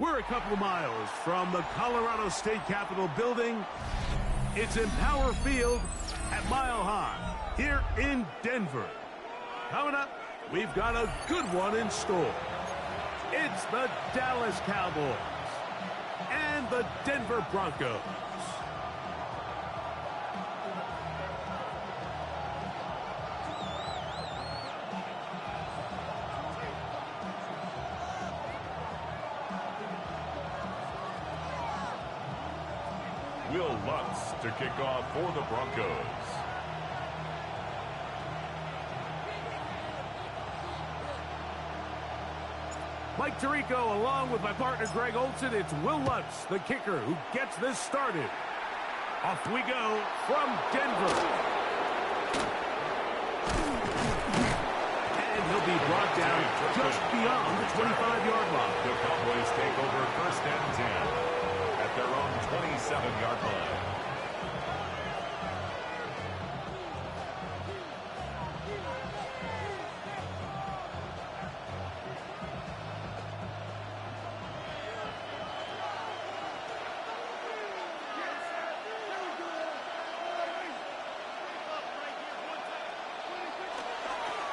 We're a couple of miles from the Colorado State Capitol building. It's in Power Field at Mile High here in Denver. Coming up, we've got a good one in store. It's the Dallas Cowboys and the Denver Broncos. Will Lutz to kick off for the Broncos. Mike Tirico along with my partner Greg Olson. It's Will Lutz, the kicker, who gets this started. Off we go from Denver. And he'll be brought down just beyond the 25-yard line. The Cowboys take over 1st and 10 at their own 27-yard line.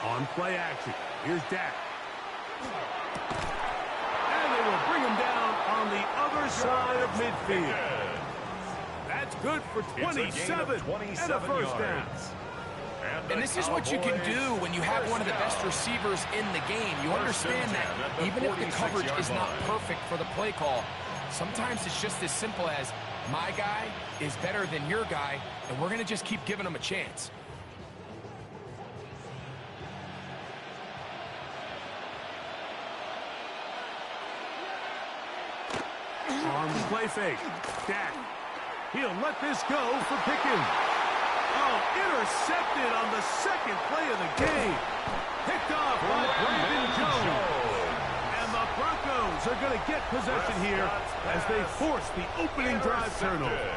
On play action, here's Dak. And they will bring him down on the other side of midfield. That's good for 27 and a first down. And this is what you can do when you have one of the best receivers in the game. You understand that even if the coverage is not perfect for the play call, sometimes it's just as simple as my guy is better than your guy, and we're going to just keep giving him a chance. On the play fake, Dak. He'll let this go for Pickens. Oh, intercepted on the second play of the game. Picked off by Brandon Jones. And the Broncos are going to get possession here as they force the opening drive turnover.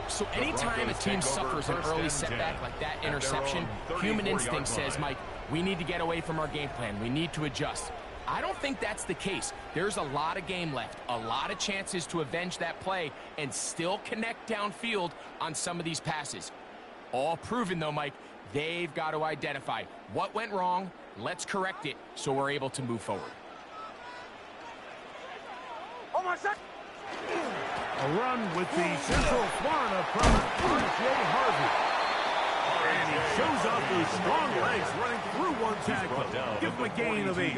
So anytime a team suffers an early setback like that interception, human instinct says, Mike, we need to get away from our game plan. We need to adjust. I don't think that's the case. There's a lot of game left, a lot of chances to avenge that play and still connect downfield on some of these passes. All proven, though, Mike, they've got to identify what went wrong, let's correct it so we're able to move forward. A run with the Central Florida product, R.J. Harvey. And he shows off those strong legs running through one tackle. Give him a gain of 8.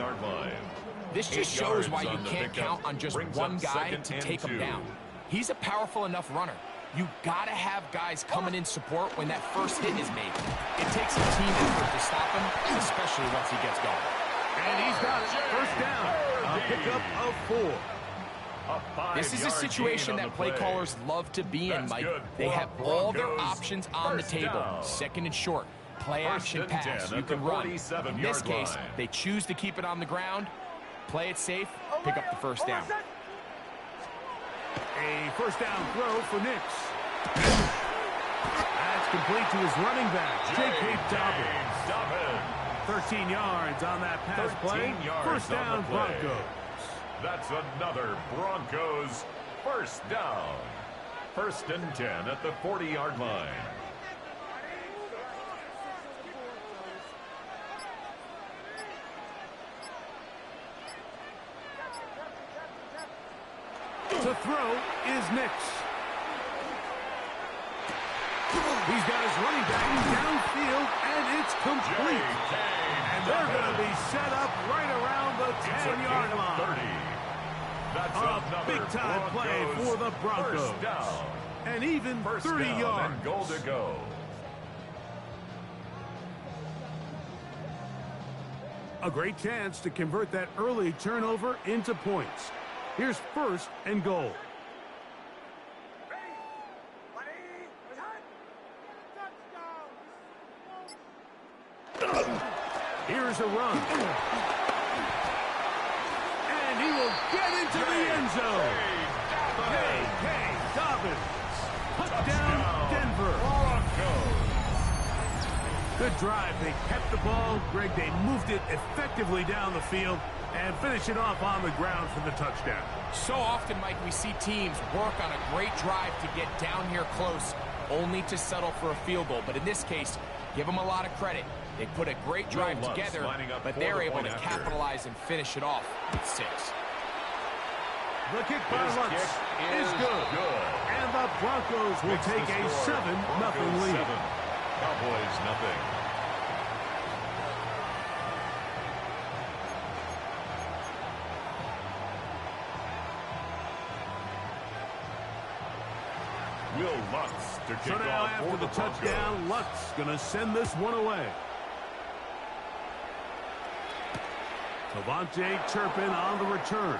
This just shows why you can't count on just one guy to take him down. He's a powerful enough runner. You got to have guys coming in support when that first hit is made. It takes a team effort to stop him, especially once he gets going. And he's got it. First down. A pickup of 4. This is a situation that play callers love to be in, Mike. They have all their options on the table. Second and short, play action pass, you can run. In this case, they choose to keep it on the ground, play it safe, pick up the first down. A first down throw for Nix. That's complete to his running back, J.K. Dobbins. 13 yards on that pass play. First down, Broncos. That's another Broncos first down. 1st and 10 at the 40-yard line. To throw is Nix. He's got his running back downfield, and it's complete. And they're going to be set up right around the 10-yard line. 30. That's A big-time play for the Broncos. First down. And even 30 yards. And goal to go. A great chance to convert that early turnover into points. Here's 1st and goal. Here's a run. And he will get into the end zone. J.K. Dobbins. Touchdown, Denver. Good drive. They kept the ball. Greg, they moved it effectively down the field. And finish it off on the ground for the touchdown. So often, Mike, we see teams work on a great drive to get down here close, only to settle for a field goal. But in this case, give them a lot of credit. They put a great drive together, but they're able to capitalize and finish it off with 6. The kick by Lutz is good. And the Broncos will take a 7-0 lead. Cowboys nothing. Will Lutz to kick so now off after for the touchdown, Lutz going to send this one away. Devontae Turpin on the return.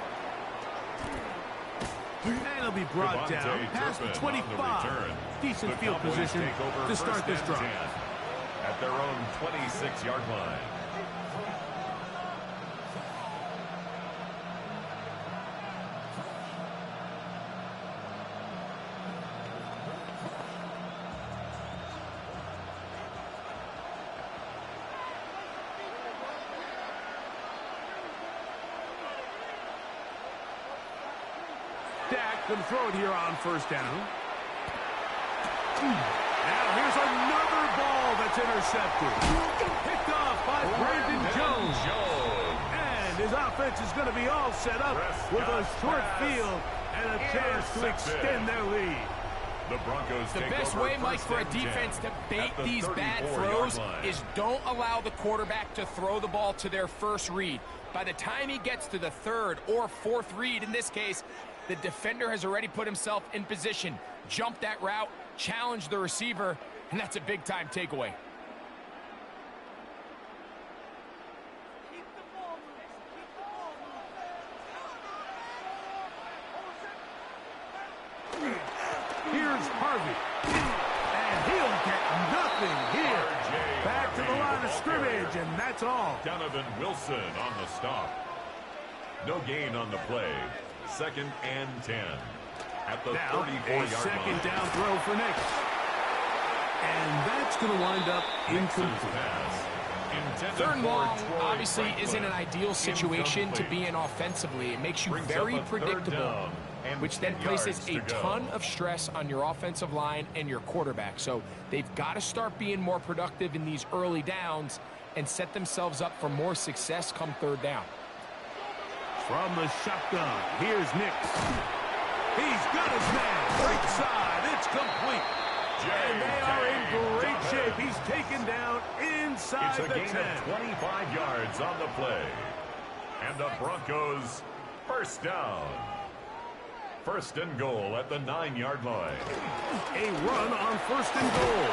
And he'll be brought down past the 25. Decent field position to start this drive. At their own 26-yard line. Dak going to throw it here on first down. Now here's another ball that's intercepted. Picked off by Brandon Jones. And his offense is going to be all set up with a short field and a chance to extend their lead. The Broncos the best way, Mike, for a defense to bait these bad throws is don't allow the quarterback to throw the ball to their first read. By the time he gets to the third or fourth read, in this case, the defender has already put himself in position, jumped that route, challenged the receiver, and that's a big-time takeaway. Here's Harvey. And he'll get nothing here. Back to the line of scrimmage, and that's all. Donovan Wilson on the stop. No gain on the play. 2nd and 10. At the 34-yard line. Second down throw for Nix. And that's going to wind up incomplete. 3rd and long obviously isn't an ideal situation to be in offensively. It makes you very predictable, which then places a ton of stress on your offensive line and your quarterback. So they've got to start being more productive in these early downs and set themselves up for more success come 3rd down. From the shotgun, here's Nix. He's got his man. Right side, it's complete. And they are in great shape. He's taken down inside the 10. It's a gain of 25 yards on the play. And the Broncos, 1st down. 1st and goal at the 9-yard line. A run on 1st and goal.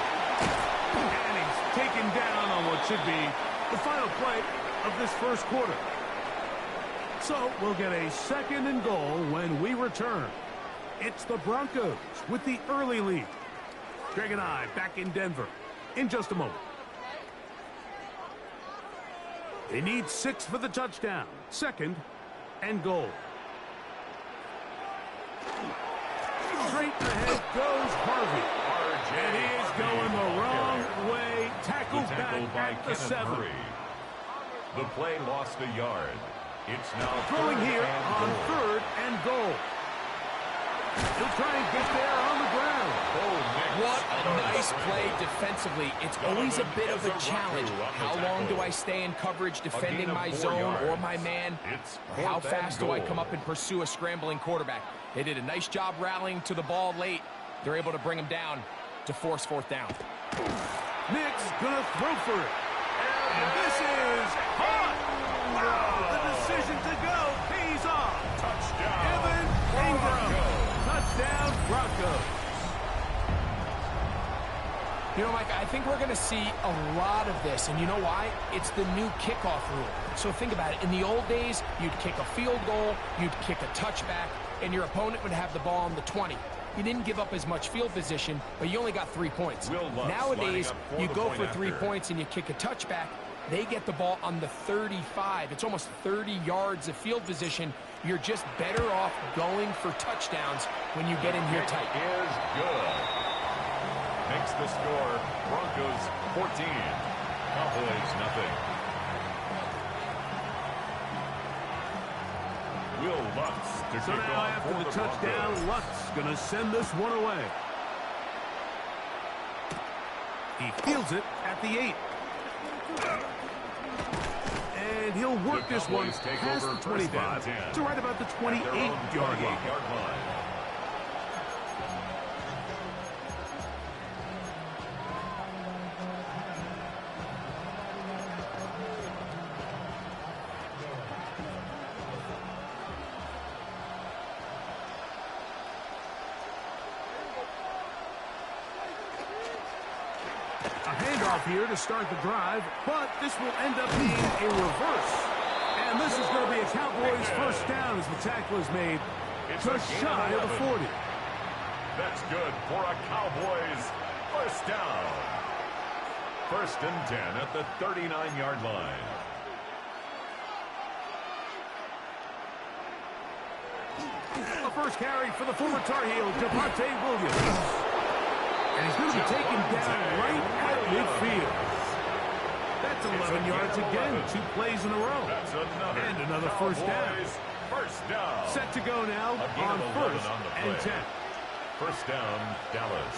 And he's taken down on what should be the final play of this first quarter. So we'll get a 2nd and goal when we return. It's the Broncos with the early lead. Greg and I back in Denver in just a moment. They need 6 for the touchdown. 2nd and goal. Straight ahead goes Harvey. And he is going the wrong way. Tackled back at the 7. The play lost a yard. It's now throwing here on 3rd and goal. He'll try and get there on the ground. What a nice play defensively. It's always a bit of a challenge. How long do I stay in coverage defending my zone or my man? Or how fast do I come up and pursue a scrambling quarterback? They did a nice job rallying to the ball late. They're able to bring him down to force 4th down. Nick's gonna throw for it. And this is hot. Wow, the decision to go pays off. Touchdown. Evan Ingram. Touchdown, Broncos. You know, Mike, I think we're going to see a lot of this, and you know why? It's the new kickoff rule. So think about it. In the old days, you'd kick a field goal, you'd kick a touchback, and your opponent would have the ball on the 20. You didn't give up as much field position, but you only got 3 points. Nowadays, you go for 3 points and you kick a touchback. They get the ball on the 35. It's almost 30 yards of field position. You're just better off going for touchdowns when you get in here tight. Is good. Makes the score Broncos 14, Cowboys nothing. So now after the touchdown, Luck's going to send this one away. He fields it at the 8. And he'll work this one past the 25 to right about the 28-yard line. Here to start the drive, but this will end up being a reverse. And this is going to be a Cowboys first down as the tackle is made just shy of the 40. That's good for a Cowboys first down. 1st and 10 at the 39-yard line. The first carry for the former Tar Heel, Williams. And he's going to be taken down right at midfield. That's 11 yards again, 2 plays in a row. And another first down. Set to go now on 1st and 10. First down, Dallas.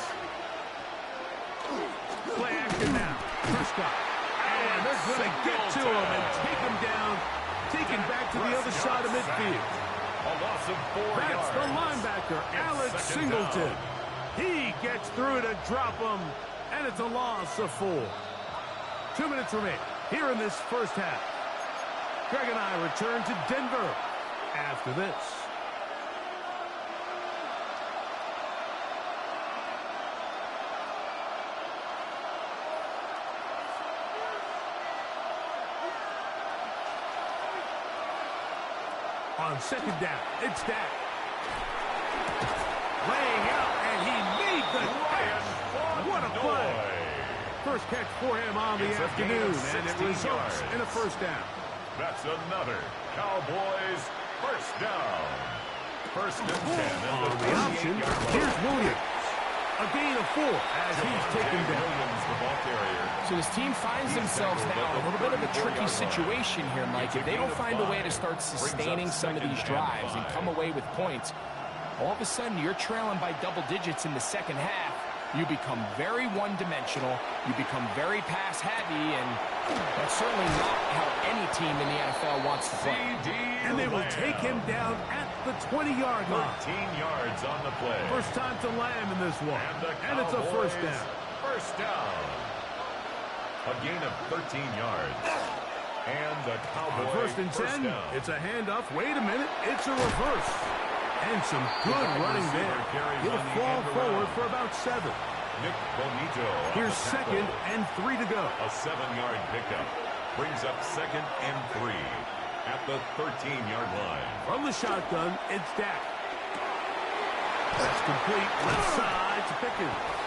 Play action now. Prescott. And they're going to get to him and take him down. Taken back to the other side of midfield. A loss of 4 yards. That's the linebacker, Alex Singleton. He gets through to drop him, and it's a loss of 4. 2 minutes remain here in this first half. Greg and I return to Denver after this. On 2nd down, it's Dak. Laying out, and he made the catch. What a play. First catch for him on the afternoon, and it results in a first down. That's another Cowboys first down. 1st and 10. On the option, here's Williams. A gain of 4 as he's taken down. So this team finds themselves now in a little bit of a tricky situation here, Mike. If they don't find a way to start sustaining some of these drives and come away with points, all of a sudden you're trailing by double digits in the second half. You become very one-dimensional. You become very pass-heavy, and that's certainly not how any team in the NFL wants to play. And they will take him down at the 20-yard line. 13 yards on the play. First time to Lamb in this one. And it's a first down. First down. A gain of 13 yards. And the Cowboys 1st and 10. It's a handoff. Wait a minute. It's a reverse. And some good running there. He'll fall forward for about 7. Nick Bonito. Here's 2nd and 3 to go. A 7-yard pickup. Brings up 2nd and 3 at the 13-yard line. From the shotgun, it's Dak. That's complete. Left side to Pickens.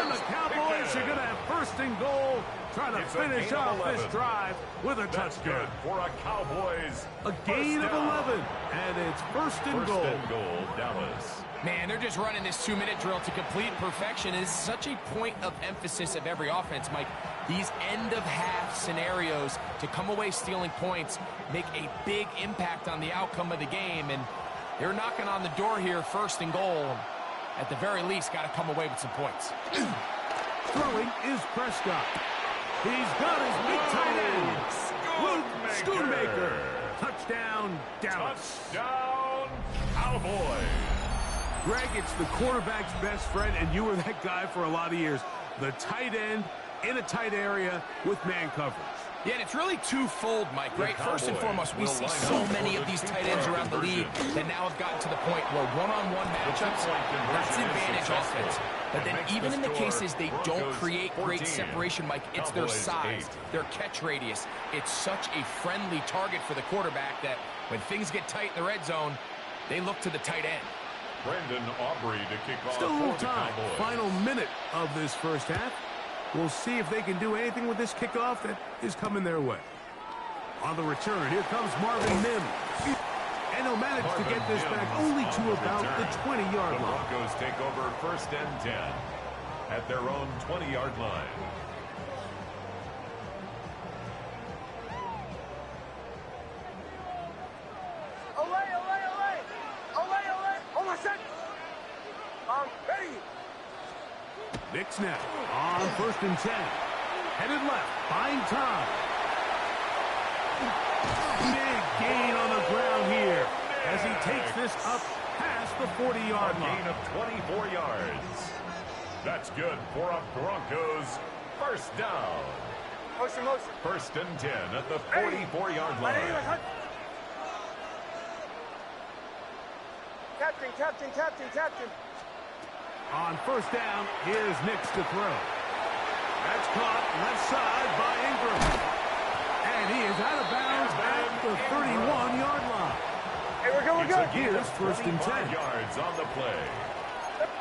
And the Cowboys are going to have 1st and goal, trying to finish off this drive with a touchdown. For a Cowboys. A gain of 11. And it's 1st and goal. 1st and goal, Dallas. Man, they're just running this 2-minute drill to complete perfection. It is such a point of emphasis of every offense, Mike. These end-of-half scenarios to come away stealing points make a big impact on the outcome of the game. And they're knocking on the door here, 1st and goal. At the very least, got to come away with some points. Throwing is Prescott. He's got his big tight end, Luke Schoonmaker. Touchdown, Dallas. Touchdown, Cowboys. Greg, it's the quarterback's best friend, and you were that guy for a lot of years. The tight end in a tight area with man coverage. Yeah, and it's really twofold, Mike, right? First and foremost, we see so many of these tight ends around the league that now have gotten to the point where one-on-one matchups, that's advantage offense. But then even in the cases they don't create great separation, Mike, it's their size, their catch radius. It's such a friendly target for the quarterback that when things get tight in the red zone, they look to the tight end. Brandon Aubrey to kick off. Still a little time. Final minute of this first half. We'll see if they can do anything with this kickoff that is coming their way. On the return, here comes Marvin Mims. And he'll manage to get this back only to about the 20-yard line. The Broncos take over 1st and 10 at their own 20-yard line. Olay, olay! Knicks now on 1st and 10. Headed left, buying time. Big gain on the ground here as he takes this up past the 40-yard line. Gain of 24 yards. That's good for a Broncos first down. Motion. 1st and 10 at the 44-yard line. Captain. On 1st down, here's Knicks to throw. That's caught left side by Ingram. And he is out of bounds at the 31-yard line. Hey, we're good. Here's 1st and 10. Yards on the play.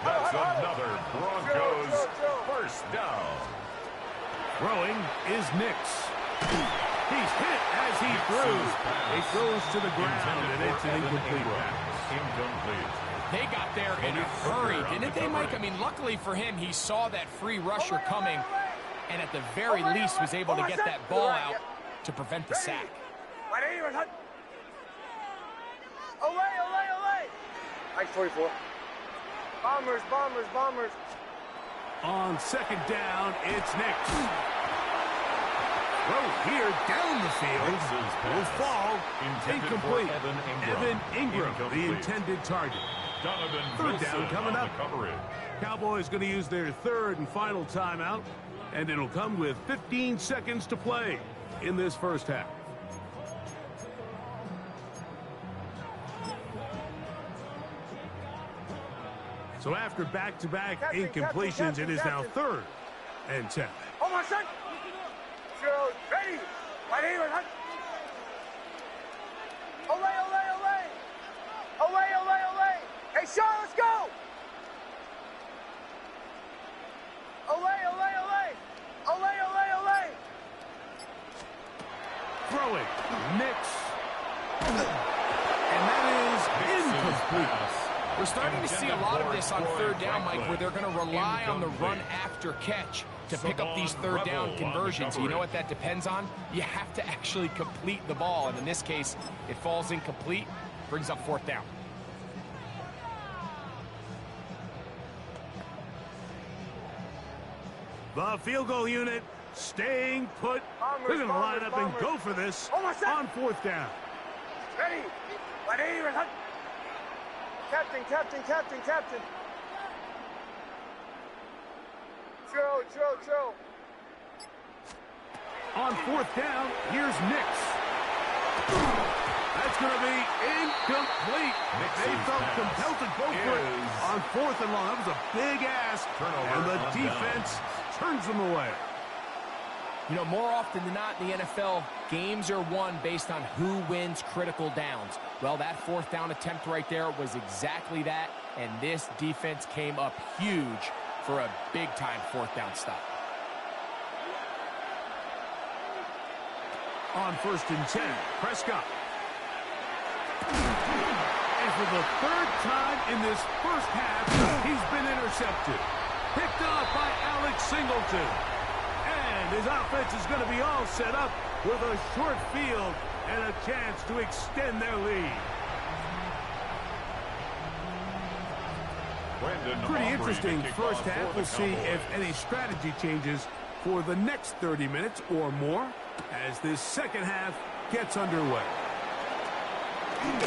That's another Broncos first down. Throwing is Knicks. He's hit as he throws. It goes to the ground, and it's an incomplete pass. Incomplete. They got there in a hurry, didn't they, Mike? I mean, luckily for him, he saw that free rusher coming, and at the very least was able to get that ball out to prevent the sack. Olay. Like 44. Bombers. On 2nd down, it's Knicks. Throw here down the field. Will fall. Incomplete. Evan Ingram, the intended target. 3rd down coming up. Cowboys going to use their 3rd and final timeout, and it'll come with 15 seconds to play in this first half. So after back-to-back incompletions, it is now 3rd and 10. Oh, my son. Ready. Olay. Hey, Sean, let's go. Olay. Throwing. Knicks. And that is incomplete. We're starting to see a lot of this on 3rd down, Mike, where they're going to rely on the run after catch to pick up these 3rd down conversions. You know what that depends on? You have to actually complete the ball, and in this case, it falls incomplete, brings up 4th down. The field goal unit staying put. They're going to line up and go for this on 4th down. Ready. Captain. Drill. On 4th down, here's Knicks. That's going to be incomplete. They felt compelled to go for it on 4th and long. That was a big ask, and the defense turns them away. You know, more often than not in the NFL, games are won based on who wins critical downs. Well, that 4th down attempt right there was exactly that, and this defense came up huge for a big-time 4th down stop. On 1st and 10, Prescott. And for the 3rd time in this first half, he's been intercepted. Picked off by Alex Singleton. And his offense is going to be all set up with a short field and a chance to extend their lead. Pretty interesting first half. We'll see if any strategy changes for the next 30 minutes or more as this second half gets underway. And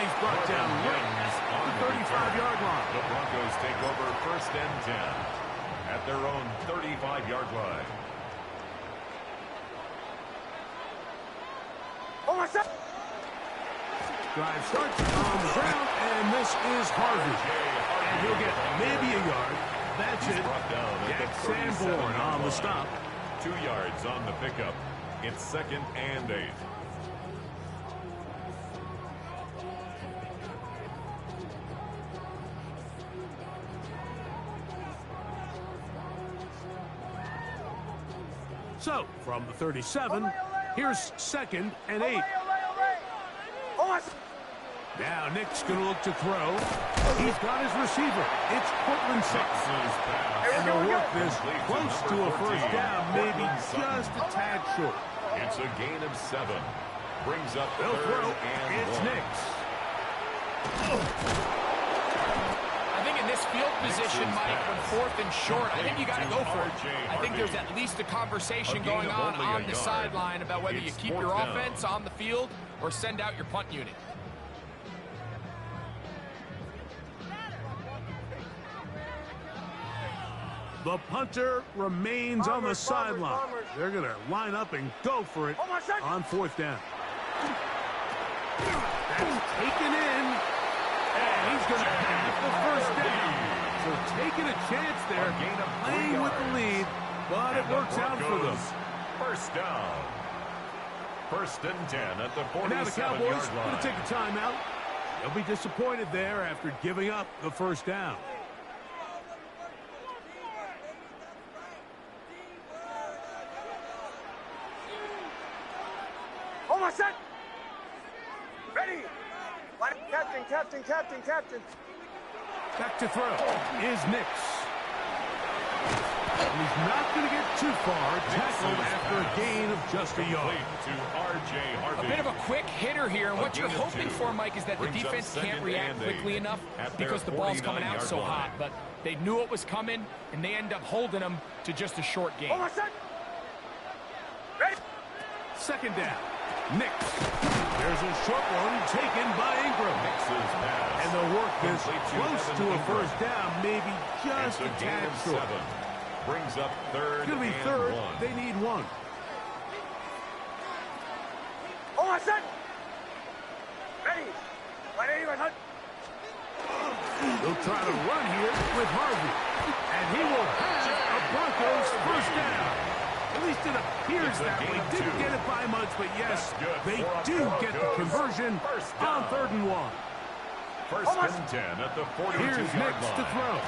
he's brought down right at the 35-yard line. The Broncos take over 1st and 10 at their own 35-yard line. Drive starts on the ground, and this is Harvey. And he'll get maybe a yard. That's it. Jack Sanborn on the stop. 2 yards on the pickup. It's 2nd and 8. So, from the 37, here's 2nd and 8. Now Nick's going to look to throw. He's got his receiver. It's Portland 6. And they'll work this close to a first down, maybe just a tad short. It's a gain of 7. Brings up They'll 3rd throw. and It's 1. Nick's. I think in this field position, Mike, when 4th and short, I think you got to go for it. I think there's at least a conversation going on the sideline about whether you keep your offense on the field or send out your punt unit. The punter remains on the sideline. They're going to line up and go for it on 4th down. That's taken in, and he's going to have the 1st down. So taking a chance there, playing with the lead, but it works out for them. 1st down. 1st and 10 at the 47-yard line. Now the Cowboys going to take a timeout. They'll be disappointed there after giving up the 1st down. Almost set. Ready. Captain. Back to throw is Nix. He's not going to get too far. Tackled after a gain of just a yard. A bit of a quick hitter here, and what you're hoping for, Mike, is that the defense can't react quickly enough because the ball's coming out so hot. But they knew it was coming, and they end up holding them to just a short gain. Almost set. Ready. 2nd down. Nix. There's a short one taken by Ingram. And they'll work this close to a 1st down, maybe just a tad short. Brings up 3rd It's going to be 3rd. They need 1. Almost set. Ready. They'll try to run here with Harvey. And he will have a Broncos 1st down. At least it appears that way. Didn't get it by much, but yes, they do get the conversion on 3rd and 1. 1st and 10 at the 42-yard line. Here's Nix to throw.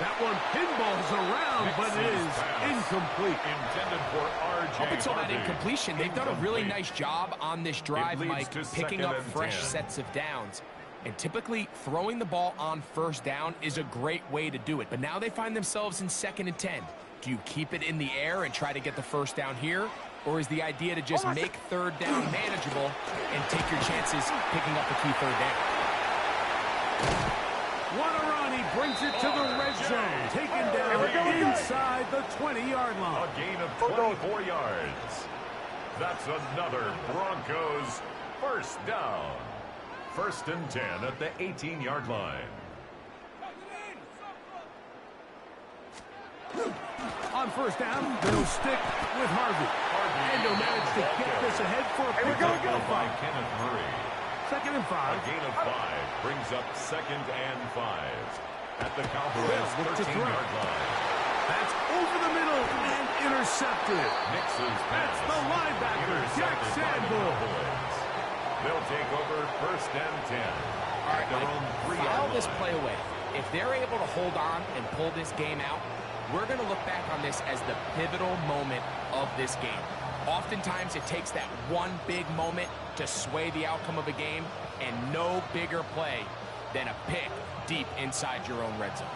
That one pinballs around, but it is incomplete. Intended for RJ. Up until that incompletion, they've done a really nice job on this drive, Mike, picking up fresh sets of downs. And typically, throwing the ball on 1st down is a great way to do it. But now they find themselves in 2nd and 10. Do you keep it in the air and try to get the 1st down here? Or is the idea to just make 3rd down manageable and take your chances picking up the key 3rd down? Wanarani brings it to the red zone. Taken down inside the 20-yard line. A gain of 24 yards. That's another Broncos 1st down. 1st and 10 at the 18-yard line. On 1st down, they'll stick with Harvey. And they'll manage to get this ahead for a pickup by Kenneth Murray. 2nd and 5. A gain of 5 brings up 2nd and 5 at the Cowboys' Look to 13-yard line. That's over the middle and intercepted. Nix's pass. That's the linebacker, Jack Sanborn. They'll take over 1st and 10. All right, Mike, file this play away. If they're able to hold on and pull this game out, we're going to look back on this as the pivotal moment of this game. Oftentimes, it takes that one big moment to sway the outcome of a game, and no bigger play than a pick deep inside your own red zone.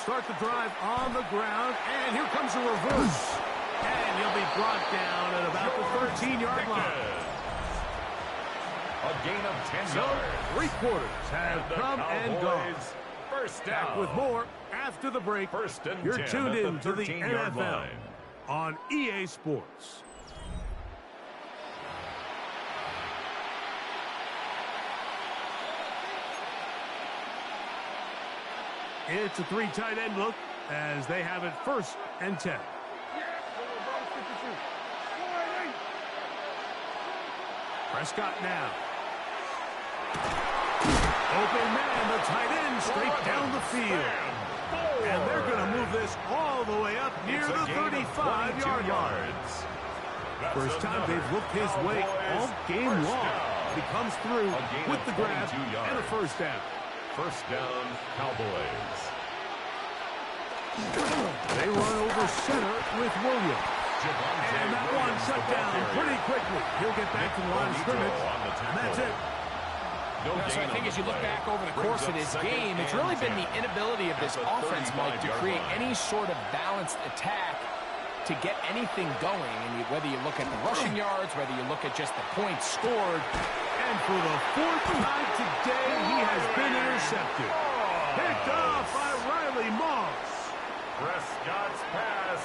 Start the drive on the ground, and here comes a reverse. And he'll be brought down at about the 13-yard line. A gain of 10 So, yards. 3/4 have come and gone. 1st down. Back with more after the break. 1st and You're 10 tuned at in the to the 13-yard NFL line. on EA Sports. It's a 3 tight end look as they have it 1st and 10. Prescott now. Open man, the tight end straight down the field. And they're going to move this all the way up near the 35-yard line. First time they've looked his way all game long. He comes through with the grab and a 1st down. 1st down, Cowboys. They run over center with Williams. And that one shut down pretty quickly. He'll get back to the line of scrimmage. And that's it. So I think as you look back over the course of this game, it's really been the inability of this offense, Mike, to create any sort of balanced attack to get anything going. And whether you look at the rushing yards, whether you look at just the points scored. And for the fourth time today, he has been intercepted. Picked off by Riley Moss. Prescott's pass.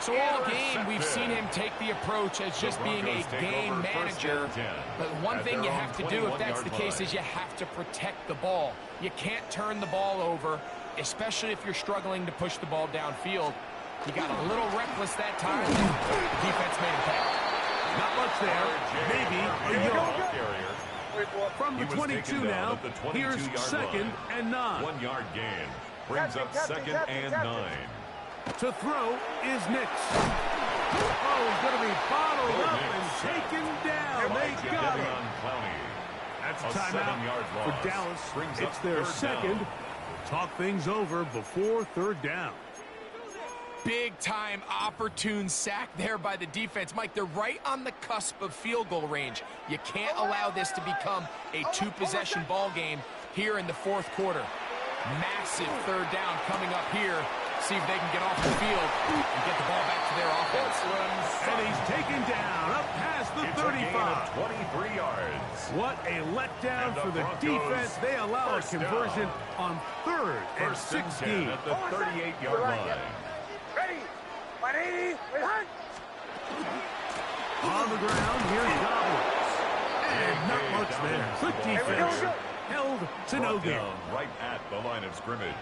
So all game, we've seen him take the approach as just being a game manager. But one thing you have to do if that's the case is you have to protect the ball. You can't turn the ball over, especially if you're struggling to push the ball downfield. He got a little reckless that time. The defense made him pay. Not much there. Maybe a yard. From the 22 now, here's 2nd and 9. 1 yard gain. Brings up 2nd and 9. To throw is Nix. Oh, he's going to be bottled up and taken down. They got him. That's a timeout for Dallas. It's their second. Talk things over before 3rd down. Big-time opportune sack there by the defense. Mike, they're right on the cusp of field goal range. You can't allow this to become a 2-possession ball game here in the 4th quarter. Massive 3rd down coming up here. See if they can get off the field and get the ball back to their offense. And he's taken down up past the 35. 23 yards. What a letdown for the defense. They allow a conversion on 3rd and 16 at the 38-yard line. Ready. 180. Hunt. On the ground, here's Goblins. And not much there. Good defense. Held to no gain. Right at the line of scrimmage.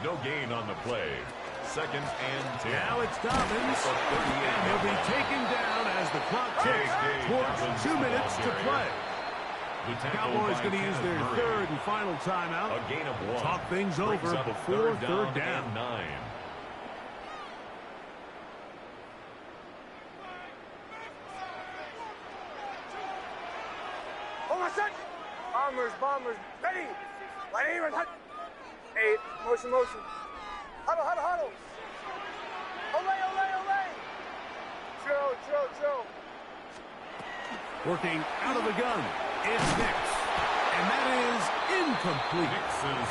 No gain on the play. 2nd and 10. Now it's Dobbins. And he'll be taken down as the clock ticks towards 2 minutes to play. The Cowboys going to use their 3rd and final timeout. A gain of 1. Talk things over before 3rd down. And 9. Hold on, set. Bombers. Ready. 180. Hunt. 8. Motion. Huddle. Olay. Drill. Working out of the gun. It's Nix. And that is incomplete.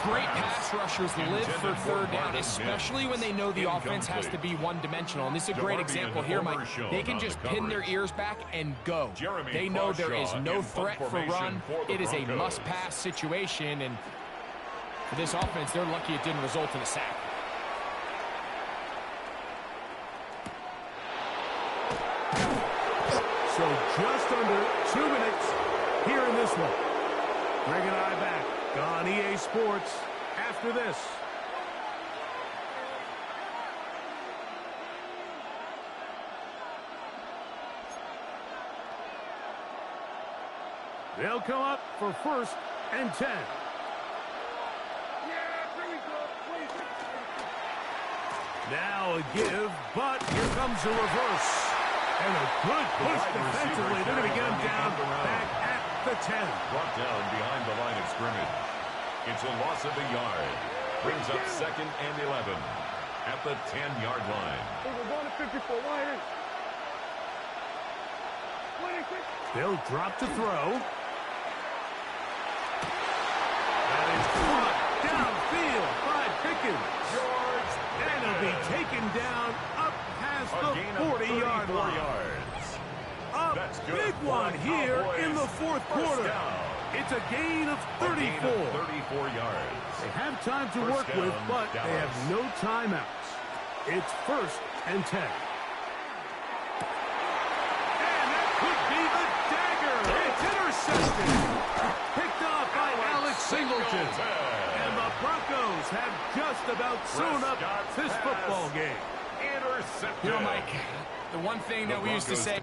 Great pass rushers live for 3rd down, especially when they know the offense has to be one-dimensional. And this is a great example here, Mike. They can just pin their ears back and go. They know there is no threat for run. It is a must-pass situation, and for this offense, they're lucky it didn't result in a sack. So just under 2 minutes here in this one. Greg and I back on EA Sports after this. They'll come up for 1st and 10. Now a give, but here comes a reverse. And a good push defensively. They're going to get him down back at the 10. Brought down behind the line of scrimmage. It's a loss of a yard. Brings up 2nd and 11 at the 10-yard line. They'll drop to throw. That is caught downfield by Pickens. And he'll be taken down up past the 40-yard line. A big one here in the 4th quarter. It's a gain of 34. 34 yards. They have time to work with, but they have no timeouts. It's 1st and 10. And that could be the dagger. It's intercepted. Picked off by Alex Singleton. And the Broncos have just about sewn up this football game. Intercepted. You know, Mike, the one thing that we used to say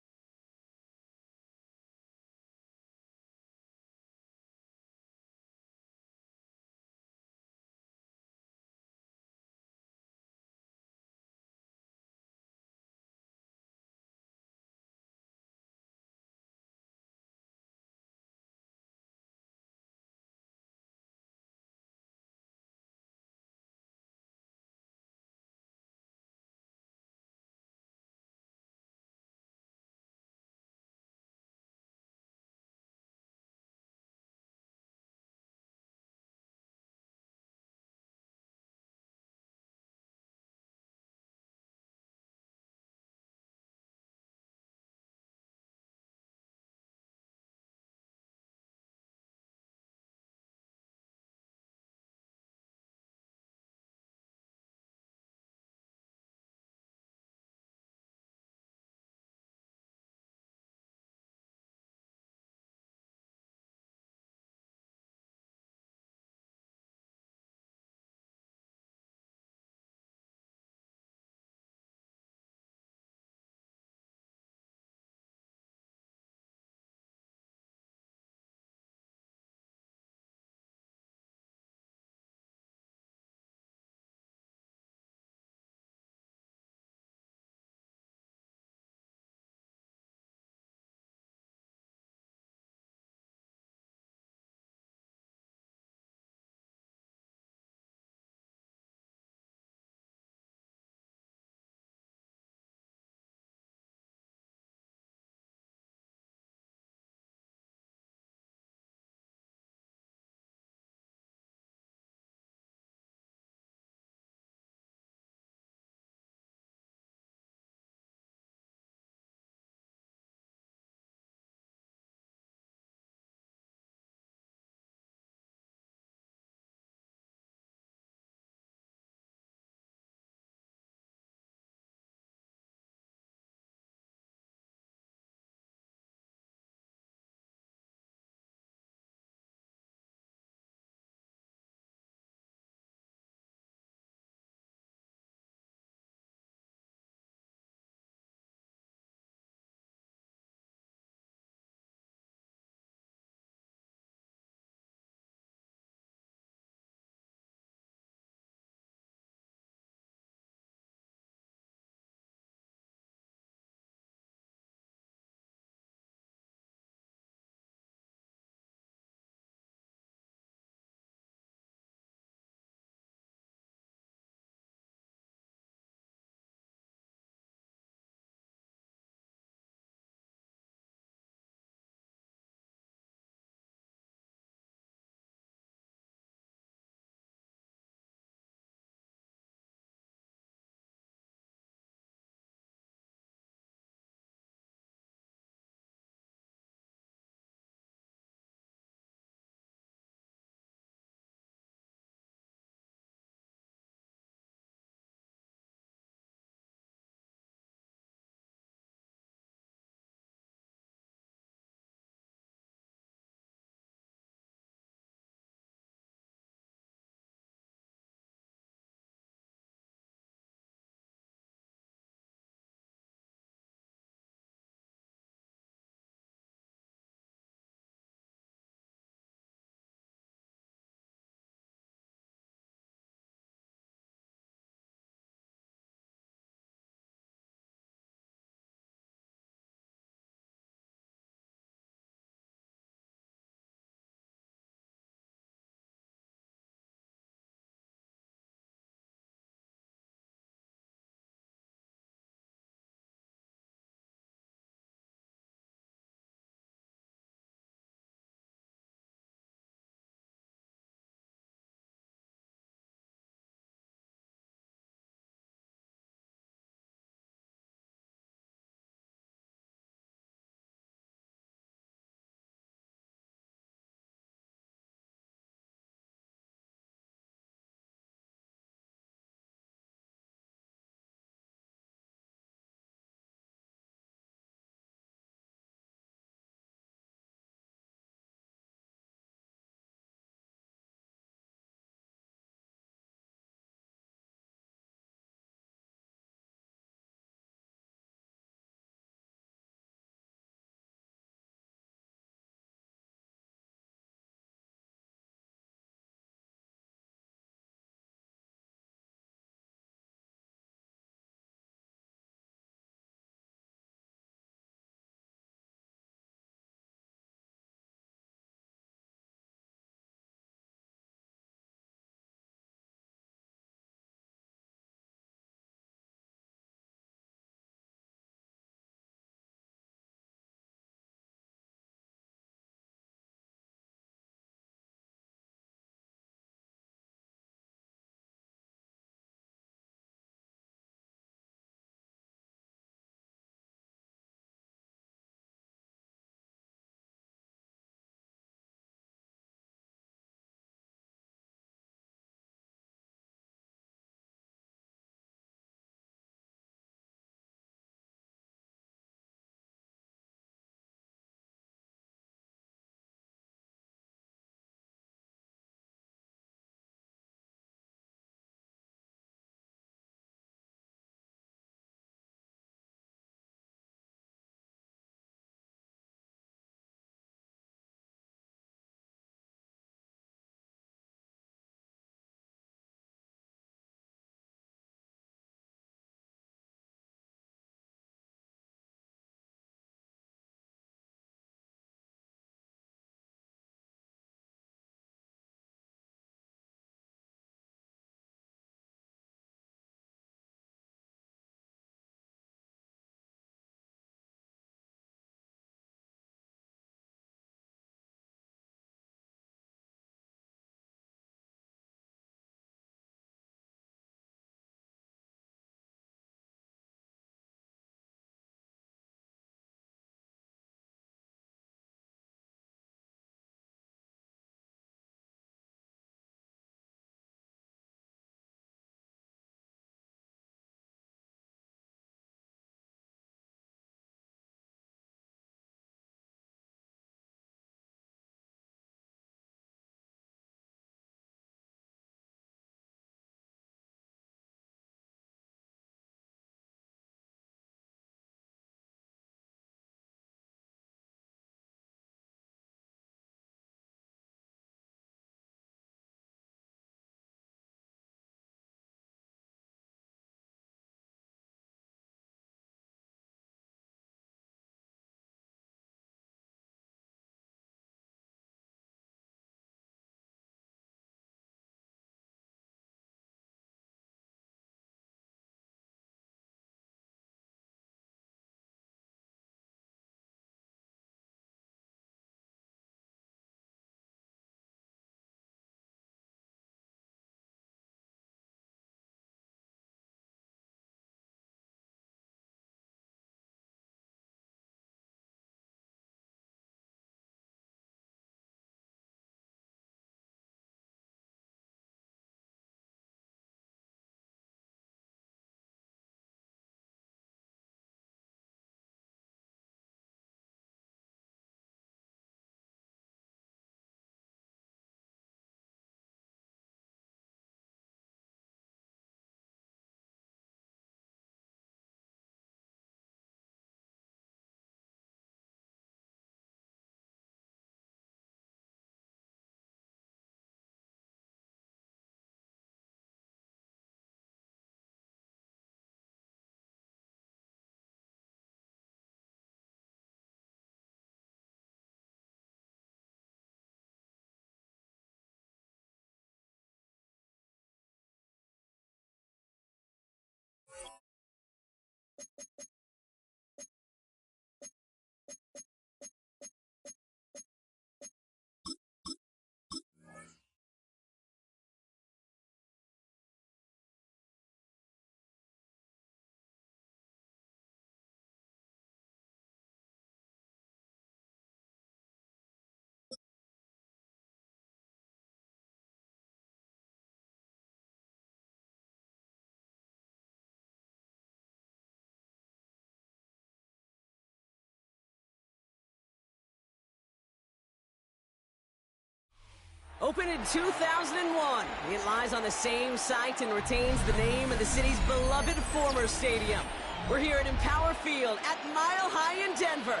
Opened in 2001, it lies on the same site and retains the name of the city's beloved former stadium. We're here at Powell Field at Mile High in Denver.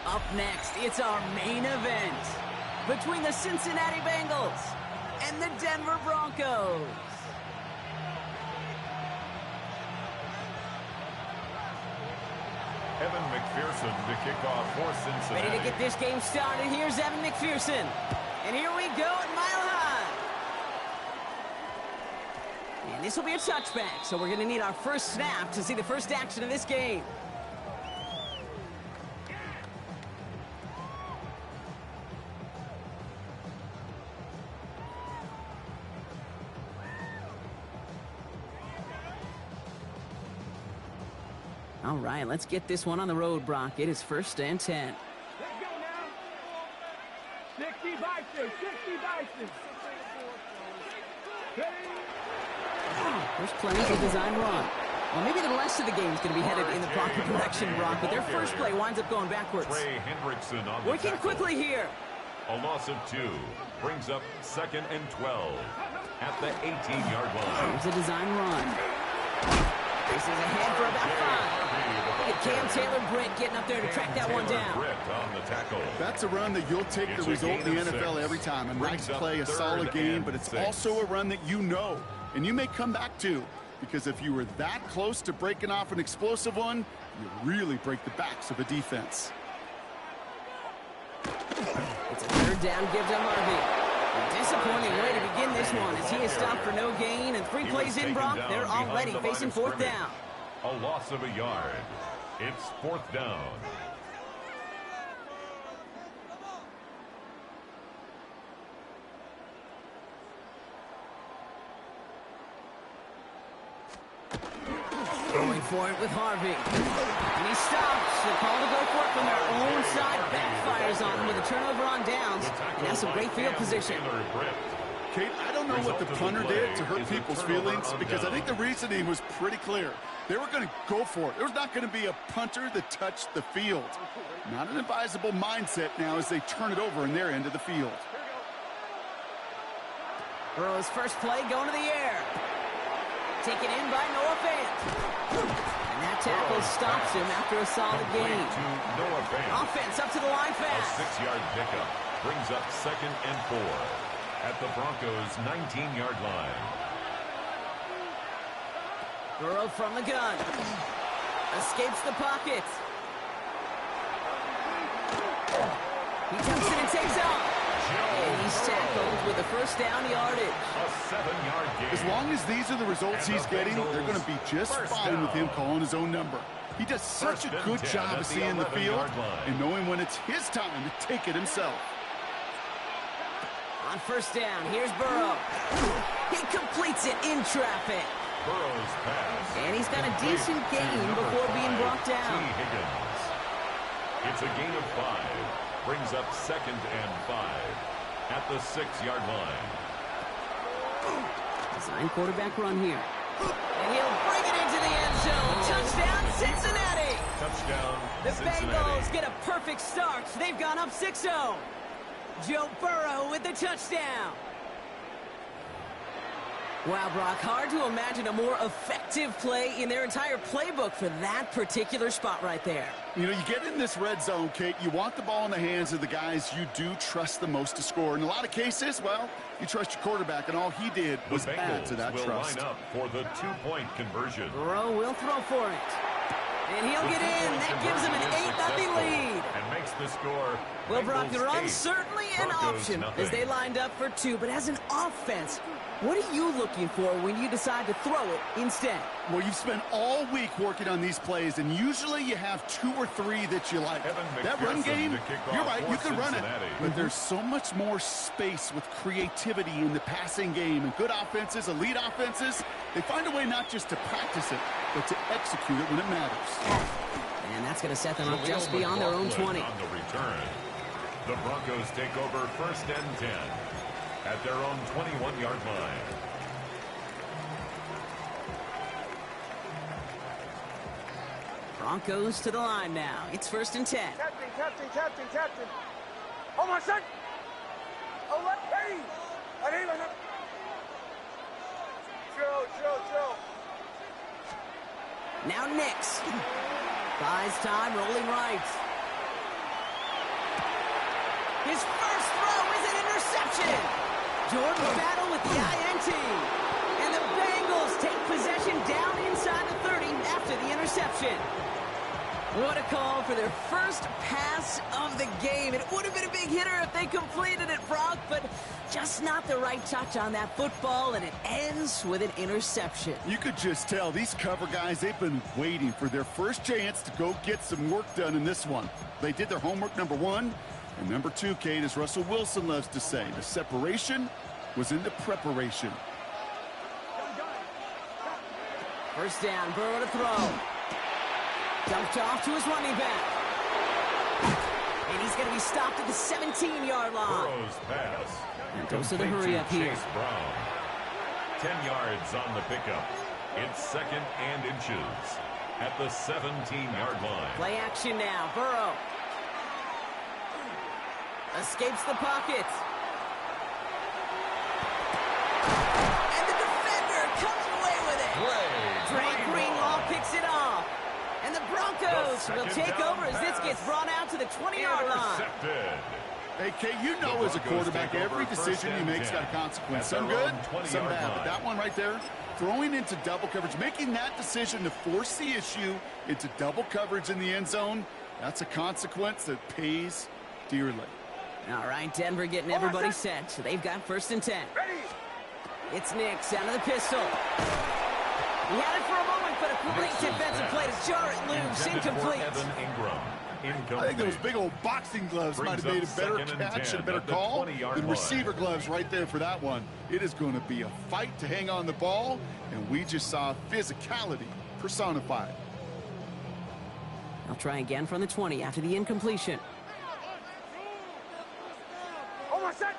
Up next, it's our main event between the Cincinnati Bengals and the Denver Broncos. Evan McPherson to kick off for Cincinnati. Ready to get this game started. Here's Evan McPherson. And here we go at Mile High. And this will be a touchback, so we're going to need our first snap to see the first action of this game. All right, let's get this one on the road, Brock. It is 1st and 10. Let's go now. 60 Bison, 60 Bison. There's plenty of design run. Well, maybe the rest of the game is going to be headed in the proper direction, Brock, but their first play winds up going backwards. Trey Hendrickson on the Working tackle. quickly here. A loss of 2 brings up 2nd and 12 at the 18-yard line. Here's a design run. This is ahead for about 5. Look at Cam Taylor-Britt getting up there to track that one down. Britt on the tackle. That's a run that you'll take the result in the NFL every time. A nice play, a solid game, but it's also a run that you know, and you may come back to, because if you were that close to breaking off an explosive one, you really break the backs of a defense. It's a 3rd down, give to Harvey. A disappointing way to begin this one as he is stopped for no gain, and 3 plays in, Brock, they're already facing 4th down. A loss of a yard. It's 4th down. Going for it with Harvey. And he stops. The call to go for it from their own side backfires on him with a turnover on downs. And that's some great field position. Kate, I don't know what the punter did to hurt people's feelings, because I think the reasoning was pretty clear. They were going to go for it. There's not going to be a punter that touched the field. Not an advisable mindset now as they turn it over in their end of the field. Burrow's first play going to the air. Taken in by Noah Fant. And that tackle stops him after a solid gain. Offense up to the line fast. A 6-yard pickup brings up 2nd and 4 at the Broncos' 19-yard line. Burrow from the gun. Escapes the pocket. He jumps in and takes off. And he's tackled with a 1st down yardage. A 7-yard gain. As long as these are the results he's getting, they're going to be just fine with him calling his own number. He does such a good job of seeing the field and knowing when it's his time to take it himself. On 1st down, here's Burrow. He completes it in traffic. Burrow's pass. And he's got a decent gain before being brought down. Higgins. It's a gain of 5. Brings up 2nd and 5 at the 6-yard line. Design quarterback run here. And he'll bring it into the end zone. Touchdown, Cincinnati. Touchdown, The Cincinnati. Bengals get a perfect start. They've gone up 6-0. Joe Burrow with the touchdown. Wow, Brock, hard to imagine a more effective play in their entire playbook for that particular spot right there. You know, you get in this red zone, Kate, you want the ball in the hands of the guys you do trust the most to score. In a lot of cases, well, you trust your quarterback, and all he did was add to that trust. Line up for the 2-point conversion. Burrow will throw for it. And he'll get in. That gives him an 8-0 lead. And makes the score. Well, Brock, the Bengals run 8, certainly an Broncos option nothing. as they lined up for 2. But as an offense, What are you looking for when you decide to throw it instead? Well, you've spent all week working on these plays, and usually you have 2 or 3 that you like. That run game, you're right, you can run it. But there's so much more space with creativity in the passing game. And good offenses, elite offenses, they find a way not just to practice it, but to execute it when it matters. And that's going to set them up just beyond their own 20. On the return, the Broncos take over 1st and 10 at their own 21-yard line. Broncos to the line now. It's 1st and 10. Captain. Oh, my son. Oh, what? Hey. I need my... Chill. Now Nix. Buys time, rolling right. His first throw is an interception. Jordan battle with the INT. And the Bengals take possession down inside the 30 after the interception. What a call for their first pass of the game. It would have been a big hitter if they completed it, Brock, but just not the right touch on that football, and it ends with an interception. You could just tell these cover guys, they've been waiting for their first chance to go get some work done in this one. They did their homework, number 1. And number 2, Kate, as Russell Wilson loves to say, the separation was in the preparation. First down, Burrow to throw. Dumped off to his running back. And he's going to be stopped at the 17-yard line. Burrow's pass. And goes to the hurry-up here. Chase Brown. 10 yards on the pickup. It's 2nd and inches at the 17-yard line. Play action now. Burrow. Escapes the pocket. And the defender comes away with it. Drake Greenlaw picks it off. And the Broncos will take over as this gets brought out to the 20-yard line. Hey, Kate, you know as a quarterback, every decision you make's got a consequence. Some good, some bad. But that one right there, throwing into double coverage, making that decision to force the issue into double coverage in the end zone, that's a consequence that pays dearly. All right, Denver getting everybody set. So they've got 1st and 10. It's Nix out of the pistol. He had it for a moment, but a great defensive play to jar it loose. Incomplete. I think those big old boxing gloves might have made a better catch and a better call than receiver gloves right there for that one. It is going to be a fight to hang on the ball, and we just saw physicality personified. I'll try again from the 20 after the incompletion. Oh, my son.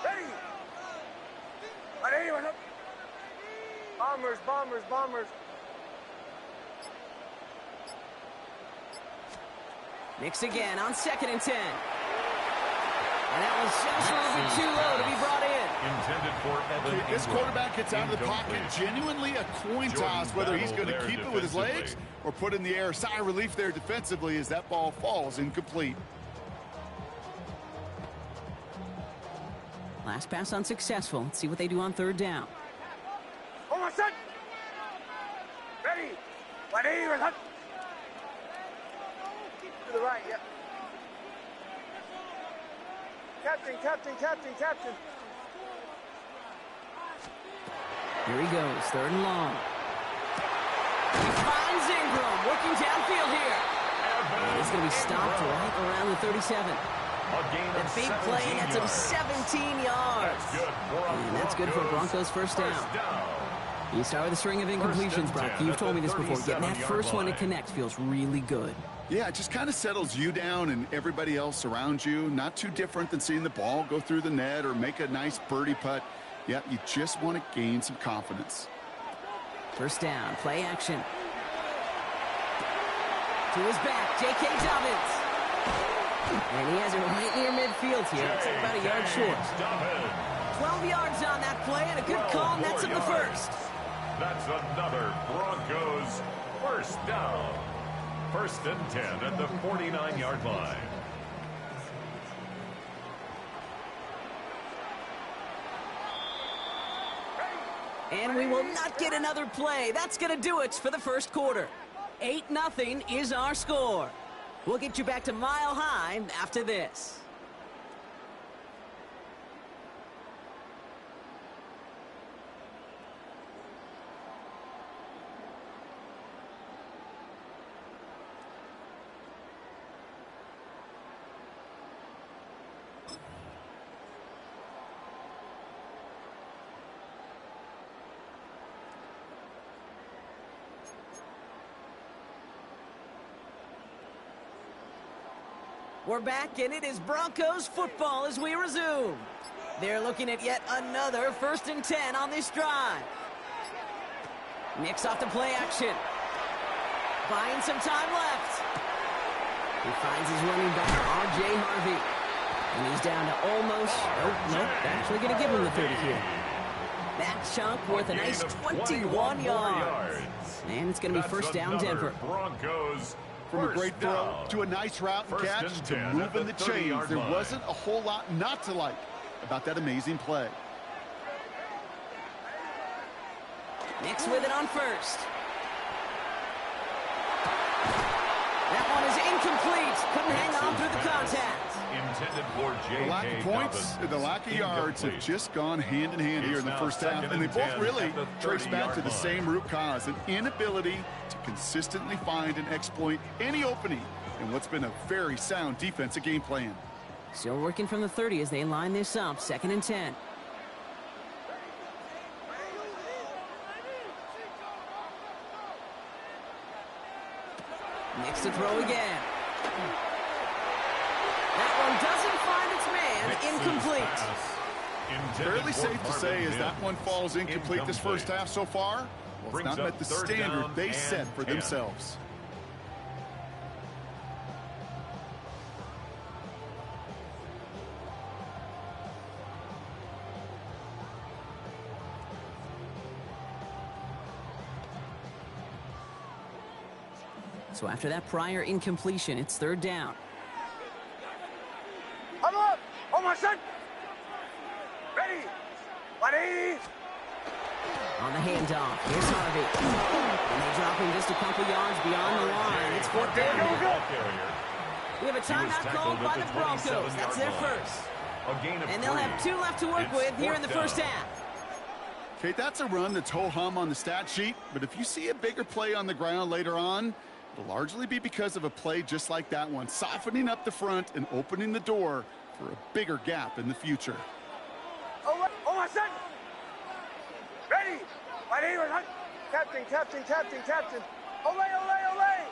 Ready. I need my... Bombers. Nix again on 2nd and 10. And that was just a little bit too low to be brought in. Intended for Evan. This quarterback gets out of the pocket, genuinely a coin toss, whether he's going to keep it with his legs or put it in the air. Sigh of relief there defensively as that ball falls incomplete. Last pass unsuccessful. Let's see what they do on 3rd down. Oh, my son. Ready. To the right, yeah. Captain. Here he goes, 3rd and long. He finds Ingram, working downfield here. And he's going to be stopped right around the 37. The big play nets him 17 yards. And that's good for Broncos' 1st down. You start with a string of incompletions, Brock. You've told me this before. Getting that first one to connect feels really good. Yeah, it just kind of settles you down and everybody else around you. Not too different than seeing the ball go through the net or make a nice birdie putt. Yeah, you just want to gain some confidence. 1st down, play action. To his back, J.K. Dobbins. And he has it right near midfield here. It's about a yard short. 12 yards on that play, and a good call nets him the first. That's another Broncos 1st down. 1st and 10 at the 49-yard line. And we will not get another play. That's going to do it for the 1st quarter. 8-0 is our score. We'll get you back to Mile High after this. We're back, and it is Broncos football as we resume. They're looking at yet another 1st and 10 on this drive. Nix off the play action. Buying some time left. He finds his running back, R.J. Harvey. And he's down to almost, nope, actually going to give him the 30 here. That chunk worth a nice 21 yards. And it's going to be 1st down, Denver. Broncos. From a great throw to a nice route and catch to moving the chains, there wasn't a whole lot not to like about that amazing play. Nix with it on 1st. That one is incomplete. Couldn't hang on through the contact. Intended for The lack of points and the lack of yards have just gone hand in hand here in the first half, and they both really trace back to the same root cause, an inability to consistently find and exploit any opening in what's been a very sound defensive game plan. Still working from the 30 as they line this up, 2nd and 10. Nix to throw again. That one doesn't find its man. Incomplete. Fairly safe to say as that one falls incomplete this first half so far. Well, it's not met the standard they set for themselves. So after that prior incompletion, it's 3rd down. I'm up! Oh, my son! Ready! 180! On the handoff, here's Harvey. And they drop him just a couple yards beyond the line. It's 4th down. We have a timeout called by the Broncos. That's their first. And they'll have 2 left to work with here in the first half. Okay, that's a run that's ho-hum on the stat sheet, but if you see a bigger play on the ground later on, it'll largely be because of a play just like that one, softening up the front and opening the door for a bigger gap in the future. Oh, my son! Ready! 180! Captain, captain, captain, captain! Ole, ole, ole!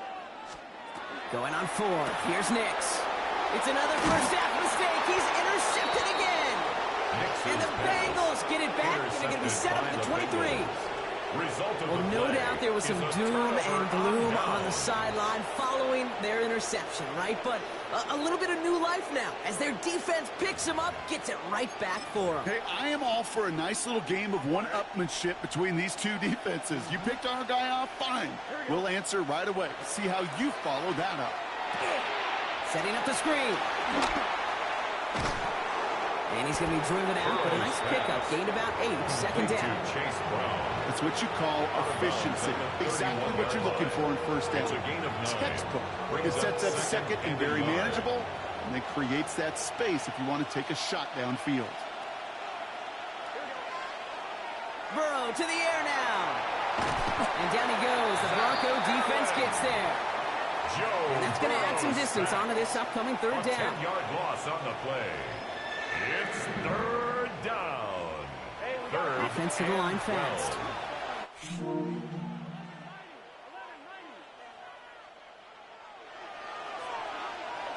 Going on 4th, here's Nix. It's another first half mistake. He's intercepted again. And the Bengals get it back, and they're going to be set up at the 23. Well, no doubt there was some doom and gloom on the sideline following their interception, right? But a little bit of new life now as their defense picks them up, gets it right back for them. Hey, I am all for a nice little game of one-upmanship between these two defenses. You picked our guy off, fine. We'll answer right away. See how you follow that up. Setting up the screen. And he's going to be driven out with a nice pickup. Gained about 8, 2nd down. That's what you call efficiency. Exactly what you're looking for in first down. Textbook. It sets up 2nd and very manageable, and then creates that space if you want to take a shot downfield. Burrow to the air now. And down he goes. The Bronco defense gets there. And that's going to add some distance onto this upcoming 3rd down. 10-yard loss on the play. It's 3rd down. Offense to the line fast.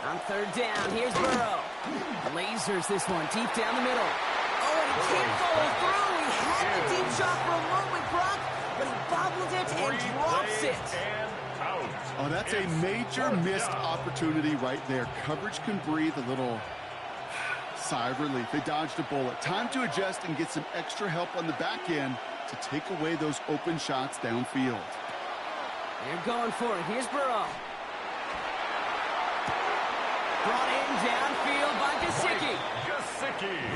On 3rd down, here's Burrow. Lasers this one deep down the middle. Oh, and he can't follow through. He had the deep shot for a moment, Brock, but he bobbled it and drops it. Oh, that's a major missed opportunity right there. Coverage can breathe a little sigh of relief. They dodged a bullet. Time to adjust and get some extra help on the back end to take away those open shots downfield. They're going for it. Here's Burrow. Brought in downfield by Gesicki.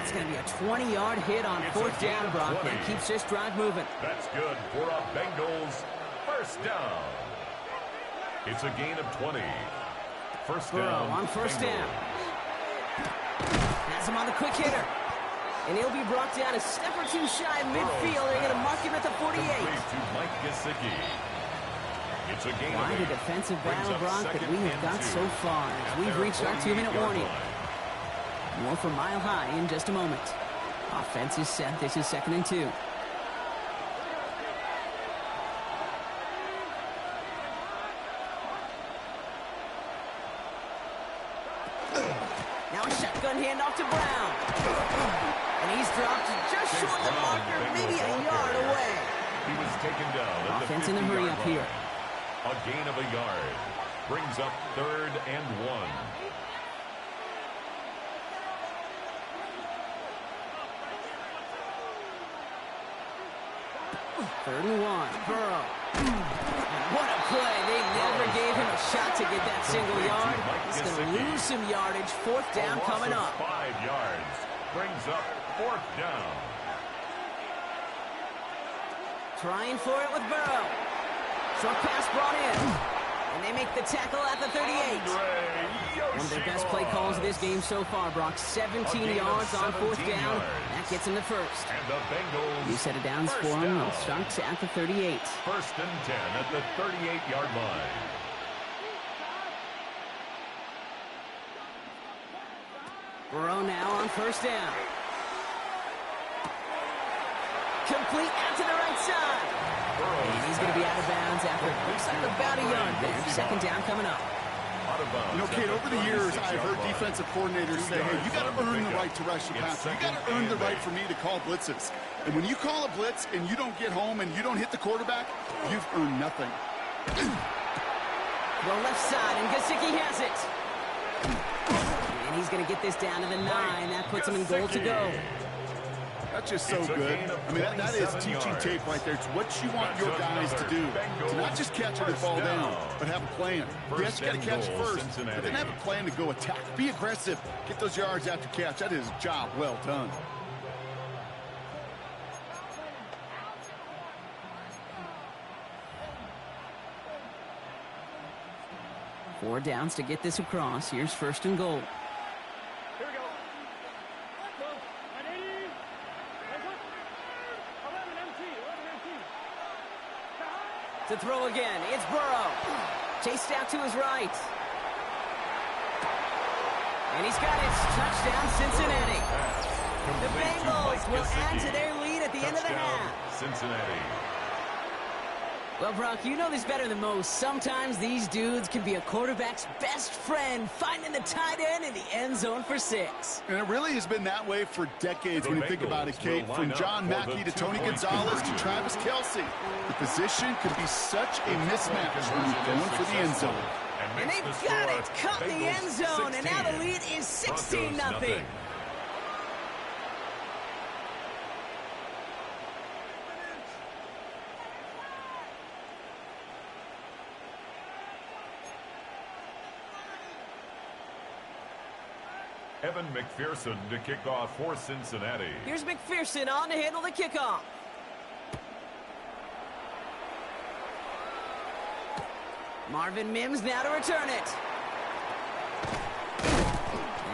It's going to be a 20-yard hit on 4th down, Brock. That keeps this drive moving. That's good for a Bengals 1st down. It's a gain of 20. First Burrow down. on 1st down. Has him on the quick hitter. And he'll be brought down a step or 2 shy of midfield. They're going to mark him at the 48. To Mike Gesicki. It's a gain Quite a defensive battle, Brock, that we have got so far as we've reached our 2-minute warning. More from Mile High in just a moment. Offense is set. This is 2nd and 2. Now a shotgun handoff to Brown. And he's dropped just short of the marker, maybe a yard away. He was taken down at Offense the in a hurry up here. A gain of a yard. Brings up 3rd and 1. 3rd and 1. Burrow. What a play. They never gave him a shot to get that single yard. He's going to lose some yardage. 4th down coming up. 5 yards. Brings up 4th down. Trying for it with Burrow. Short pass brought in. And they make the tackle at the 38. One of their best play calls of this game so far, Brock. 17 yards on 4th down. That gets him the first. And the Bengals. You set it down for him. It starts at the 38. 1st and 10 at the 38-yard line. Burrow now on 1st down. Complete out to the right side. And he's going to be out of bounds after looks like about a yard there. 2nd down coming up. You know, Kate, over the years, I've heard defensive coordinators say, hey, you got to earn the right to rush your pass. You got to earn the right for me to call blitzes. And when you call a blitz and you don't get home and you don't hit the quarterback, you've earned nothing. Go left side, and Gesicki has it. And he's going to get this down to the 9. That puts him in goal to go. That's just so good. I mean, that is teaching tape right there. It's what you want your guys to do. To not just catch it and fall down, but have a plan. Yes, you got to catch it first, but then have a plan to go attack. Be aggressive. Get those yards after catch. That is a job well done. Four downs to get this across. Here's 1st and goal. Here we go. To throw again, it's Burrow. Chased out to his right. And he's got it. Touchdown, Cincinnati. The Bengals will add to their lead at the end of the half. Cincinnati. Well, Brock, you know this better than most. Sometimes these dudes can be a quarterback's best friend, finding the tight end in the end zone for 6. And it really has been that way for decades when you think about it, Kate. From John Mackey to Tony Gonzalez to Travis Kelce. The position could be such a mismatch when you're going for the end zone. And they've got it, caught in the end zone, and now the lead is 16-0. Evan McPherson to kick off for Cincinnati. Here's McPherson on to handle the kickoff. Marvin Mims now to return it.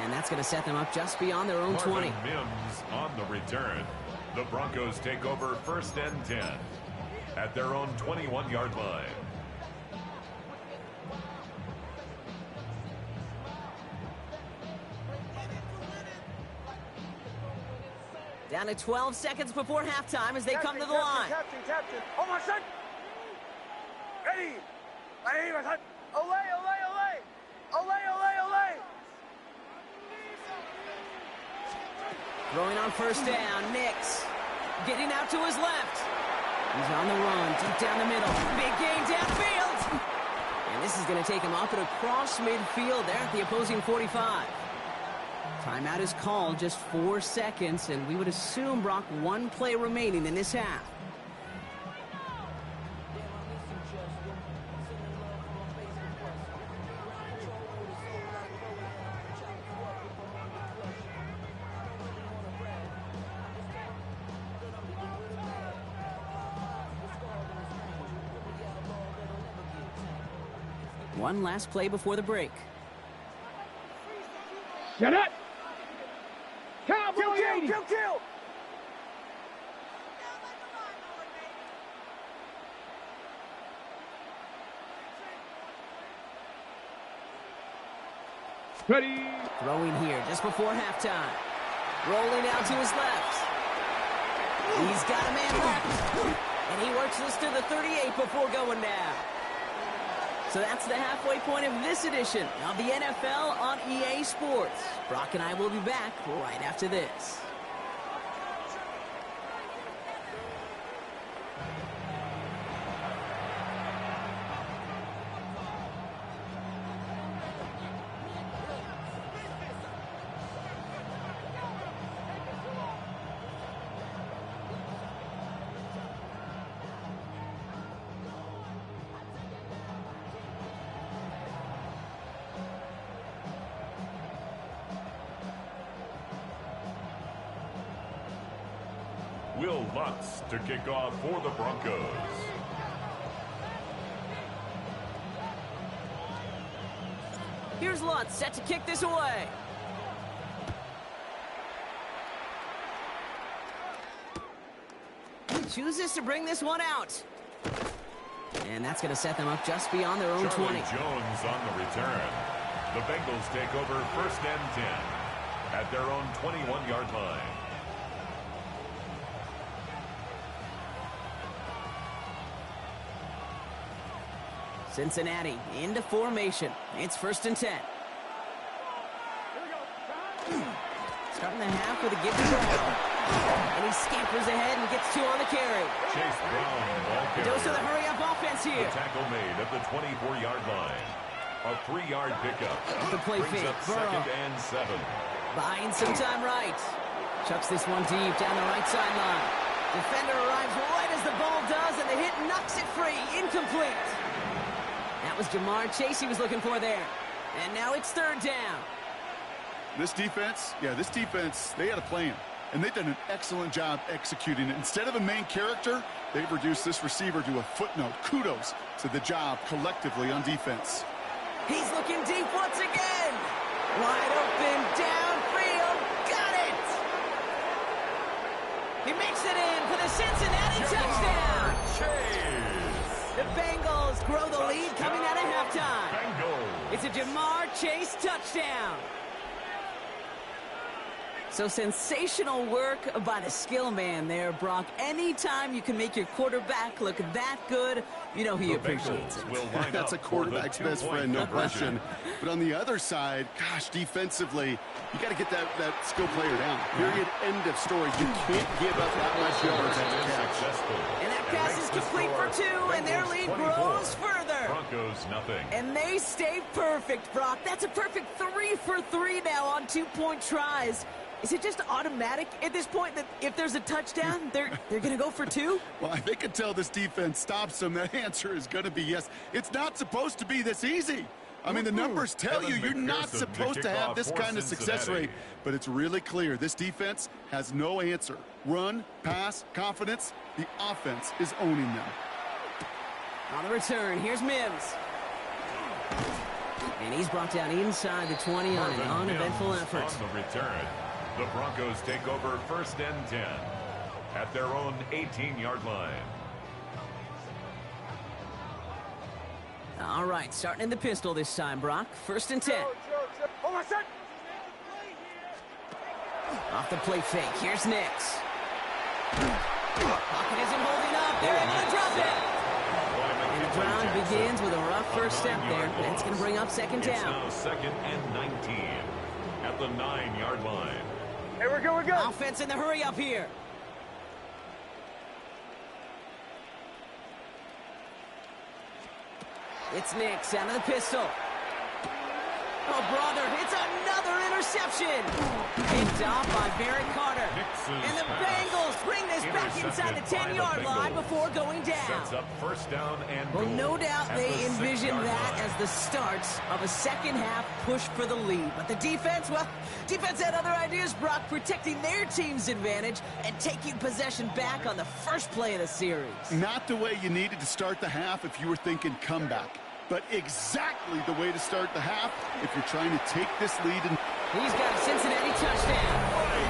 And that's going to set them up just beyond their own 20. Mims on the return. The Broncos take over 1st and 10 at their own 21-yard line. Down to 12 seconds before halftime as they come to the line. Captain. Oh, my son. Ready. Ready, my son. Olay. Throwing on 1st down, Nix. Getting out to his left. He's on the run, deep down the middle. Big gain downfield. And this is going to take him up and across midfield there at the opposing 45. Timeout is called, just 4 seconds, and we would assume, Brock, 1 play remaining in this half. One last play before the break. Get it. Kill. Ready. Throwing here just before halftime. Rolling out to his left. He's got a man left. And he works this to the 38 before going down. So that's the halfway point of this edition of the NFL on EA Sports. Brock and I will be back right after this. Will Lutz to kick off for the Broncos. Here's Lutz set to kick this away. He chooses to bring this one out. And that's going to set them up just beyond their own 20. Jones on the return. The Bengals take over 1st and 10 at their own 21-yard line. Cincinnati into formation. It's 1st and 10. Starting the half with a give to Brown. And he scampers ahead and gets 2 on the carry. Chase Brown, ball carrier. Dose of the hurry-up offense here. The tackle made at the 24-yard line. A 3-yard pickup. The play brings fake. up Burrow 2nd and 7. buying some time right. Chucks this one deep down the right sideline. Defender arrives right as the ball does, and the hit knocks it free. Incomplete. That was Jamar Chase he was looking for there. And now it's 3rd down. This defense, they had a plan. And they've done an excellent job executing it. Instead of a main character, they've reduced this receiver to a footnote. Kudos to the job collectively on defense. He's looking deep once again. Wide open, downfield, got it! He makes it in for the Cincinnati touchdown. Chase. The Bengals grow the lead coming out of halftime. Bengals. It's a Jamar Chase touchdown. So sensational work by the skill man there, Brock. Anytime you can make your quarterback look that good, you know he appreciates it. That's a quarterback's best friend, no question. But on the other side, gosh, defensively, you got to get that skill player down. Period. End of story. You can't give up that much yards at the catch. And that pass is complete for 2, and their lead grows further. Broncos nothing. And they stay perfect, Brock. That's a perfect 3 for 3 now on 2-point tries. Is it just automatic at this point that if there's a touchdown, they're going to go for 2? Well, I think until this defense stops them, that answer is going to be yes. It's not supposed to be this easy. I mean, the numbers tell you you're not supposed to have this kind of success rate, but it's really clear this defense has no answer. Run, pass, confidence, the offense is owning them. On the return, here's Mims. And he's brought down inside the 20 on an uneventful effort. On the return, the Broncos take over 1st and 10 at their own 18-yard line. All right, starting in the pistol this time, Brock. 1st and 10. Hold on, set. Off the play fake. Here's Nix. Pocket isn't holding up. They're able to drop it. And the ground begins with a rough first step there. That's going to bring up 2nd down. It's now 2nd and 19 at the 9-yard line. Hey, we're good, Offense in the hurry up here. It's Nix out of the pistol. Oh, brother, it's another interception. Picked off by Barrett Carter. And the Bengals bring this back inside the 10-yard line before going down. Sets up 1st down and Well, goal no doubt at they the envision 6-yard that line. as the start of a second-half push for the lead. But the defense, well, defense had other ideas, Brock, protecting their team's advantage and taking possession back on the first play of the series. Not the way you needed to start the half if you were thinking comeback, but exactly the way to start the half if you're trying to take this lead. He's got a Cincinnati touchdown.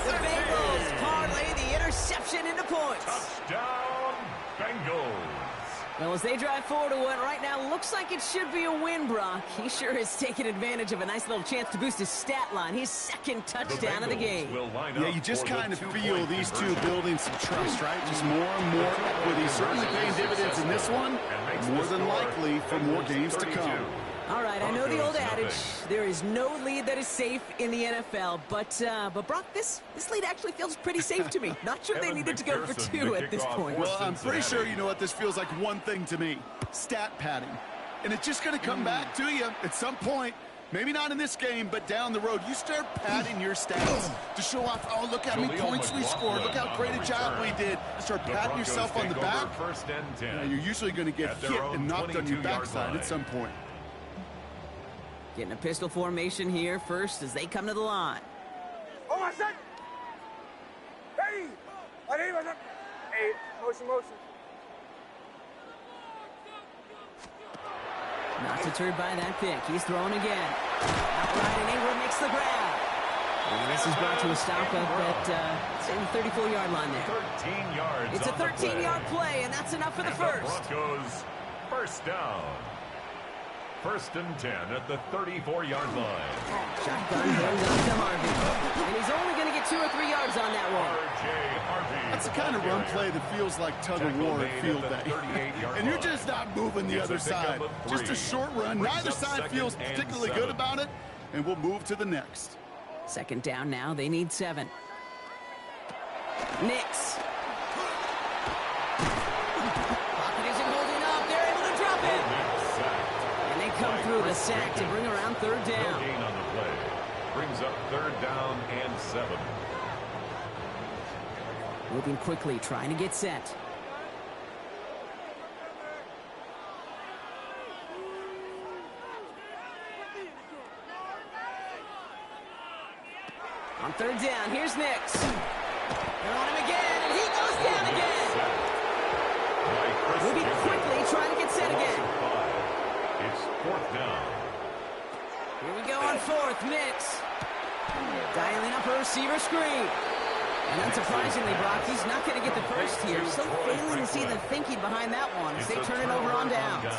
The Bengals parlay the interception into points. Touchdown, Bengals. Well, as they drive forward to what right now looks like it should be a win, Brock. He sure is taking advantage of a nice little chance to boost his stat line. His second touchdown of the game. Yeah, you just kind of feel these two building some trust, right? Just more and more equity. Certainly paying dividends in this one, more than likely for more games to come. All right, I know the old adage, there is no lead that is safe in the NFL, but Brock, this lead actually feels pretty safe to me. Not sure they needed to go for two at this point. Well, I'm pretty sure you know what this feels like one thing to me, stat padding. And it's just going to come back to you at some point. Maybe not in this game, but down the road. You start padding your stats to show off, oh, look how many points we scored. Look how great a job we did. Start patting yourself on the back. You're usually going to get hit and knocked on your backside at some point. Getting a pistol formation here first as they come to the line. Oh, my son! Hey! Hey, motion. Not deterred by that pick. He's throwing again. Outright, and Ingram makes the grab. And this is brought to a stop up at say the 34-yard line there. 13 yards. It's a 13-yard play, and that's enough for the first. Broncos first down. First and 10 at the 34-yard line. Shotgun hands off to Harvey. And he's only going to get 2 or 3 yards on that one. That's the kind of run play that feels like tug-of-war at field day. And you're just not moving the other side. Just a short run. Neither side feels particularly good about it. And we'll move to the next. Second down now. They need 7. Knicks. Pocket isn't holding up. They're able to drop it. Come through the sack to bring around third down. No gain on the play. Brings up third down and 7. Moving quickly, trying to get set. On third down, here's Nix. They're on him again, and he goes down again. Moving quickly, trying to get set again. It's fourth down. Here we go on fourth. Nix dialing up a receiver screen. And unsurprisingly, Brock, he's not going to get the first here. So failing to see the thinking behind that one as they turn it over on downs.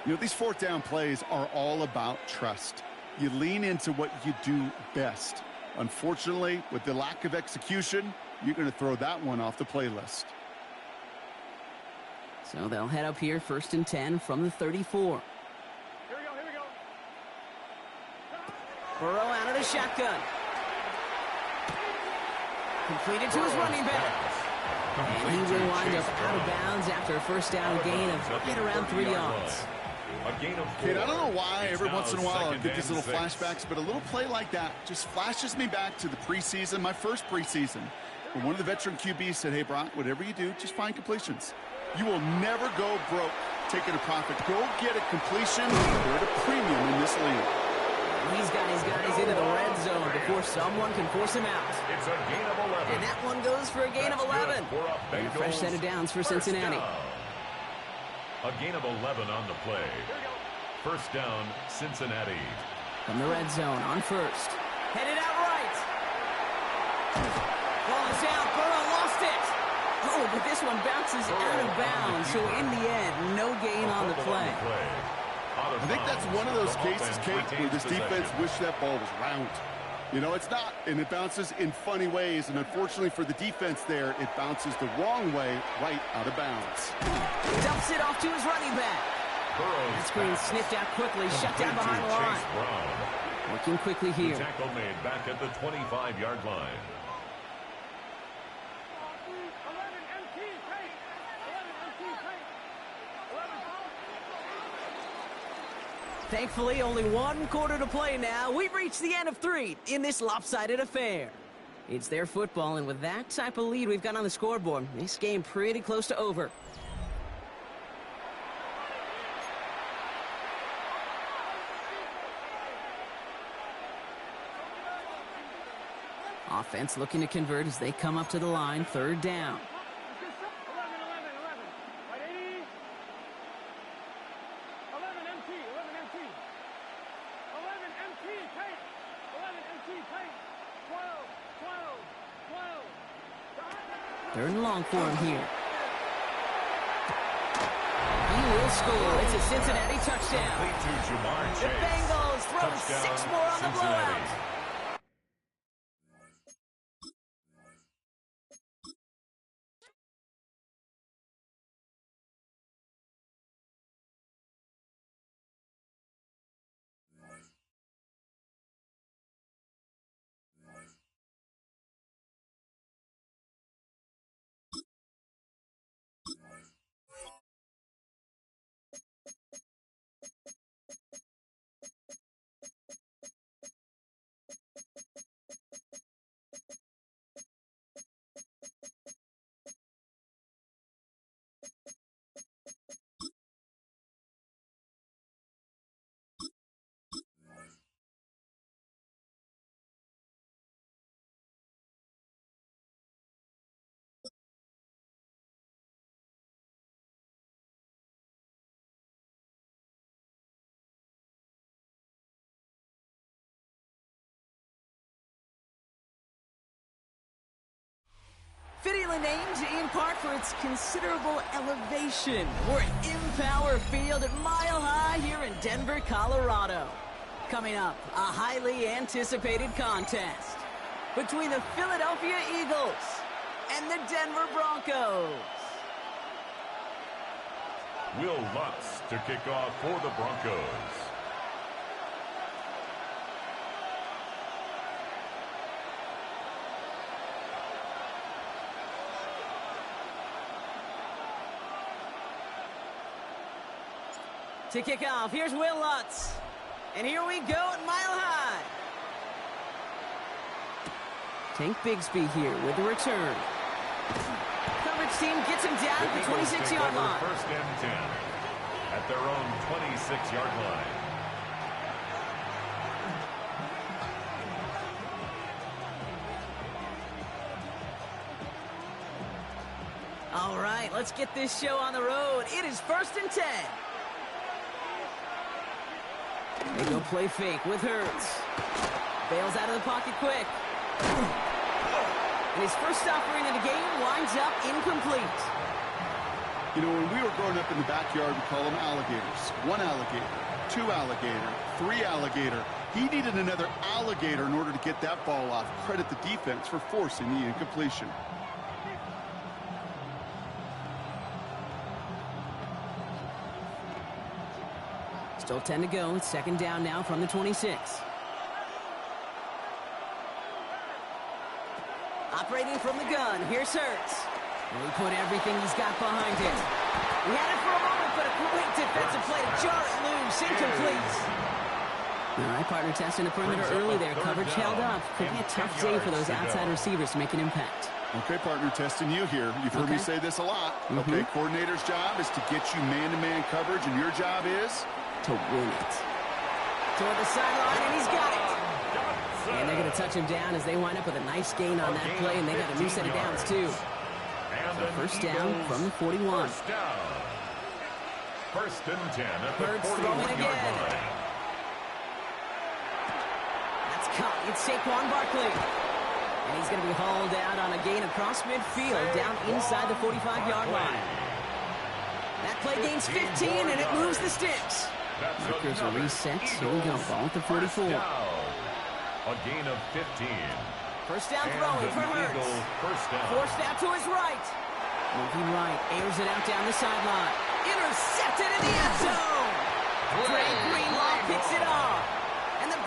You know, these fourth down plays are all about trust. You lean into what you do best. Unfortunately, with the lack of execution, you're going to throw that one off the playlist. So they'll head up here, first and 10 from the 34. Here we go. Burrow out of the shotgun. Completed to his running back. And he will wind up out of bounds after a first down gain of right around 3 yards. Kid, I don't know why every once in a while I get these little flashbacks, but a little play like that just flashes me back to the preseason, my first preseason, when one of the veteran QBs said, hey, Brock, whatever you do, just find completions. You will never go broke taking a profit. Go get a completion. They're at a premium in this league. He's got his guys into the red zone before someone can force him out. It's a gain of 11. And that one goes for a gain of 11. And a fresh set of downs for Cincinnati. A gain of 11 on the play. First down, Cincinnati. From the red zone on first. Headed out right. Ball is down. Burrow lost it. Oh, but this one bounces out of bounds. So in the end, no gain on the play. I think that's one of those cases, Kate, where this defense wished that ball was round. You know, it's not, and it bounces in funny ways, and unfortunately for the defense there, it bounces the wrong way, right out of bounds. Dumps it off to his running back. That screen sniffed out quickly, shut down behind the line. Working quickly here. Tackle made back at the 25-yard line. Thankfully, only 1 quarter to play now. We've reached the end of 3 in this lopsided affair. It's their football, and with that type of lead we've got on the scoreboard, this game pretty close to over. Offense looking to convert as they come up to the line, third down. 3rd and long for him here. score. It's a Cincinnati touchdown. Complete to Jamar The Chase. Bengals throwing Touchdown, 6 more on the Cincinnati. blowout. Fittingly named in part for its considerable elevation. We're at Empower Field at Mile High here in Denver, Colorado. Coming up, a highly anticipated contest between the Philadelphia Eagles and the Denver Broncos. Will Lutz to kick off for the Broncos. To kick off, here's Will Lutz. And here we go at Mile High. Tank Bigsby here with the return. Coverage team gets him down at the 26-yard line. First and 10 at their own 26-yard line. All right, let's get this show on the road. It is first and 10. They go play fake with Hurts. Bails out of the pocket quick. And his first offering of the game winds up incomplete. You know, when we were growing up in the backyard, we call them alligators. 1 alligator, 2 alligator, 3 alligator. He needed another alligator in order to get that ball off. Credit the defense for forcing the incompletion. Still 10 to go. It's second down now from the 26. Operating from the gun. Here's Hurts. And he put everything he's got behind him. He had it for a moment, but a great defensive play to jar it loose. Incomplete. All right, partner testing the perimeter early there. Coverage held up. Could be a tough day for those outside receivers to make an impact. Okay, partner, testing you here. You've heard me say this a lot. Okay, coordinator's job is to get you man-to-man coverage, and your job is to win it. Toward the sideline, and he's got it. And they're going to touch him down as they wind up with a nice gain on that play, and they got a new set of downs, too. So first down from the 41. First and 10 at the Hurts throwing 41-yard again. line. That's caught. It's Saquon Barkley. And he's going to be hauled out on a gain across midfield, down inside the 45-yard line. That play gains 15, and it moves the sticks. Markers are reset. Here we go. Ball at the 44. A gain of 15. First down throwing for Hurts. First down. Forced out to his right. Moving right. Airs it out down the sideline. Intercepted in the end zone. Dre Greenlaw picks it off. And the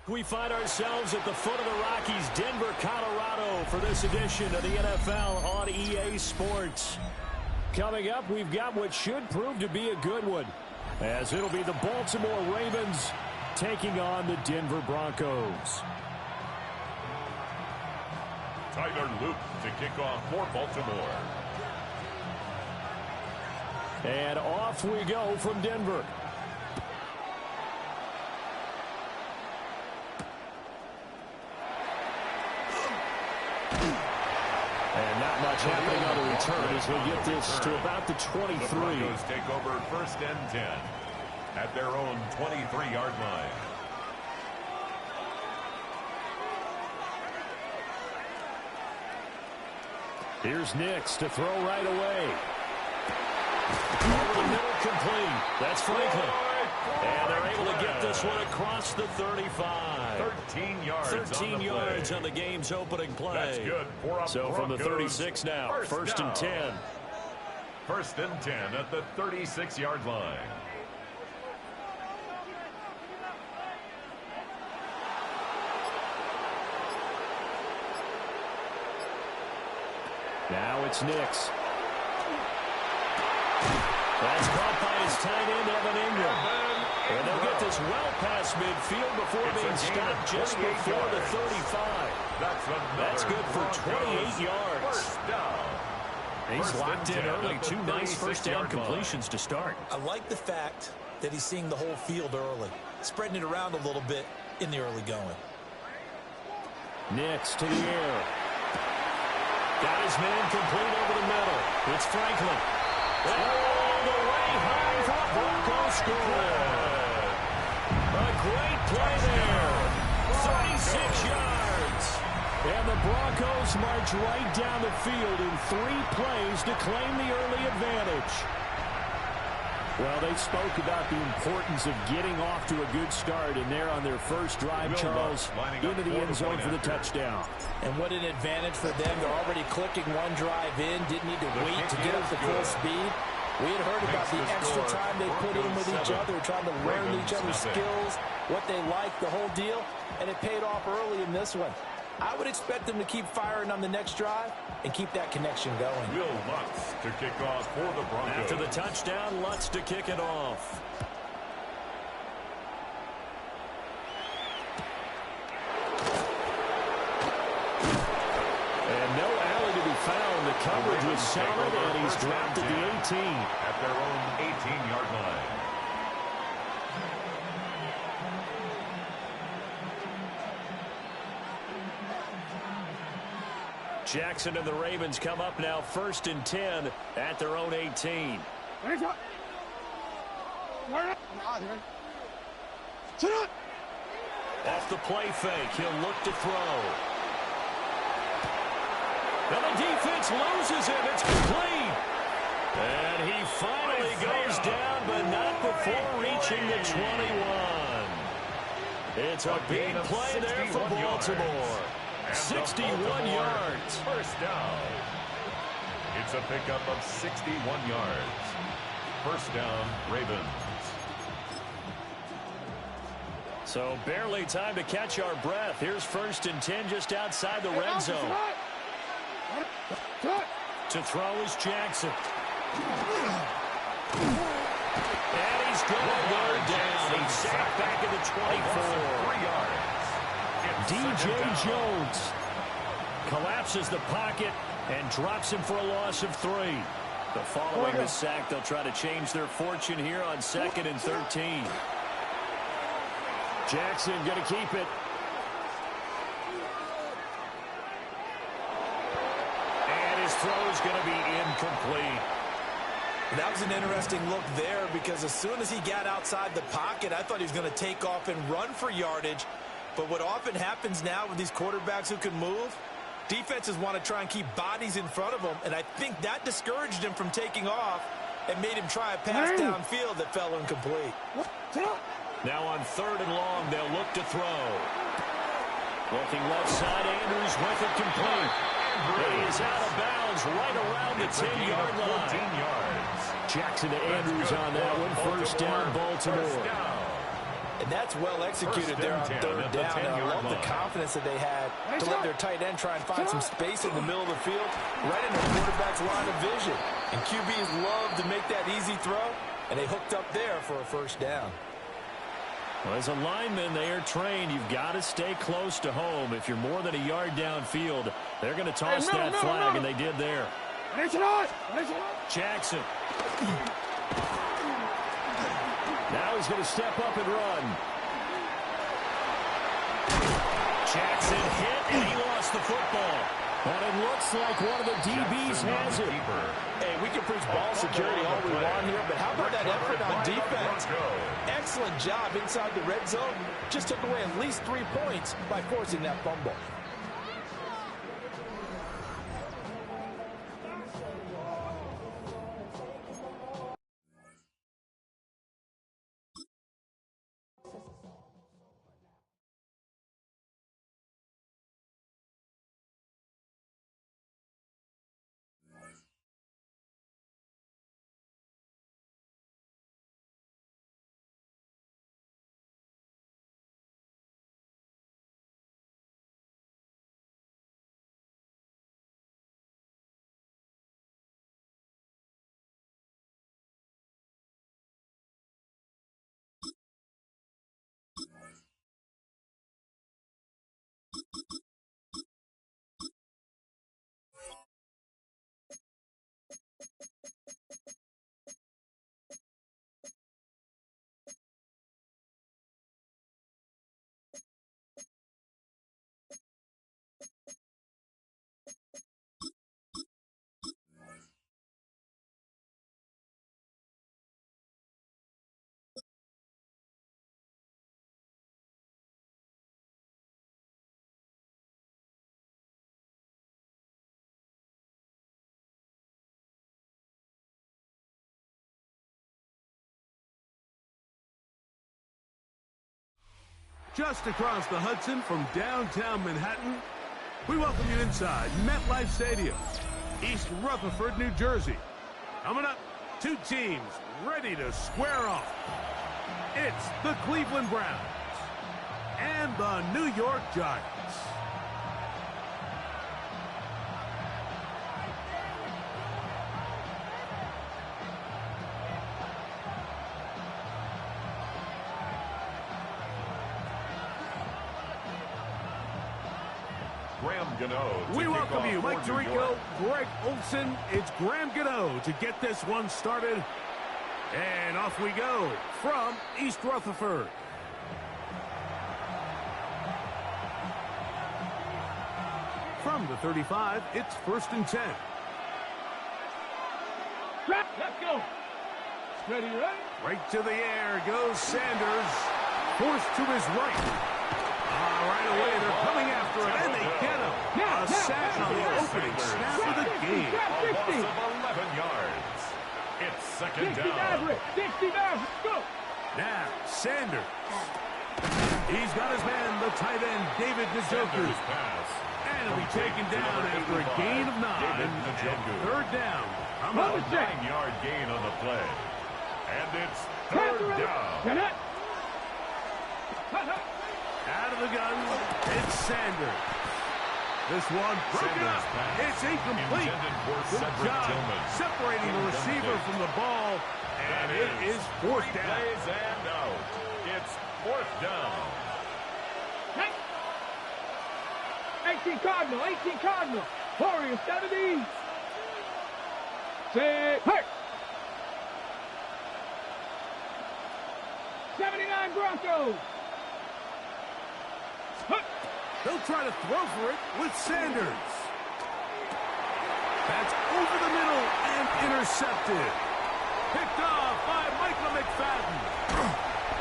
We find ourselves at the foot of the Rockies, Denver, Colorado, for this edition of the NFL on EA Sports. Coming up, we've got what should prove to be a good one, as it'll be the Baltimore Ravens taking on the Denver Broncos. Tyler Luke to kick off for Baltimore. And off we go from Denver. And not much happening on the return as he'll get this to about the 23. The Broncos take over 1st and 10 at their own 23-yard line. Here's Nix to throw right away. Over the middle, complete. That's Franklin. And they're able to get this one across the 35. 13 yards 13 yards on the game's opening play. That's good for a So from the Broncos 36 now, 1st and 10. 1st and 10 at the 36-yard line. Now it's Nix. That's caught by his tight end, Evan Ingram. And they'll get this well past midfield before being stopped just before the 35. That's good for 28 yards. First down. He's locked in early. 2 nice first down completions to start. I like the fact that he's seeing the whole field early, spreading it around a little bit in the early going. Nix to the air. Got his man complete over the middle. It's Franklin. All the way high for a Broncos score. A great play there. 36 yards. And the Broncos march right down the field in 3 plays to claim the early advantage. Well, they spoke about the importance of getting off to a good start, and they're on their first drive, Charles, into the end zone for the touchdown. And what an advantage for them. They're already clicking one drive in, didn't need to wait to get up to full speed. We had heard about the extra time they put in with each other, trying to learn each other's skills, what they like, the whole deal, and it paid off early in this one. I would expect them to keep firing on the next drive and keep that connection going. Will Lutz to kick off for the Broncos. After the touchdown, Lutz to kick it off. And no alley to be found. The coverage was solid, and he's dropped at the 18. At their own 18-yard line. Jackson and the Ravens come up now 1st and 10 at their own 18. Off the play fake, he'll look to throw. And the defense loses him. It's complete. And he finally goes down, but not before reaching the 21. It's a big play there for Baltimore. 61 yards. First down. It's a pickup of 61 yards. First down, Ravens. So barely time to catch our breath. Here's 1st and 10 just outside the red zone. To throw is Jackson. And he's going to go down. He's sacked back at the 24. D.J. Jones collapses the pocket and drops him for a loss of 3. But following the sack, they'll try to change their fortune here on 2nd and 13. Jackson going to keep it. And his throw is going to be incomplete. That was an interesting look there because as soon as he got outside the pocket, I thought he was going to take off and run for yardage. But what often happens now with these quarterbacks who can move, defenses want to try and keep bodies in front of them, and I think that discouraged him from taking off and made him try a pass downfield that fell incomplete. Now on 3rd and long, they'll look to throw. Looking left side, Andrews with it complete. He is out of bounds right around the 10-yard line. Jackson to Andrews on that one. First down, Baltimore. And that's well executed there on 3rd down. And I love the confidence that they had to let their tight end try and find some space in the middle of the field, right in the quarterback's line of vision. And QBs love to make that easy throw, and they hooked up there for a first down. Well, as a lineman, they are trained. You've got to stay close to home. If you're more than a yard downfield, they're going to toss that flag, and they did there. Jackson. Now he's going to step up and run. Jackson hit, and he lost the football. And it looks like one of the DBs has it. Hey, we can preach ball security all we want here, but how about that effort on defense? Excellent job inside the red zone. Just took away at least 3 points by forcing that fumble. Just across the Hudson from downtown Manhattan, we welcome you inside MetLife Stadium, East Rutherford, New Jersey. Coming up, 2 teams ready to square off. It's the Cleveland Browns and the New York Giants. We welcome you, Mike Tirico, Greg Olson. It's Graham Gano to get this one started. And off we go from East Rutherford. From the 35, it's 1st and 10. Let's go. Ready, ready. Right to the air goes Sanders. Forced to his right. Right away, they're coming after him, and they get him. A sack on the opening snap of the game. A loss of 11 yards. It's second down. 60 down. Go. Now, Sanders. He's got his man, the tight end, David Njoku. And he'll be taken down after a gain of 9. And third down. A 9-yard gain on the play. And it's third down. Out of the gun, it's Sanders. This one broken up. It's incomplete. Good job separating the receiver from the ball. And it is fourth down. And out. It's fourth down. 18 Cardinal, 18 Cardinal. Warriors 70. Say, hey. 79 Broncos. They'll try to throw for it with Sanders. That's over the middle and intercepted. Picked off by Michael McFadden.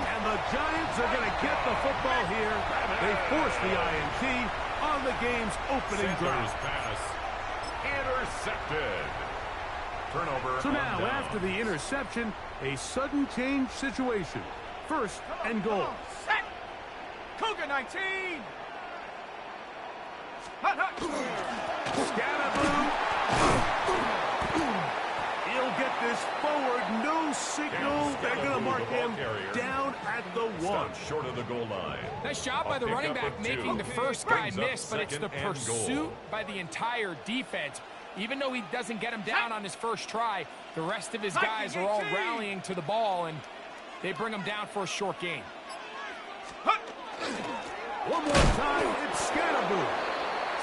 And the Giants are going to get the football here. They force the INT on the game's opening drive. Pass intercepted. Turnover. So now, after the interception, a sudden change situation. First and goal. Set. Cougar 19. Scatterboo. He'll get this forward. No signal. They're going to mark him down at the 1. Short of the goal line. Nice job by the running back making the first guy miss, but it's the pursuit by the entire defense. Even though he doesn't get him down on his first try, the rest of his guys are all rallying to the ball, and they bring him down for a short gain. One more time, it's Scatterboo.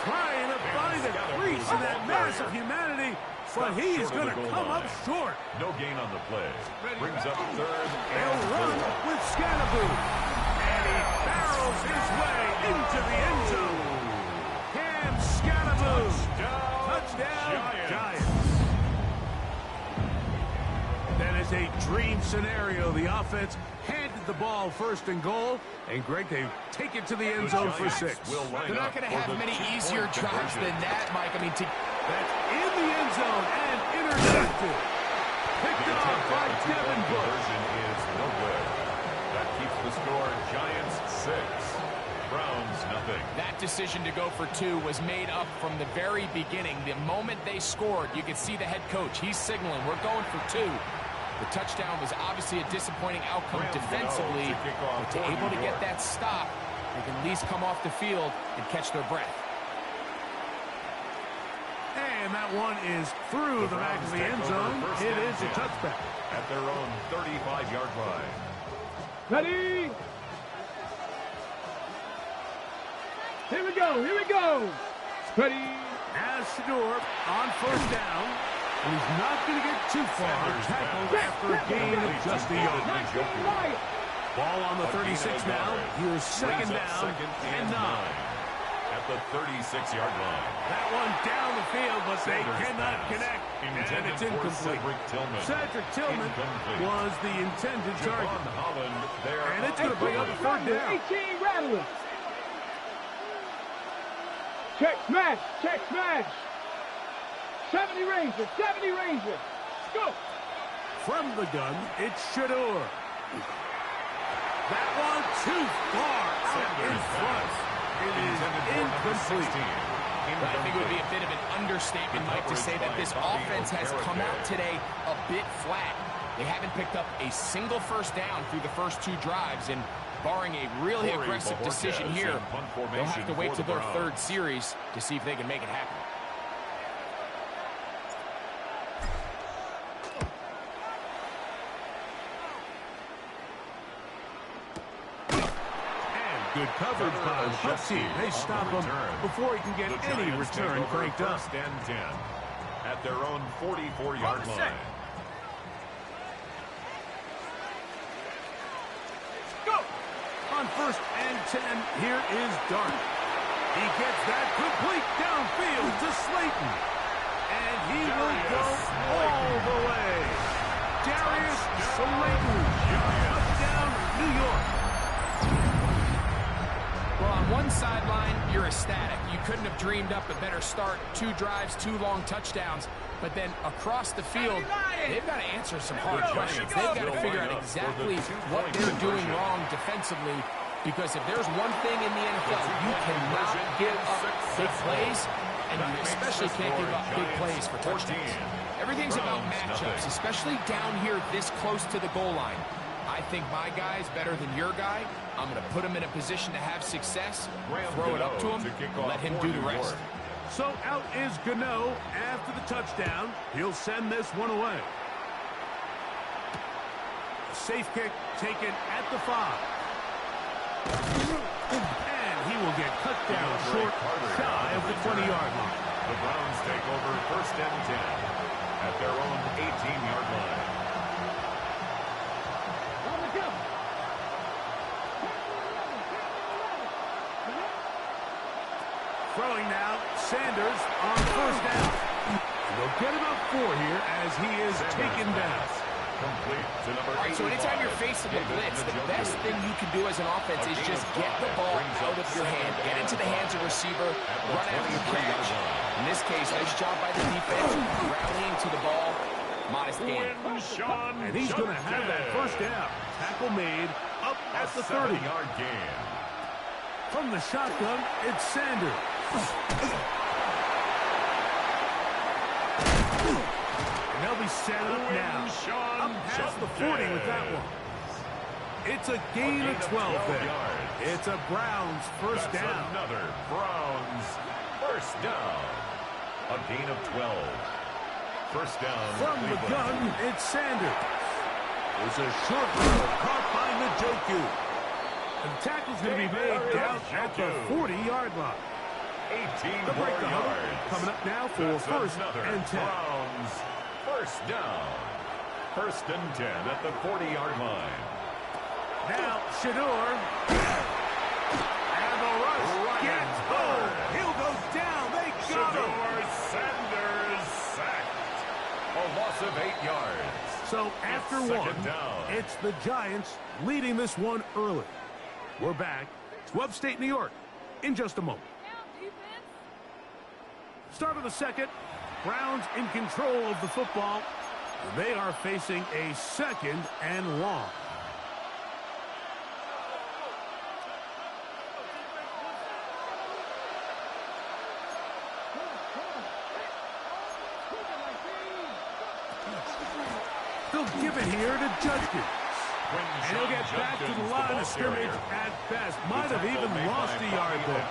Trying to find a crease in that mass of humanity, but he is going to come up short. No gain on the play. Brings up third. They'll run with Scatterboo. And he barrels his way into the end zone. Cam Scatterboo. Touchdown, Giants. That is a dream scenario. The offense handed the ball first and goal. And, Greg, they take it to the end zone for 6. They're not going to have many easier drives than that, Mike. I mean, that's in the end zone and intercepted. Picked off by Devin Bush. Is no good. That keeps the score Giants 6. Browns nothing. That decision to go for 2 was made up from the very beginning. The moment they scored, you could see the head coach. He's signaling, we're going for 2. The touchdown was obviously a disappointing outcome defensively, but to able to get that stop, they can at least come off the field and catch their breath. And that one is through the back of the end zone. It is a touchback. At their own 35-yard line. Ready? Here we go, here we go. Ready? As Shador on first down. He's not going to get too far. Tackled after a gain of just a yard. Ball on the 36 now. Here's second down and 9. At the 36-yard line. That one down the field, but they cannot connect. And it's incomplete. Cedric Tillman was the intended target. And it's going to bring up a third down. 18 Rattlers. Check smash, check smash. 70 Rangers, 70 Rangers. Go. From the gun, it's Shador. That one too far out in front. It is incomplete. I think it would be a bit of an understatement, Mike, to say that this offense has come out today a bit flat. They haven't picked up a single first down through the first 2 drives, and barring a really aggressive decision here, they'll have to wait till their 3rd series to see if they can make it happen. Good coverage by the Bucs team. They stop him before he can get any return cranked up. First and 10 at their own 44-yard line. Go! On first and 10, here is Dart. He gets that complete downfield to Slayton. And he will go all the way. Darius Slayton. Touchdown, New York. Well, on one sideline, you're ecstatic. You couldn't have dreamed up a better start. 2 drives, 2 long touchdowns. But then across the field, they've got to answer some hard questions. They've got to figure out exactly what they're doing wrong defensively. Because if there's one thing in the NFL, you cannot give up big plays, and you especially can't give up big plays for touchdowns. Everything's about matchups, especially down here this close to the goal line. I think my guy's better than your guy. I'm going to put him in a position to have success, throw it up to him, and let him do the rest. So out is Gano after the touchdown. He'll send this one away. Safe kick taken at the 5. And he will get cut down short, shy of the 20-yard line. The Browns take over 1st and 10 at their own 18-yard line. Throwing now, Sanders on 1st down. And they'll get about 4 here as he is taken down. Complete to number 85. All right, so anytime you're facing a blitz, the best thing you can do as an offense is just get the ball out of your hand, get into the hands of the receiver, run after the catch. In this case, nice job by the defense, rallying to the ball, modest gain. And he's going to have that 1st down. Tackle made up at the 30. 7-yard gain. From the shotgun, it's Sanders. And they'll be set up now. Up past the 40 with that one. It's a gain of 12 there. It's a Browns 1st down. Another Browns 1st down. A gain of 12. 1st down. From the gun, it's Sanders. There's a short throw caught by Njoku. And the tackle's going to be made down at the 40-yard line. 18 The break the yards. huddle coming up now for 1st and 10. Browns 1st down. 1st and 10 at the 40-yard line. Now Shador. And the rush gets home. He'll go down. They got him. Shador Sanders sacked. A loss of 8 yards. So after one, it's the Giants leading this one early. We're back to upstate New York in just a moment. Start of the 2nd. Browns in control of the football. They are facing a 2nd and long. They'll give it here to Judkins. And he'll get back to the line of scrimmage at best. Might have even lost a yard there.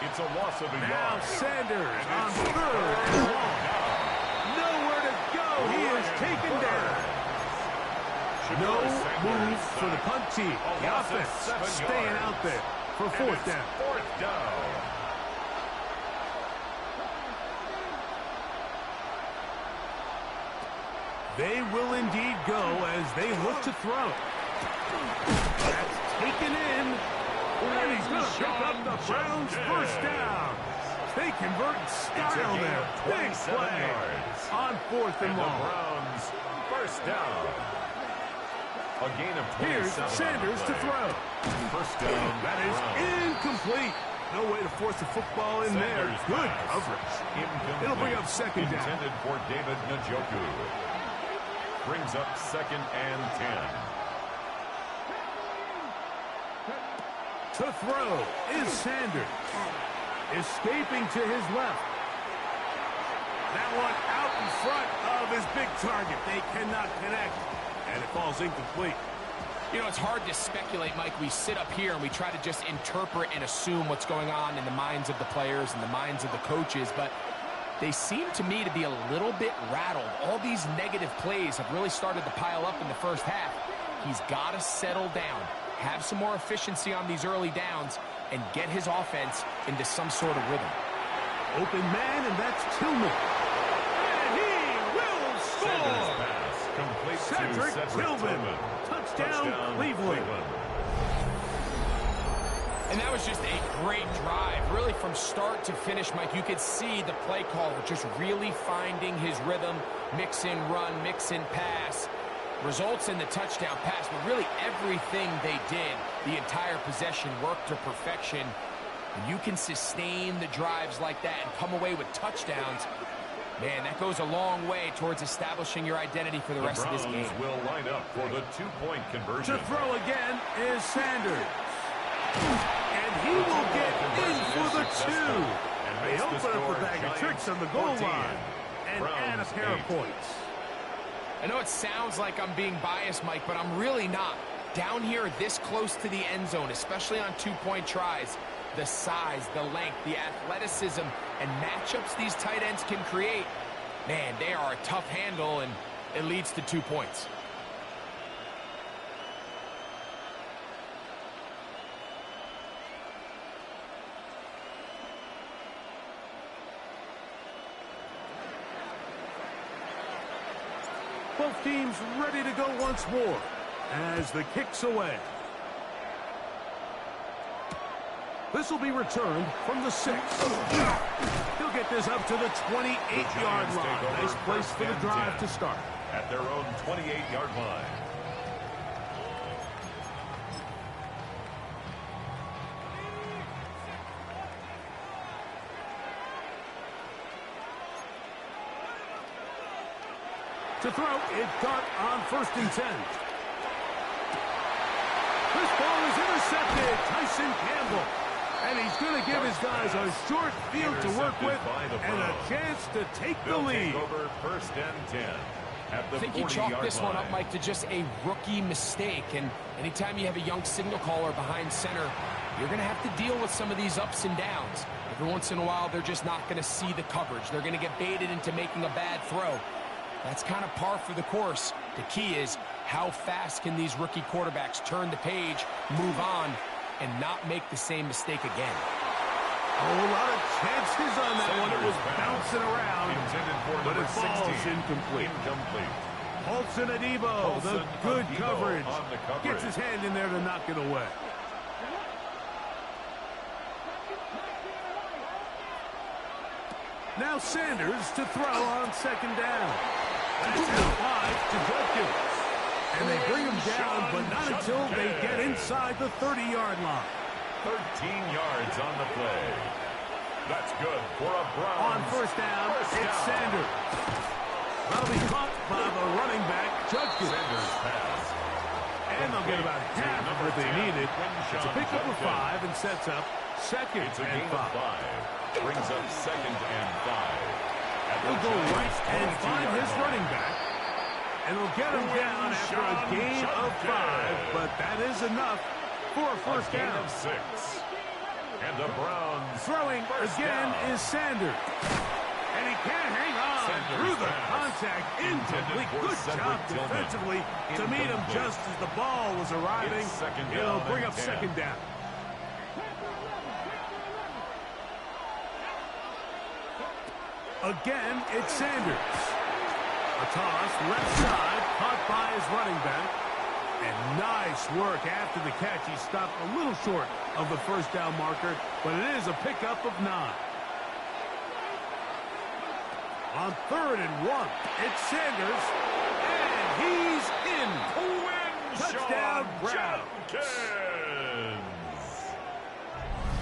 It's a loss of a yard. Now Sanders on 3rd and long. Nowhere to go. He is taken down. No move for the punt team. The offense staying out there for 4th down. 4th down. They will indeed go as they look to throw. That's taken in. And he's going to pick up the Browns' 1st down. They convert in style there. Big play on 4th and long. Browns 1st down. A gain of 27. Here's Sanders to throw. 1st down. That is incomplete. No way to force the football in there. Good coverage. It'll bring up 2nd down. Intended for David Njoku. Brings up 2nd and 10. To throw is Sanders. Escaping to his left. That one out in front of his big target. They cannot connect. And it falls incomplete. You know, it's hard to speculate, Mike. We sit up here and we try to just interpret and assume what's going on in the minds of the players and the minds of the coaches, but they seem to me to be a little bit rattled. All these negative plays have really started to pile up in the 1st half. He's got to settle down, have some more efficiency on these early downs, and get his offense into some sort of rhythm. Open man, and that's Tillman. And he will score! Cedric Tillman. Touchdown, Cleveland. And that was just a great drive. Really, from start to finish, Mike, you could see the play caller just really finding his rhythm, mix in run, mix in pass. Results in the touchdown pass, but really everything they did, the entire possession worked to perfection. When you can sustain the drives like that and come away with touchdowns, man, that goes a long way towards establishing your identity for the rest of this game. The Browns will line up for the two-point conversion. To throw again is Sanders. And he will get in for the two. They open up the bag of tricks on the goal line and add a pair of points. I know it sounds like I'm being biased, Mike, but I'm really not. Down here this close to the end zone, especially on two-point tries, the size, the length, the athleticism, and matchups these tight ends can create, man, they are a tough handle, and it leads to 2 points. Both teams ready to go once more as the kick's away. This will be returned from the 6. He'll get this up to the 28-yard line. Nice place for the drive to start. At their own 28-yard line. To throw, it's got on 1st and 10. This ball is intercepted. Tyson Campbell. And he's going to give his guys a short field to work with and a chance to take the lead. Take over 1st and 10. I think you chalk this one up, Mike, to just a rookie mistake. And anytime you have a young signal caller behind center, you're going to have to deal with some of these ups and downs. Every once in a while, they're just not going to see the coverage. They're going to get baited into making a bad throw. That's kind of par for the course. The key is how fast can these rookie quarterbacks turn the page, move on, and not make the same mistake again. Oh, a lot of chances on that one. It was bouncing around, but it falls incomplete. Paulson Adebo, the good coverage. Gets his hand in there to knock it away. Now Sanders to throw on 2nd down. That's out wide to Judkins. And they bring him down, but not until they get inside the 30-yard line. 13 yards on the play. That's good for a Browns. On 1st down, it's Sanders. That'll be caught by the running back, Judkins. Sanders pass. And they'll get about half of what they needed. It's a pickup of 5 and sets up 2nd and 5. Brings up 2nd and 5. He'll go right and find his running back. And he'll get him down after a gain of 5, but that is enough for a 1st down. Of 6. And the Browns throwing again is Sanders. And he can't hang on through the contact. Incomplete. Good job defensively to meet him just as the ball was arriving. It'll bring up 2nd down. Again, it's Sanders. A toss, left side, caught by his running back. And nice work after the catch. He stopped a little short of the 1st down marker, but it is a pickup of 9. On 3rd and 1, it's Sanders, and he's in. Touchdown, Browns.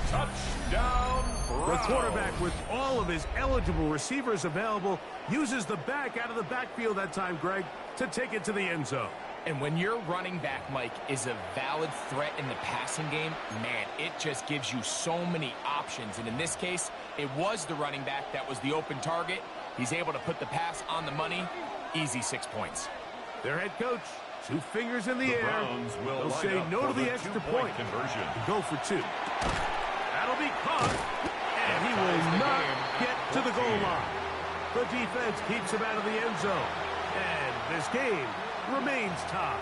Touchdown, Browns. The quarterback, with all of his eligible receivers available, uses the back out of the backfield that time, Greg, to take it to the end zone. And when your running back, Mike, is a valid threat in the passing game, man, it just gives you so many options. And in this case, it was the running back that was the open target. He's able to put the pass on the money. Easy 6 points. Their head coach, 2 fingers in the air. They'll say no to the extra point. Conversion. Go for 2. That'll be caught. And he will not get to the goal line. The defense keeps him out of the end zone. And this game remains tied.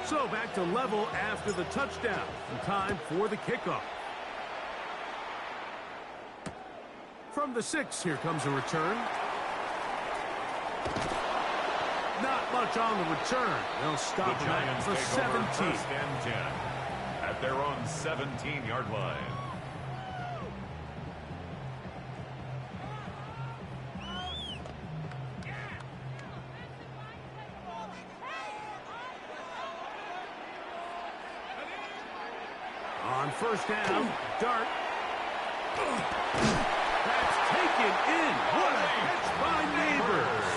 So back to level after the touchdown. And time for the kickoff. From the 6, here comes a return. Not much on the return. They'll stop him at the 17. First and 10 at their own 17-yard line. On first down, Dart. That's taken in. What a catch by Neighbors.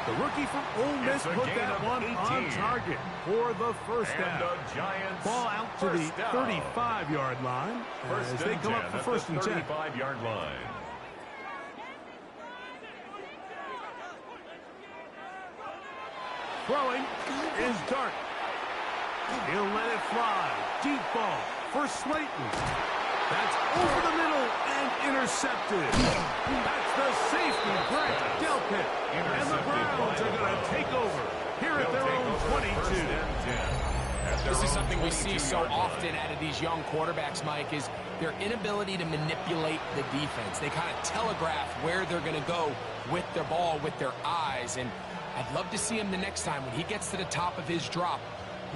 The rookie from Ole Miss put that one on target for the first down. Ball out to the 35-yard line as they come up for first and 10. 35-yard line. Throwing is Dart. He'll let it fly. Deep ball for Slayton. That's over the middle and intercepted. That's the safety break. Delpit. And the Browns are going to take over here at their own 22. This is something we see so often out of these young quarterbacks, Mike, is their inability to manipulate the defense. They kind of telegraph where they're going to go with their ball, with their eyes. And I'd love to see him the next time when he gets to the top of his drop.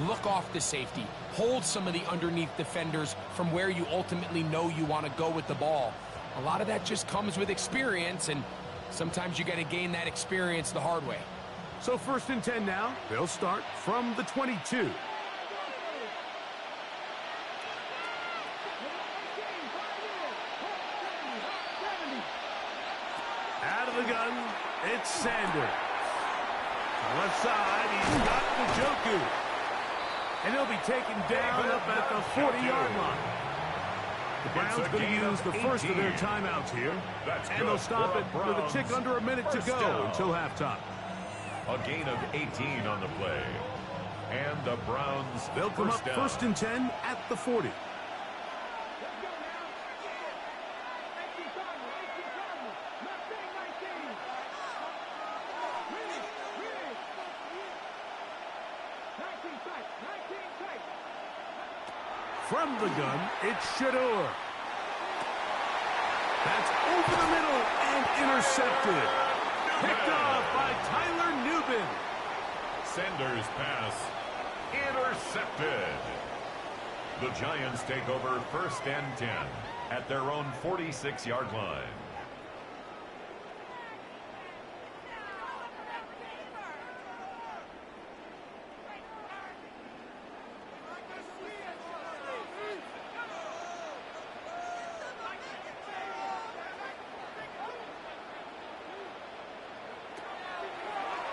Look off the safety. Hold some of the underneath defenders from where you ultimately know you want to go with the ball. A lot of that just comes with experience, and sometimes you got to gain that experience the hard way. So first and 10 now. They'll start from the 22. Out of the gun, it's Sanders. Left side, he's got Njoku. And he'll be taken down up at the 40-yard line. The Browns going to use the first of their timeouts here. And they'll stop it with a tick under a minute to go until halftime. A gain of 18 on the play. And the Browns, they'll come up first and 10 at the 40. From the gun, it's Shador. That's over the middle and intercepted. Picked off by Tyler Nubin. Sanders' pass intercepted. The Giants take over first and 10 at their own 46-yard line.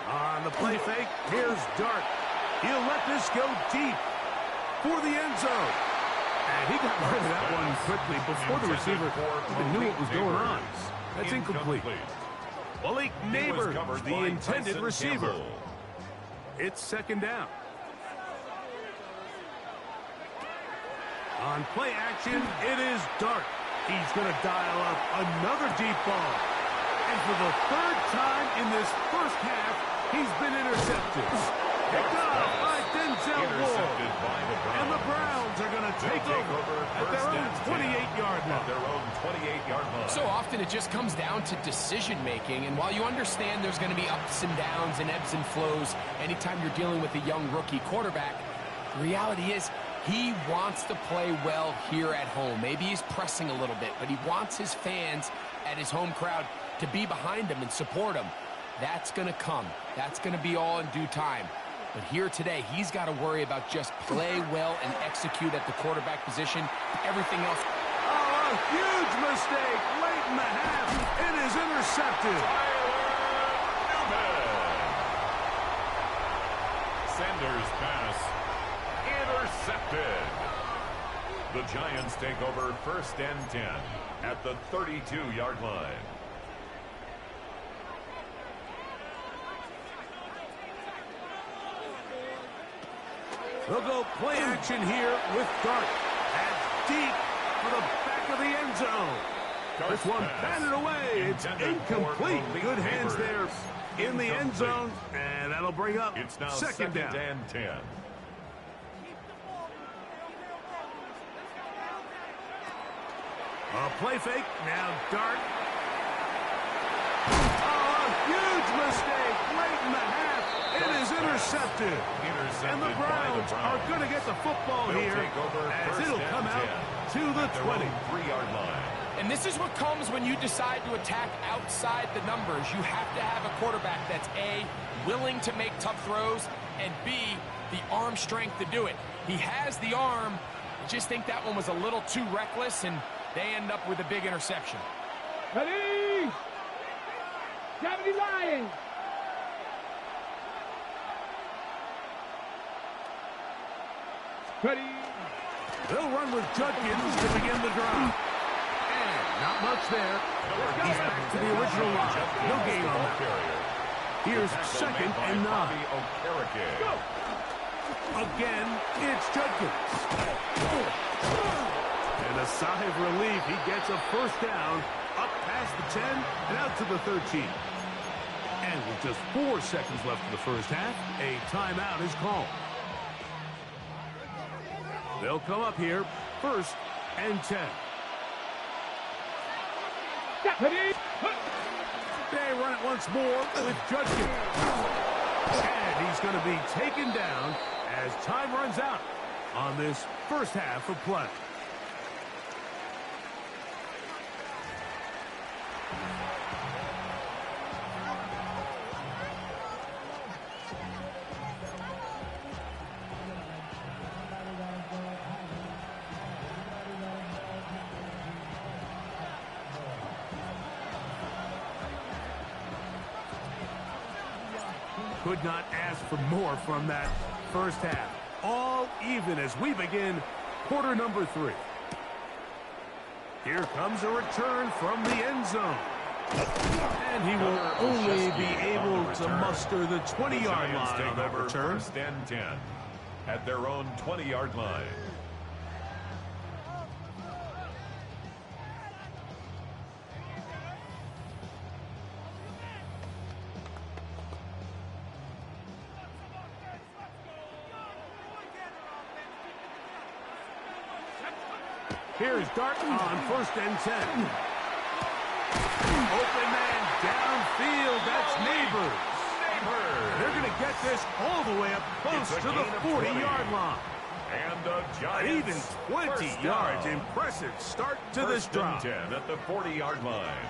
On the play fake, here's Dart. He'll let this go deep for the end zone. And he got rid of that one quickly before the receiver even knew what was going on. That's incomplete. Malik Neighbors, the intended receiver. It's second down. On play action, it is Dart. He's going to dial up another deep ball. And for the third time in this first half, he's been intercepted. Picked off by Denzel Ward. And the Browns are going to take over at their own 28-yard line. So often it just comes down to decision-making. And while you understand there's going to be ups and downs and ebbs and flows anytime you're dealing with a young rookie quarterback, the reality is he wants to play well here at home. Maybe he's pressing a little bit, but he wants his fans at his home crowd to be behind him and support him. That's going to come. That's going to be all in due time. But here today, he's got to worry about just play well and execute at the quarterback position. Everything else. Oh, a huge mistake late in the half. It is intercepted. Sanders' pass intercepted. The Giants take over first and 10 at the 32-yard line. They'll go play action here with Dart. That's deep for the back of the end zone. This one batted away. It's incomplete. Good hands there in the end zone. And that'll bring up second down. And 10. A play fake. Now Dart. Oh, a huge mistake late in the half. It intercepted. And the Browns are going to get the football here as it'll come out to the 23-yard line. And this is what comes when you decide to attack outside the numbers. You have to have a quarterback that's A, willing to make tough throws, and B, the arm strength to do it. He has the arm. I just think that one was a little too reckless, and they end up with a big interception. Ready? 70 Lions. Ready? They'll run with Judkins to begin the drive. And not much there. He's back to the original line. No gain on that. Here's 2nd and 9. Go. Again, it's Judkins. And a sigh of relief. He gets a first down up past the 10 and out to the 13. And with just 4 seconds left in the first half, a timeout is called. They'll come up here, 1st and 10. They run it once more with Judkins. And he's going to be taken down as time runs out on this first half of play. Could not ask for more from that first half. All even as we begin quarter number 3. Here comes a return from the end zone. And he will only be able to muster the 20-yard line on that return. 1st and 10 at their own 20-yard line. Here's Dart on 1st and 10. Open man downfield. That's Neighbors. They're going to get this all the way up close to the 40-yard line. And the Giants. Even 20 yards. Impressive start to this drive. 10 at the 40-yard line.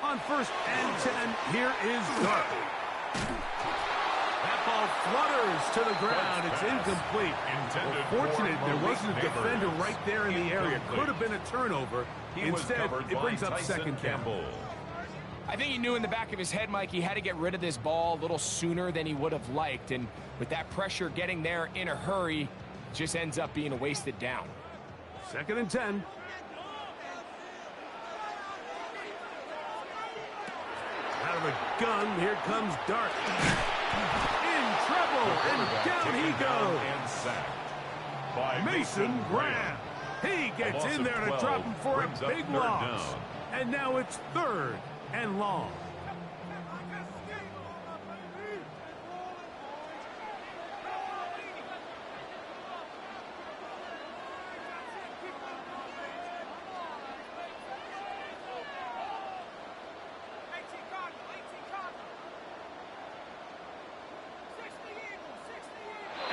On 1st and 10, here is Dart. That ball flutters to the ground. It's incomplete. Fortunate there wasn't a defender right there in the area. Could have been a turnover. Instead, it brings up 2nd down. I think he knew in the back of his head, Mike, he had to get rid of this ball a little sooner than he would have liked. And with that pressure getting there in a hurry, it just ends up being a wasted down. 2nd and 10. Out of the gun, here comes Dart. In trouble, and down he goes. And sacked by Mason Graham. He gets in there to drop him for a big loss. And now it's 3rd and long.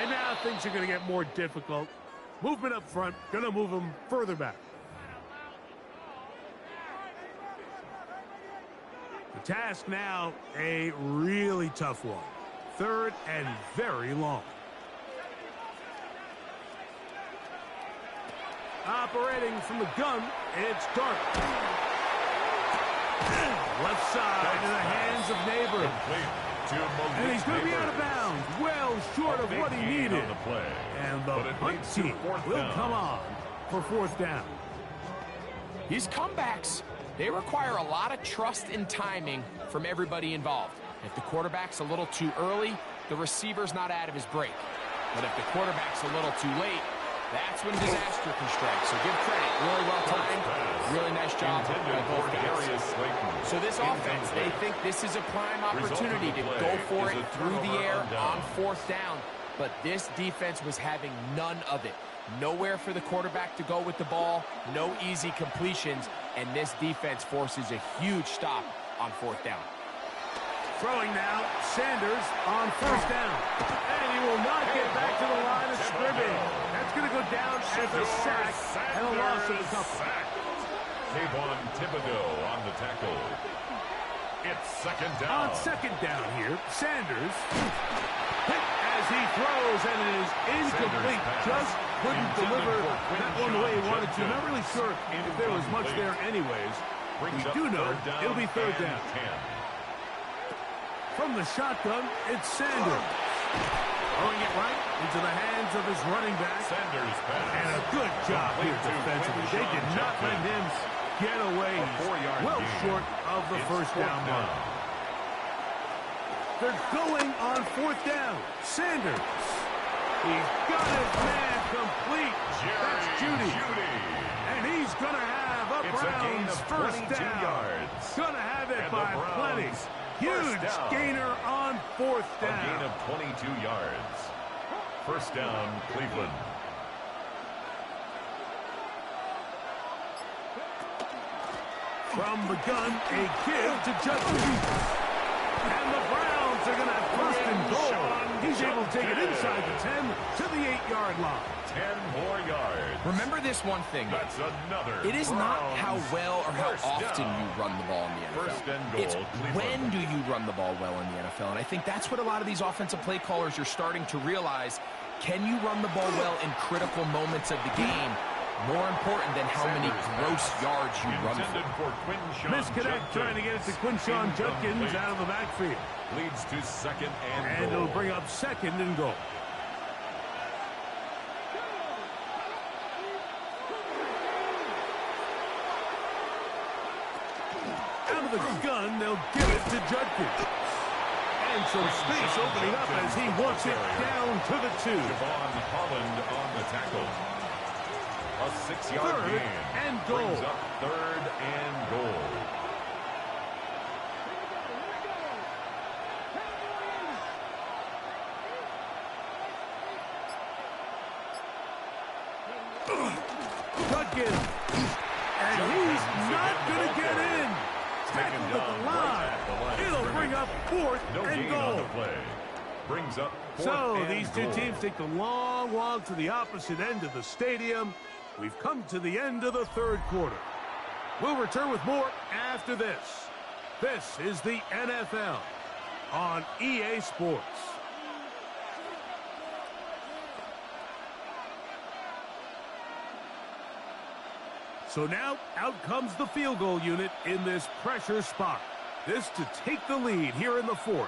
And now things are going to get more difficult. Movement up front, going to move them further back. The task now, a really tough one. 3rd and very long. Operating from the gun, it's Dart. Left side in the hands of Neighbors. And he's going to be out of bounds, well short of what he needed. And the punt team will come on for 4th down. These comebacks, they require a lot of trust and timing from everybody involved. If the quarterback's a little too early, the receiver's not out of his break. But if the quarterback's a little too late, that's when disaster can strike. So give credit. Really well timed. Really nice job by both guys. So this offense, they think this is a prime opportunity to go for it through the air on 4th down. But this defense was having none of it. Nowhere for the quarterback to go with the ball, no easy completions, and this defense forces a huge stop on 4th down. Throwing now, Sanders on 1st down. And he will not get back to the line of scrimmage. That's going to go down as a sack and a loss of a couple. Kayvon Thibodeau on the tackle. It's 2nd down. On 2nd down here, Sanders hit as he throws, and it is incomplete. Just couldn't deliver that one the way he wanted to. Not really sure if there was much there anyways. We do know it'll be 3rd down. From the shotgun, it's Sanders. Throwing it right into the hands of his running back. Sanders pass. And a good job here defensively. They did not let him get away. He's well short of the 1st down mark. They're going on 4th down. Sanders. He's got his man complete. That's Judy. And he's going to have a Browns 1st down. Yards. Going to have it by plenty. Huge gainer on 4th down. A gain of 22 yards. 1st down, Cleveland. From the gun, a give to Judkins. And the Browns are going to have 1st and goal. He's able to take it inside the 10 to the 8-yard line. 10 more yards. Remember this one thing. That's another. It is not how well or how often down. you run the ball in the NFL. 1st and goal, It's Cleveland. when do you run the ball well in the NFL? And I think that's what a lot of these offensive play callers are starting to realize. Can you run the ball well in critical moments of the game? More important than how many gross yards you run for. Misconnect trying to get it to Quinshawn Judkins out of the backfield. Leads to 2nd and And goal. it'll bring up 2nd and goal. Out of the gun, they'll give it to Judkins. And some space opening up as he wants it down to the 2. Javon Holland on the tackle. A 6-yard 3rd gain. and goal. Brings up 3rd and goal. Judkins. And he's not going to get in. Tackled at the line. It'll bring up 4th No and gain on the goal. play. Brings up 4th So and these two goal. teams take the long walk to the opposite end of the stadium. We've come to the end of the 3rd quarter. We'll return with more after this. This is the NFL on EA Sports. So now, out comes the field goal unit in this pressure spot. This to take the lead here in the 4th.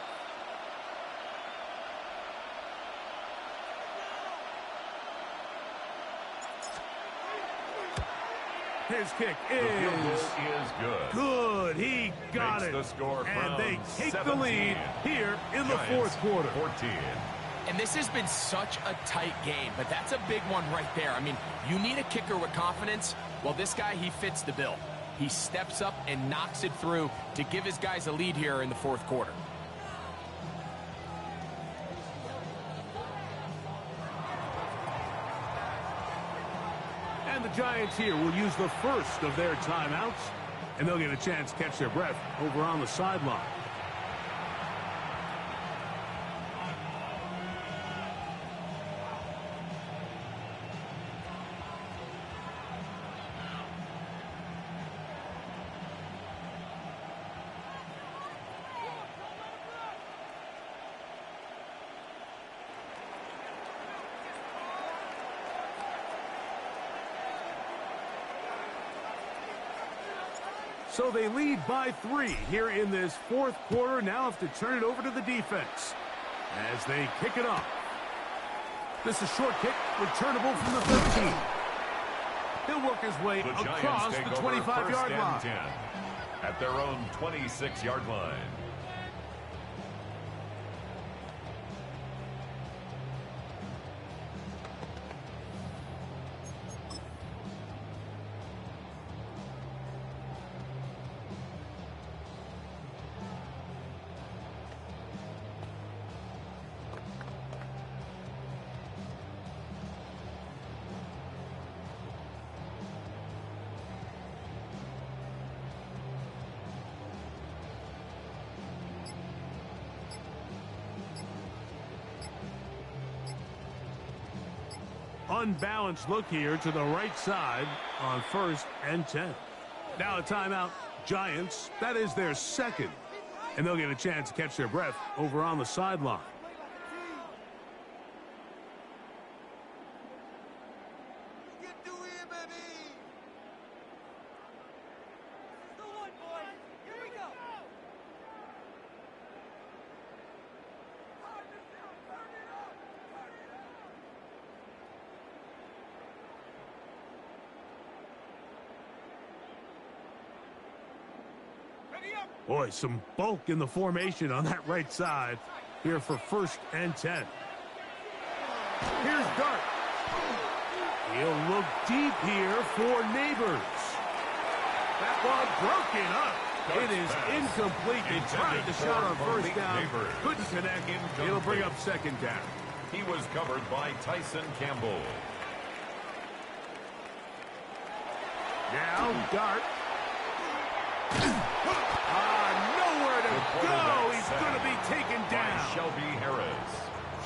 His kick is good. good. He got Makes it. the score And from they take 17. the lead here in the Giants, 4th quarter. 14. And this has been such a tight game, but that's a big one right there. I mean, you need a kicker with confidence. Well, this guy, he fits the bill. He steps up and knocks it through to give his guys a lead here in the 4th quarter. And the Giants here will use the first of their timeouts, and they'll get a chance to catch their breath over on the sideline. So they lead by 3 here in this 4th quarter. Now have to turn it over to the defense as they kick it off. This is short kick, returnable from the 13. He'll work his way across the 25-yard line. 10 at their own 26-yard line. unbalanced look here to the right side on 1st and 10. Now a timeout. Giants, that is their second. And they'll get a chance to catch their breath over on the sideline. Boy, some bulk in the formation on that right side here for 1st and 10. Here's Dart. He'll look deep here for Neighbors. That ball broken up. It is incomplete. They tried the shot on 1st down. Couldn't connect. It'll bring up 2nd down. He was covered by Tyson Campbell. Now Dart. Nowhere to go. He's going to be taken down. Shelby Harris.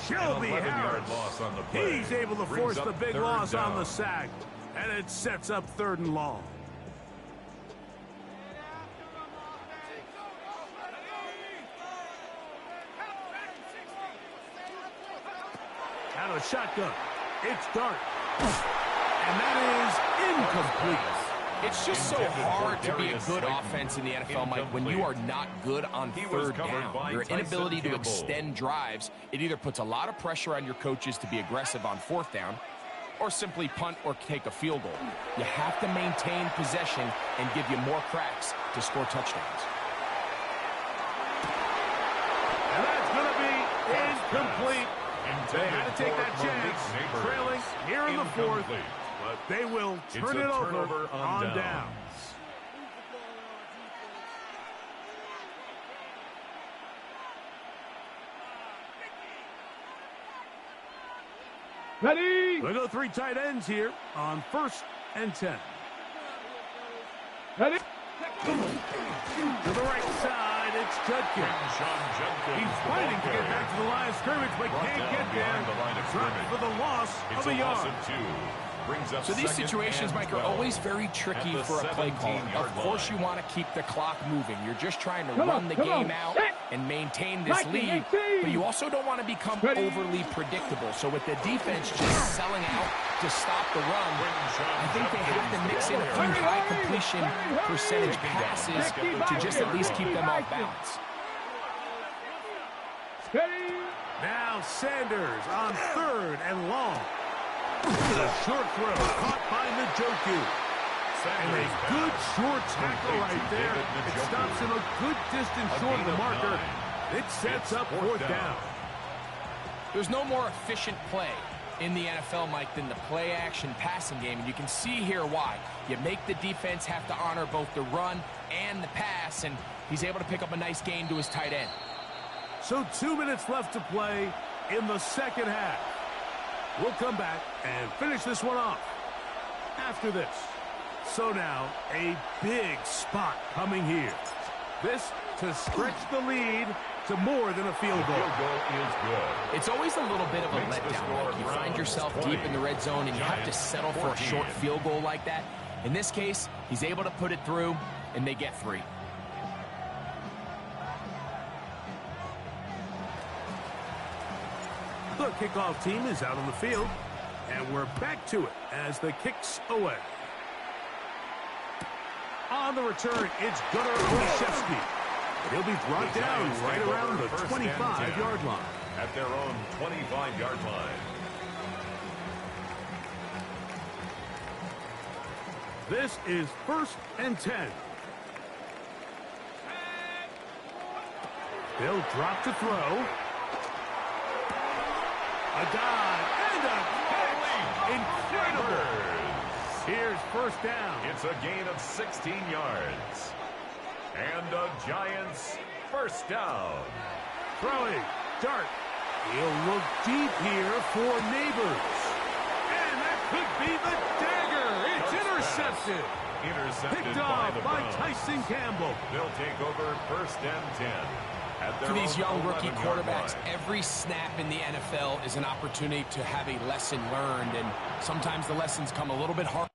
Shelby Harris. Loss on the play. He's able to force the big loss on the sack. And it sets up 3rd and long. Out of the shotgun. It's Dart. And that is incomplete. It's just so hard to be a good offense in the NFL, Mike, when you are not good on 3rd down. Your inability to extend drives, it either puts a lot of pressure on your coaches to be aggressive on 4th down or simply punt or take a field goal. You have to maintain possession and give you more cracks to score touchdowns. And that's going to be incomplete. They had to take that chance, trailing here in the 4th. But they will turn it over on downs. Ready? We'll go 3 tight ends here on 1st and 10. Ready? To the right side, it's Judkins. He's fighting to get back to the line of scrimmage, but can't get there. Dropped for the loss of a yard. So these situations, Mike, are always very tricky for a play caller. Of course you want to keep the clock moving. You're just trying to run the game out and maintain this lead, but you also don't want to become overly predictable. So with the defense just selling out to stop the run, I think they have to mix in a few high completion percentage passes to just at least keep them off balance. Now Sanders on 3rd and long. The short throw caught by Njoku. And a good short tackle right there. It stops him a good distance short of the marker. It sets up 4th down. There's no more efficient play in the NFL, Mike, than the play-action passing game. And you can see here why. You make the defense have to honor both the run and the pass, and he's able to pick up a nice gain to his tight end. So 2 minutes left to play in the 2nd half. We'll come back and finish this one off after this. So now, a big spot coming here. This to stretch the lead to more than a field goal. Field goal is good. It's always a little bit of a letdown. Like you find yourself deep in the red zone and you have to settle for a short field goal like that. In this case, he's able to put it through, and they get 3. The kickoff team is out on the field, and we're back to it as the kick's away. On the return, it's Gunnar Olszewski. He'll be brought down right around the 25-yard line. At their own 25-yard line. This is 1st and 10. They'll drop to throw. A dive and a catch. Incredible. Here's 1st down. It's a gain of 16 yards. And the Giants 1st down. Throwing. Dart. He'll look deep here for Neighbors. And that could be the dagger. It's intercepted. Intercepted Picked off by Browns. Tyson Campbell. They'll take over 1st and 10 For these young rookie quarterbacks, every snap in the NFL is an opportunity to have a lesson learned, and sometimes the lessons come a little bit hard.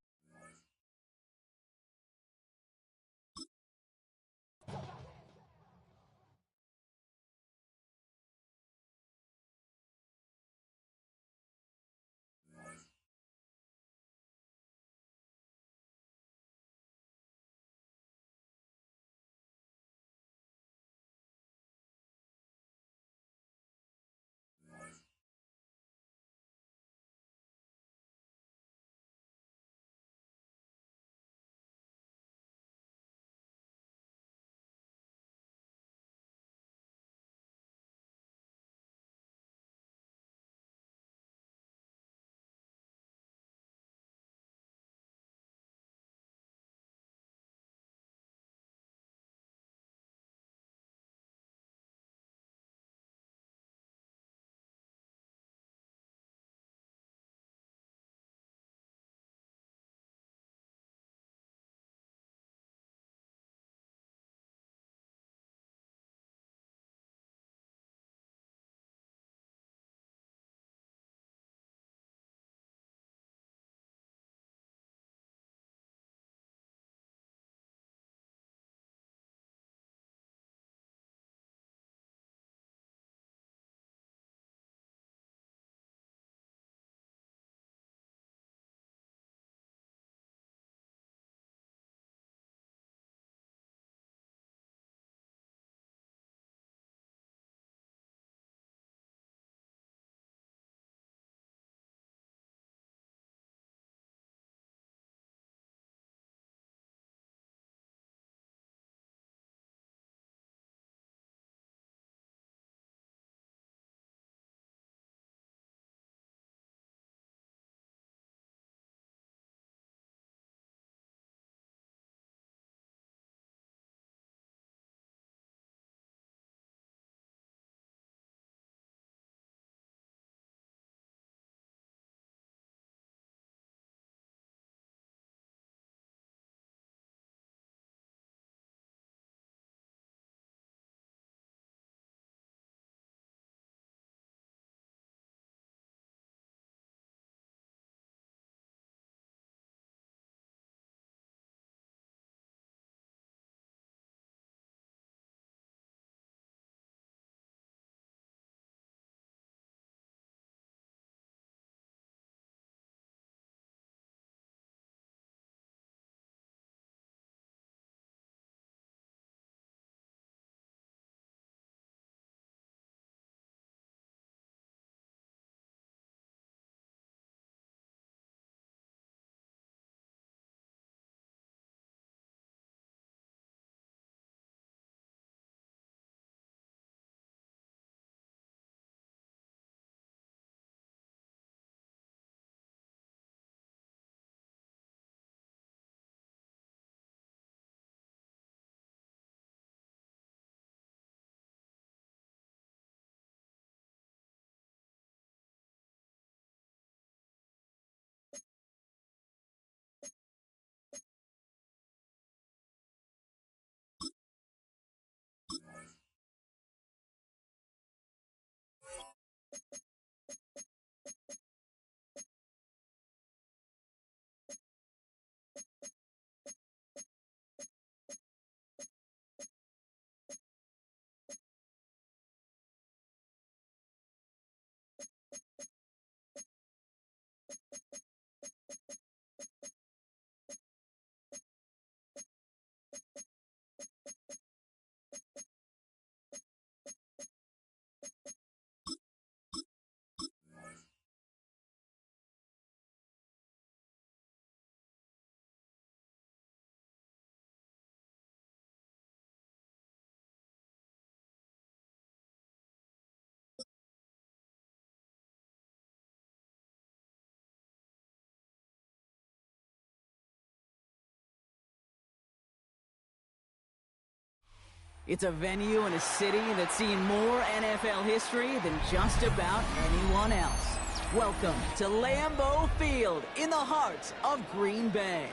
It's a venue in a city that's seen more NFL history than just about anyone else. Welcome to Lambeau Field in the heart of Green Bay.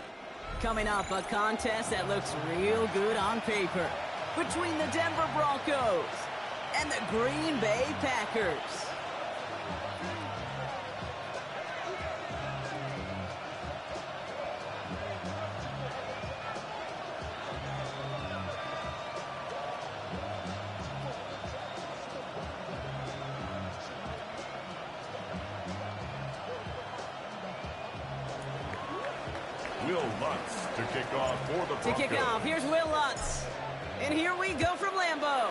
Coming up, a contest that looks real good on paper between the Denver Broncos and the Green Bay Packers. Will Lutz to kick off for the Broncos. To kick off, here's Will Lutz. And here we go from Lambeau.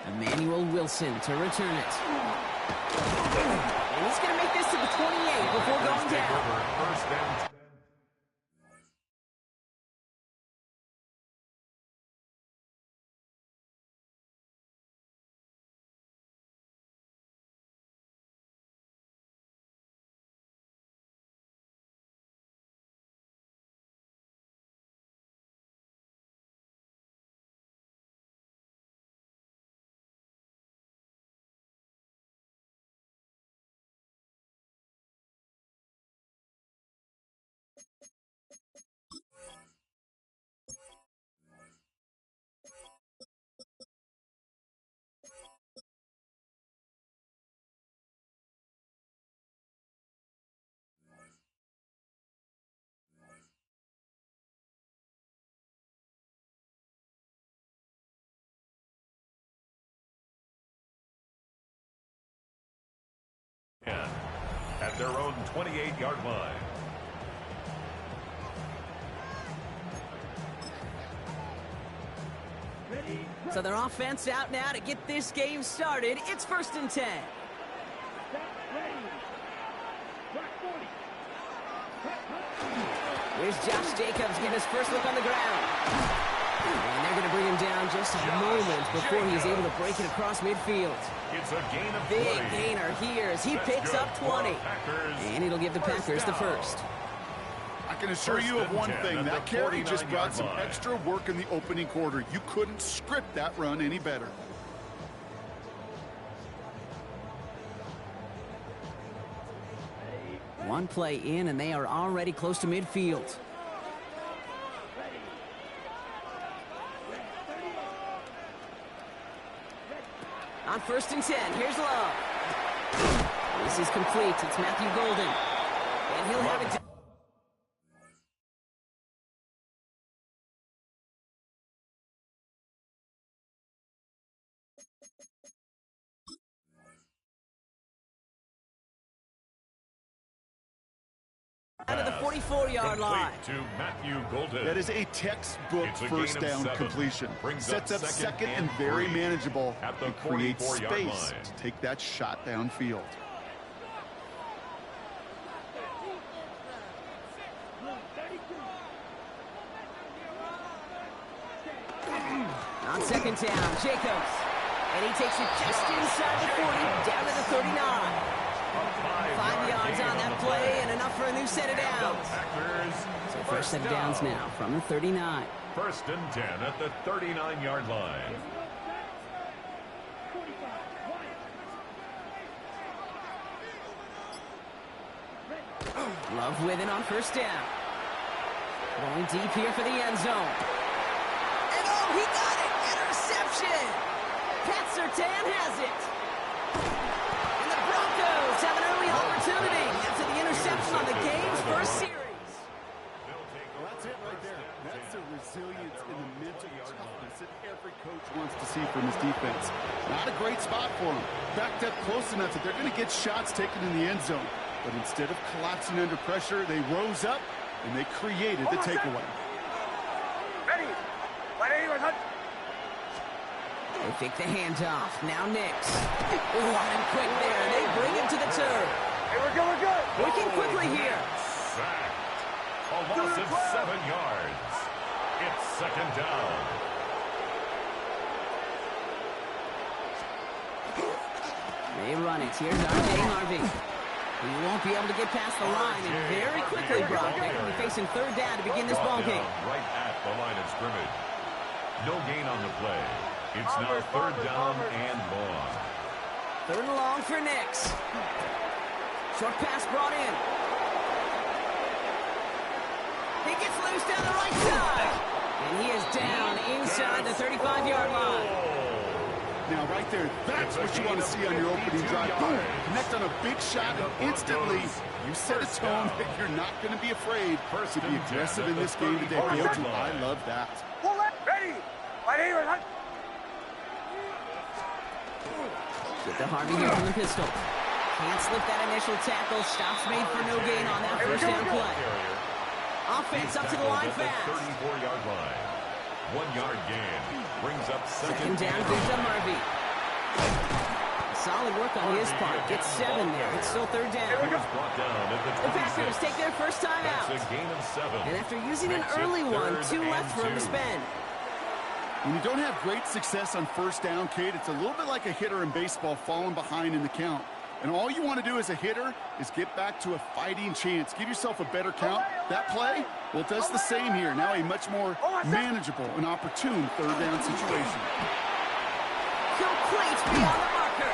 Emmanuel Wilson to return it. And he's going to make this to the 28 before going down. First and 10. At their own 28-yard line. So their offense out now to get this game started. It's 1st and 10. Here's Josh Jacobs getting his first look on the ground. And they're going to bring him down just a moment before he's able to break it across midfield. It's a gain of Big 20. gainer here as he picks up 20. And it'll give the Packers the first. I can assure you of one thing. That carry just brought some extra work in the opening quarter. You couldn't script that run any better. One play in, and they are already close to midfield. On 1st and 10, here's Love. This is complete. It's Matthew Golden. And he'll have it. Out of the 44-yard line. To Matthew Golden. That is a textbook first down completion. Sets up second and very manageable. It creates space to take that shot downfield. On 2nd down, Jacobs. And he takes it just inside the 40, down to the 39. 5 yards on that play and enough for a new set of downs. So first set of downs now from the 39. 1st and 10 at the 39-yard line. Love with it on 1st down. Going deep here for the end zone. And oh, he got it! Interception! Pat Surtain has it. And the Broncos have an early opportunity after the interception on the game's first series. Well, that's it right there. That's the resilience and the mental toughness that every coach wants to see from his defense. Not a great spot for him. Backed up close enough that they're going to get shots taken in the end zone. But instead of collapsing under pressure, they rose up and they created the takeaway. Ready. They fake the handoff. Now Nix. Running quick there. They bring him to the turf. Hey, we're good. Working quickly here. Sacked. A loss of 7 yards. It's 2nd down. They run it. Here's R.J. Harvey. He won't be able to get past the line, and very quickly, Brock, they're going to be facing 3rd down to begin this ball game. Right at the line of scrimmage. No gain on the play. It's now 3rd down and long. 3rd and long for Nix. Short pass brought in. He gets loose down the right side. And he is down inside the 35-yard line. Now, right there, that's what you want to see on your opening drive. Boom! Connect on a big shot, and instantly you set a tone that you're not going to be afraid to be aggressive in this game today. I love that. Pull it. Ready. Right here. With the Harvey here from the pistol. Can't slip that initial tackle. Stops made for no gain on that first down play. Offense up to the line fast. 34-yard line. 1 yard gain. Brings up second down. Gives up Harvey. Solid work on his part. Gets 7 there. It's still third down. The Packers take their first time out. That's a gain of 7. And after using an early one, 2 left for him to spend. When you don't have great success on first down, Kate, it's a little bit like a hitter in baseball falling behind in the count. And all you want to do as a hitter is get back to a fighting chance. Give yourself a better count. That play, well, it does the same here. Now a much more manageable and opportune third down situation. Complete beyond the marker.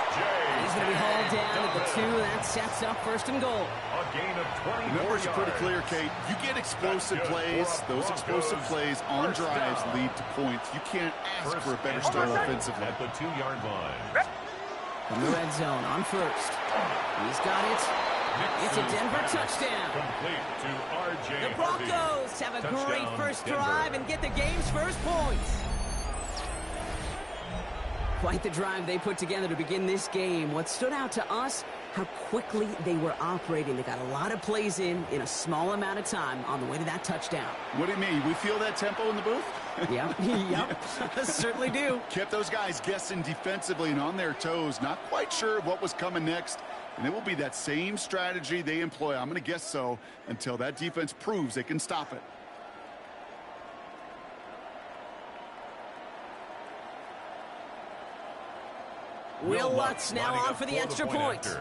He's going to be hauled down at the 2. That sets up first and goal. A gain of 20. The numbers are pretty clear, Kate. You get explosive plays. Those explosive plays on drives lead to points. You can't ask for a better start offensively. At the 2-yard line. From the red zone on first. He's got it. It's a Denver touchdown. Complete to R.J. The Broncos have a great first drive and get the game's first points. Quite the drive they put together to begin this game. What stood out to us, how quickly they were operating. They got a lot of plays in a small amount of time on the way to that touchdown. What do you mean? We feel that tempo in the booth? Yep. Certainly do. Kept those guys guessing defensively and on their toes. Not quite sure what was coming next. And it will be that same strategy they employ. I'm going to guess so until that defense proves they can stop it. Will Lutz now on for the extra point.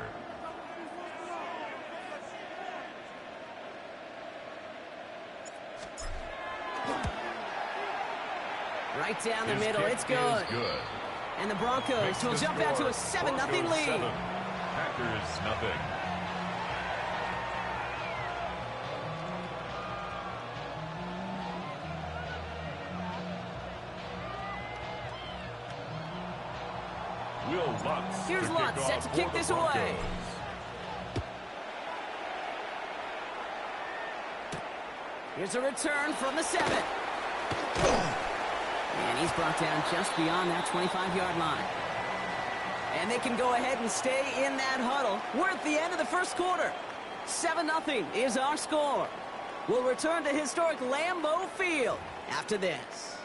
Right down the middle. It's good. And the Broncos will jump out to a 7-0 lead. Packers nothing. Here's Lutz set to kick this away. Here's a return from the 7. And he's brought down just beyond that 25-yard line. And they can go ahead and stay in that huddle. We're at the end of the first quarter. 7-0 is our score. We'll return to historic Lambeau Field after this.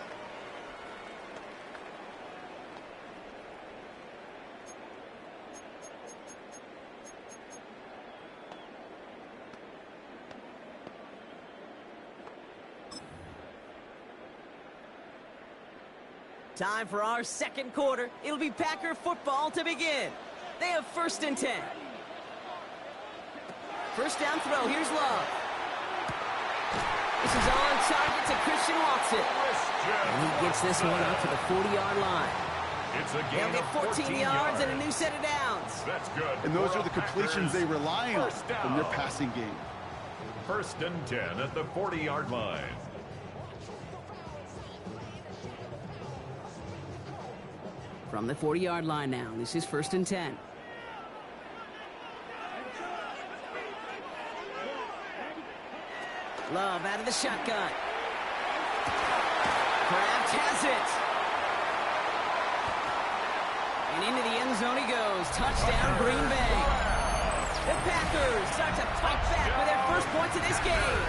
Time for our second quarter. It'll be Packer football to begin. They have 1st and 10. First down throw. Here's Love. This is on target to Christian Watson. And he gets this one up to the 40-yard line. They'll get 14 yards and a new set of downs. That's good. And those are the completions they rely on from their passing game. 1st and 10 at the 40-yard line. From the 40-yard line now. This is 1st and 10. Love out of the shotgun. Kraft has it. And into the end zone he goes. Touchdown, Green Bay. The Packers start to fight back with their first points of this game.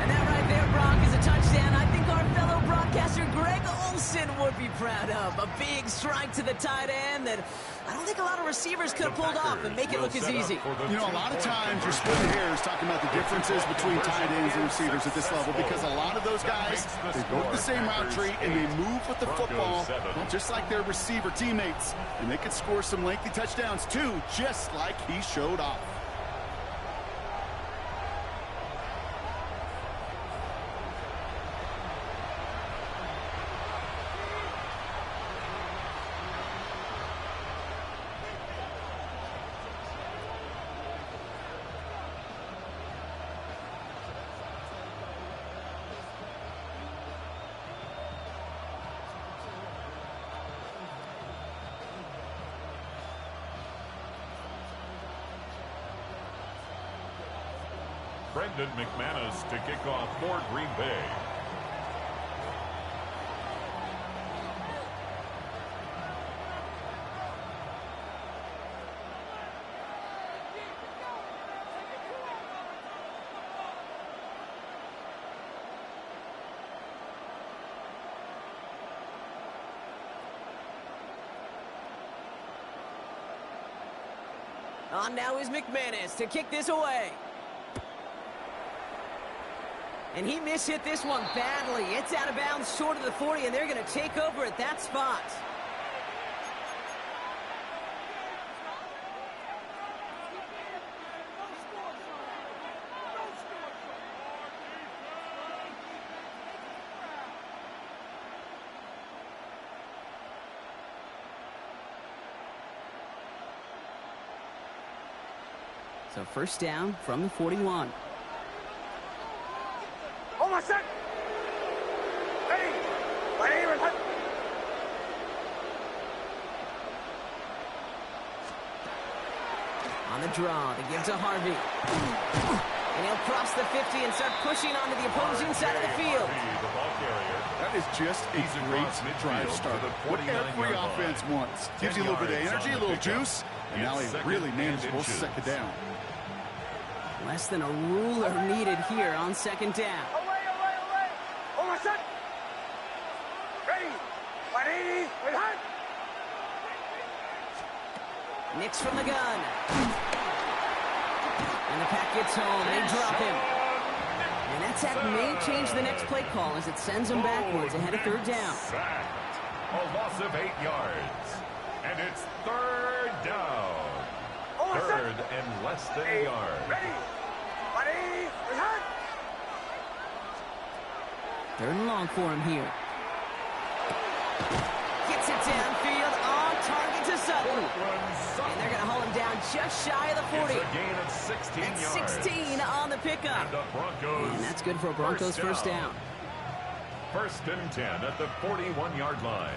And that right there, Brock, is a touchdown. I think our fellow broadcaster Greg Olsen would be proud of. A big strike to the tight end that I don't think a lot of receivers could have pulled off and make it look as easy. You know, a lot of times you're splitting hairs talking about the differences between tight ends and receivers at this level because a lot of those guys, they go to the same route tree and they move with the football, well, just like their receiver teammates. And they could score some lengthy touchdowns too, just like he showed off. Brendan McManus to kick off for Green Bay. On now is McManus to kick this away. And he mishit this one badly. It's out of bounds short of the 40, and they're going to take over at that spot. So first down from the 41. Hold my set. Ready. My aim and On the draw, they give to Harvey. And he'll cross the 50 and start pushing onto the opposing side of the field. That is just a great drive starter. What every offense wants. Gives you a little bit of energy, a little juice, and now a really manageable second down. Less than a ruler needed here on second down. away. Hold my set. Ready. 180. Wait, hot. Nix from the gun. And the pack gets home. They drop him. And that sack may change the next play call as it sends them backwards ahead of third down. A loss of 8 yards. And it's third down. Third and less than a yard. Ready. 180. Wait, hot. Third and long for him here. Gets it downfield on target to Sutton. And they're going to haul him down just shy of the 40. It's a gain of 16 That's yards. 16 on the pickup. And the Broncos. And that's good for a Broncos first down. First and 10 at the 41-yard line.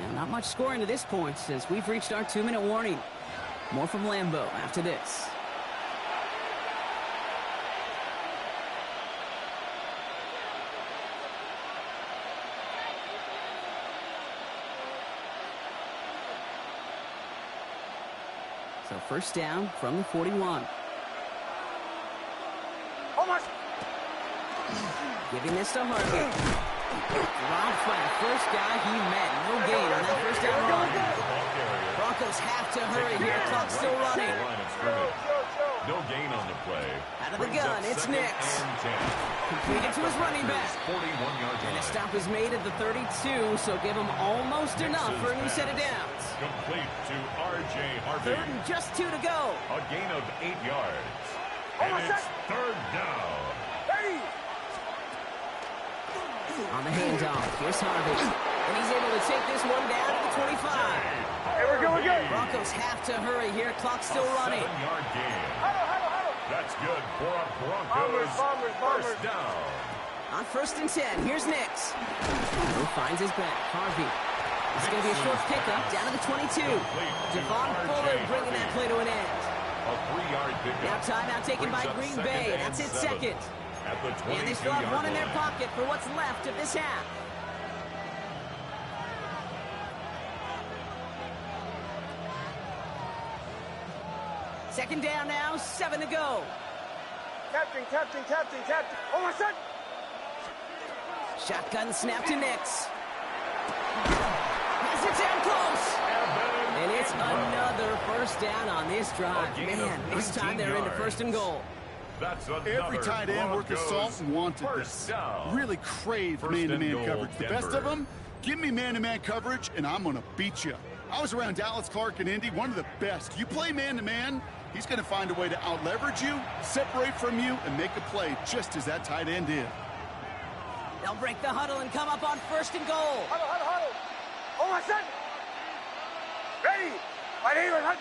And not much scoring to this point since we've reached our 2-minute warning. More from Lambeau after this. So first down from the 41. Almost. Giving this to Harvey. Dropped by the first guy he met. No gain on that first down run. Broncos have to hurry here. Clock's still running. No gain on the play. Out of the gun, it's Nix. Completed to his running back. And the stop is made at the 32, so give him almost enough for a new set of downs. Complete to R.J. Harvey. Third and just 2 to go. A gain of 8 yards. And it's third down. On the handoff, here's Harvey. And he's able to take this one down to the 25. Hey, we're good. Broncos have to hurry here. Clock's still running. 7-yard gain. That's good for a Broncos first down. On first and 10, here's Nix. Who finds his back. Harvey. It's going to be a short pickup down to the 22. Devon Fuller bringing that play to an end. A 3-yard pickup. Now timeout taken by Green Bay. That's it, second. At the And they still have one in their pocket for what's left of this half. Second down now, 7 to go. Captain. Hold my set. Shotgun snap to Nix. Has it down close. And it's another first down on this drive. Man, this time they're into first and goal. Every tight end worth the salt wanted this. Really craved man-to-man coverage. The best of them, give me man-to-man coverage, and I'm going to beat you. I was around Dallas Clark and Indy, one of the best. You play man-to-man, he's going to find a way to out-leverage you, separate from you, and make a play just as that tight end did. They'll break the huddle and come up on first and goal. Huddle. Hold my set. Ready. Right here.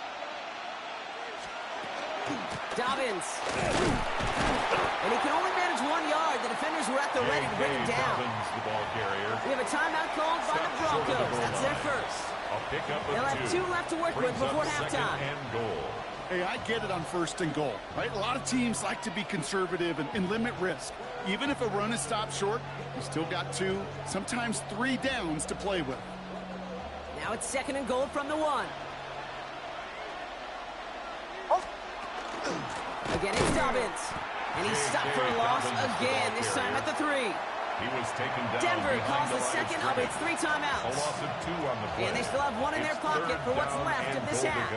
Dobbins. And he can only manage 1 yard. The defense defenders were at the ready to bring him down. The ball carrier. We have a timeout called by the Broncos. That's their first. They'll have 2 left to work with before halftime. And goal. Hey, I get it on 1st and goal, right? A lot of teams like to be conservative and limit risk. Even if a run is stopped short, you still got 2, sometimes 3 downs to play with. Now it's 2nd and goal from the 1. Again, it's Dobbins. And he's stopped for a loss again, this time at the 3. He was taken down. Denver calls the second of its 3 timeouts. A loss of 2 on the play. And they still have 1 in their pocket for what's left of this half.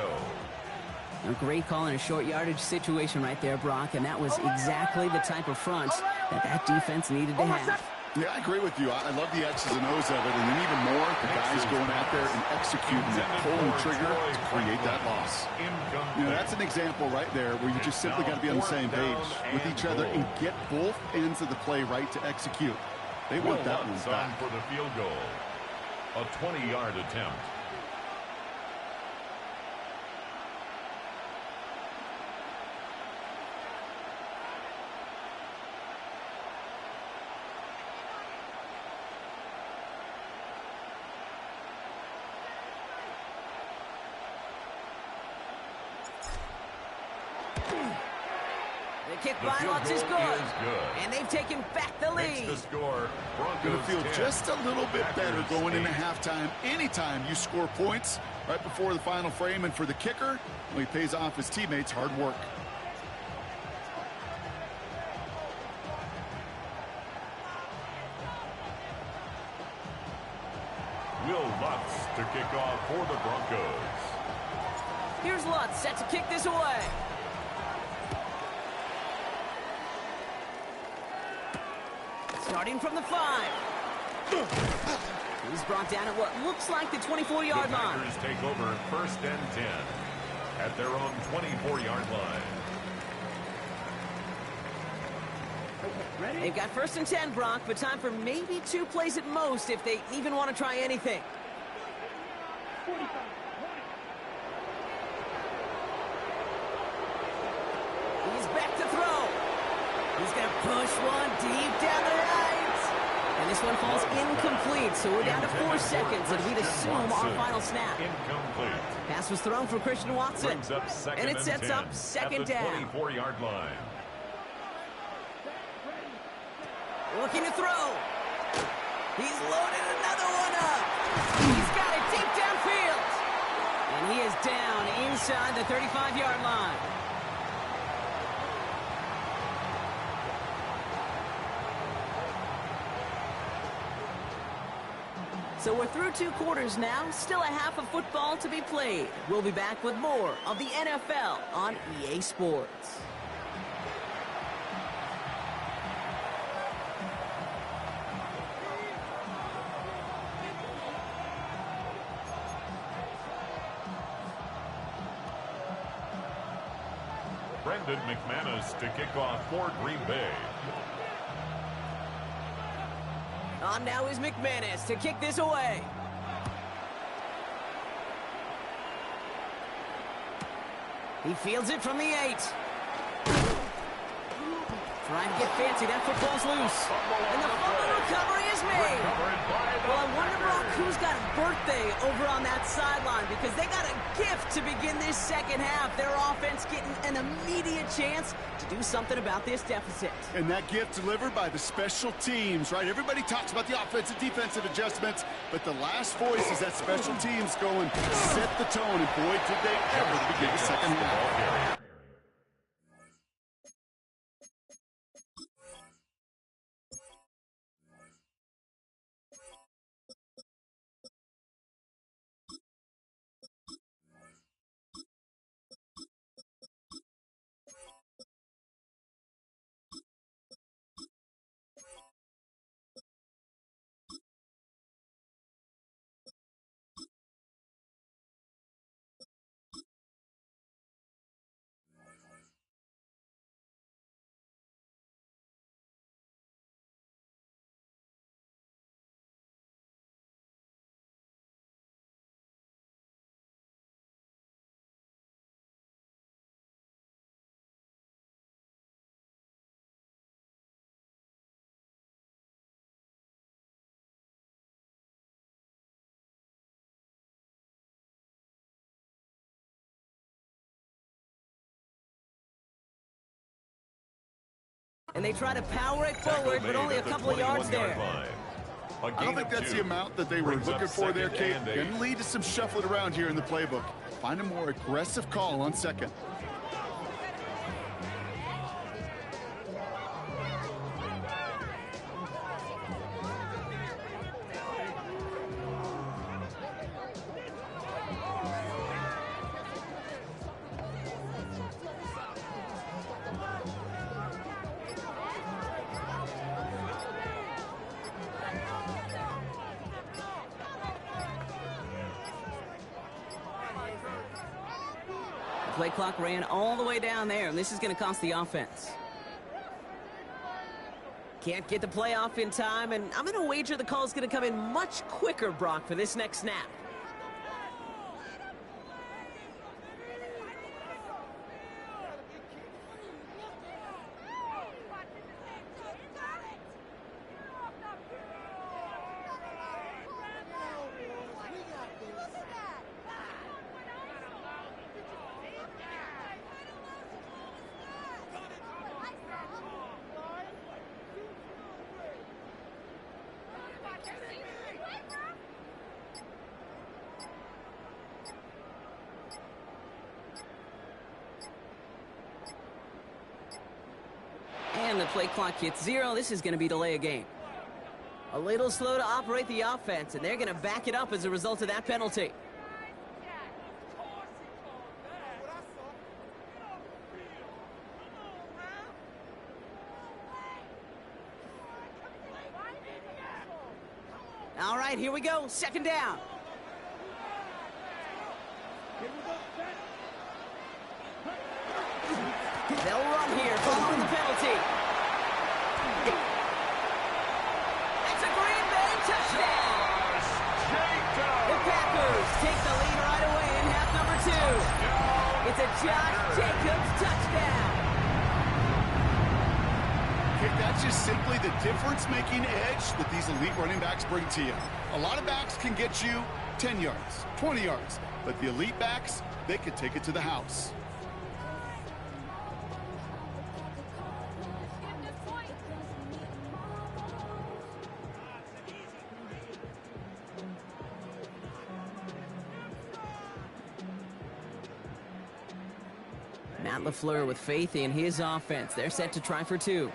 A great call in a short yardage situation right there, Brock, and that was exactly the type of front that defense needed to have. Yeah, I agree with you. I love the X's and O's of it, and then even more, the guys going out there and executing that, pulling the trigger to create that loss. You know, that's an example right there where you just simply got to be on the same page with each other and get both ends of the play right to execute. They want that one back. For the field goal. A 20-yard attempt. The kick by Lutz is good. And they've taken back the lead. The score. Going to feel just a little bit better going into halftime. Anytime you score points right before the final frame, and for the kicker, well, he pays off his teammates' hard work. Will Lutz to kick off for the Broncos. Here's Lutz set to kick this away. Starting from the 5. He's brought down at what looks like the 24-yard line. The Packers take over 1st and 10 at their own 24-yard line. They've got 1st and 10, Brock, but time for maybe 2 plays at most if they even want to try anything. He's back to throw. He's going to push one deep down the right. And this one falls incomplete, so we're down to 4 seconds, and we'd assume our final snap. Incomplete. Pass was thrown for Christian Watson. And it sets up 2nd down. 24-yard line. Looking to throw. He's loaded another one up. He's got it deep downfield. And he is down inside the 35-yard line. So we're through 2 quarters now, still a half of football to be played. We'll be back with more of the NFL on EA Sports. Brendan McManus to kick off for Green Bay. On now is McManus to kick this away. He fields it from the 8. Trying to get fancy, that football's loose. And the fumble recovery is made. Well, I wonder, Brock, who's got a birthday over on that sideline, because they got a gift to begin this second half. Their offense getting an immediate chance to do something about this deficit. And that gift delivered by the special teams, right? Everybody talks about the offensive, defensive adjustments, but the last voice is that special teams going set the tone, and boy, did they ever begin the second half. And they try to power it forward, but only a couple of yards there. I don't think that's the amount that they were looking for there, Kate. Going to lead to some shuffling around here in the playbook. Find a more aggressive call on second. Play clock ran all the way down there, and this is going to cost the offense. Can't get the play off in time, and I'm going to wager the call is going to come in much quicker, Brock, for this next snap. And the play clock hits 0. This is going to be delay a game. A little slow to operate the offense, and they're going to back it up as a result of that penalty. All right, here we go. Second down. They'll run here following the penalty. It's a Green Bay touchdown. The Packers take the lead right away in half number 2. It's a Josh Jacobs touchdown. That's just simply the difference-making edge that these elite running backs bring to you. A lot of backs can get you 10 yards, 20 yards, but the elite backs, they could take it to the house. Matt LaFleur with faith in his offense. They're set to try for 2.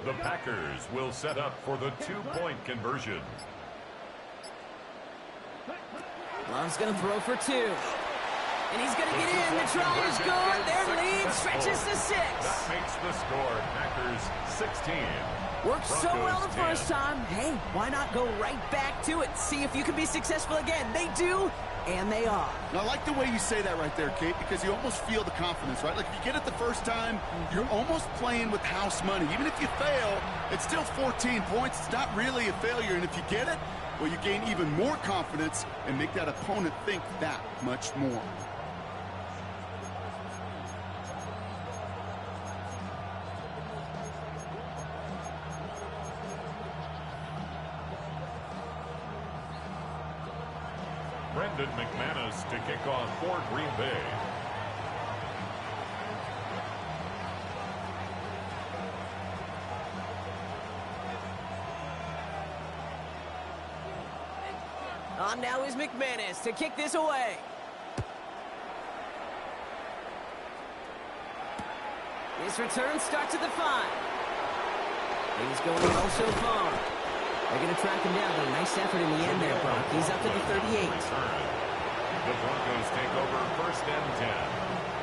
The Packers will set up for the 2-point conversion. Love's going to throw for 2. And he's going to get in. The try is good. Their lead stretches to 6. That makes the score. Packers 16. Worked so well the first time. Hey, why not go right back to it? See if you can be successful again. They do, and they are. And I like the way you say that right there, Kate, because you almost feel the confidence, right? Like if you get it the first time, you're almost playing with house money. Even if you fail, it's still 14 points. It's not really a failure. And if you get it, well, you gain even more confidence and make that opponent think that much more. Brendan McManus to kick off for Green Bay. On now is McManus to kick this away. This return starts at the 5. He's going well so far. They're going to track him down, but a nice effort in the end there, Brock. He's up to the 38. The Broncos take over 1st and 10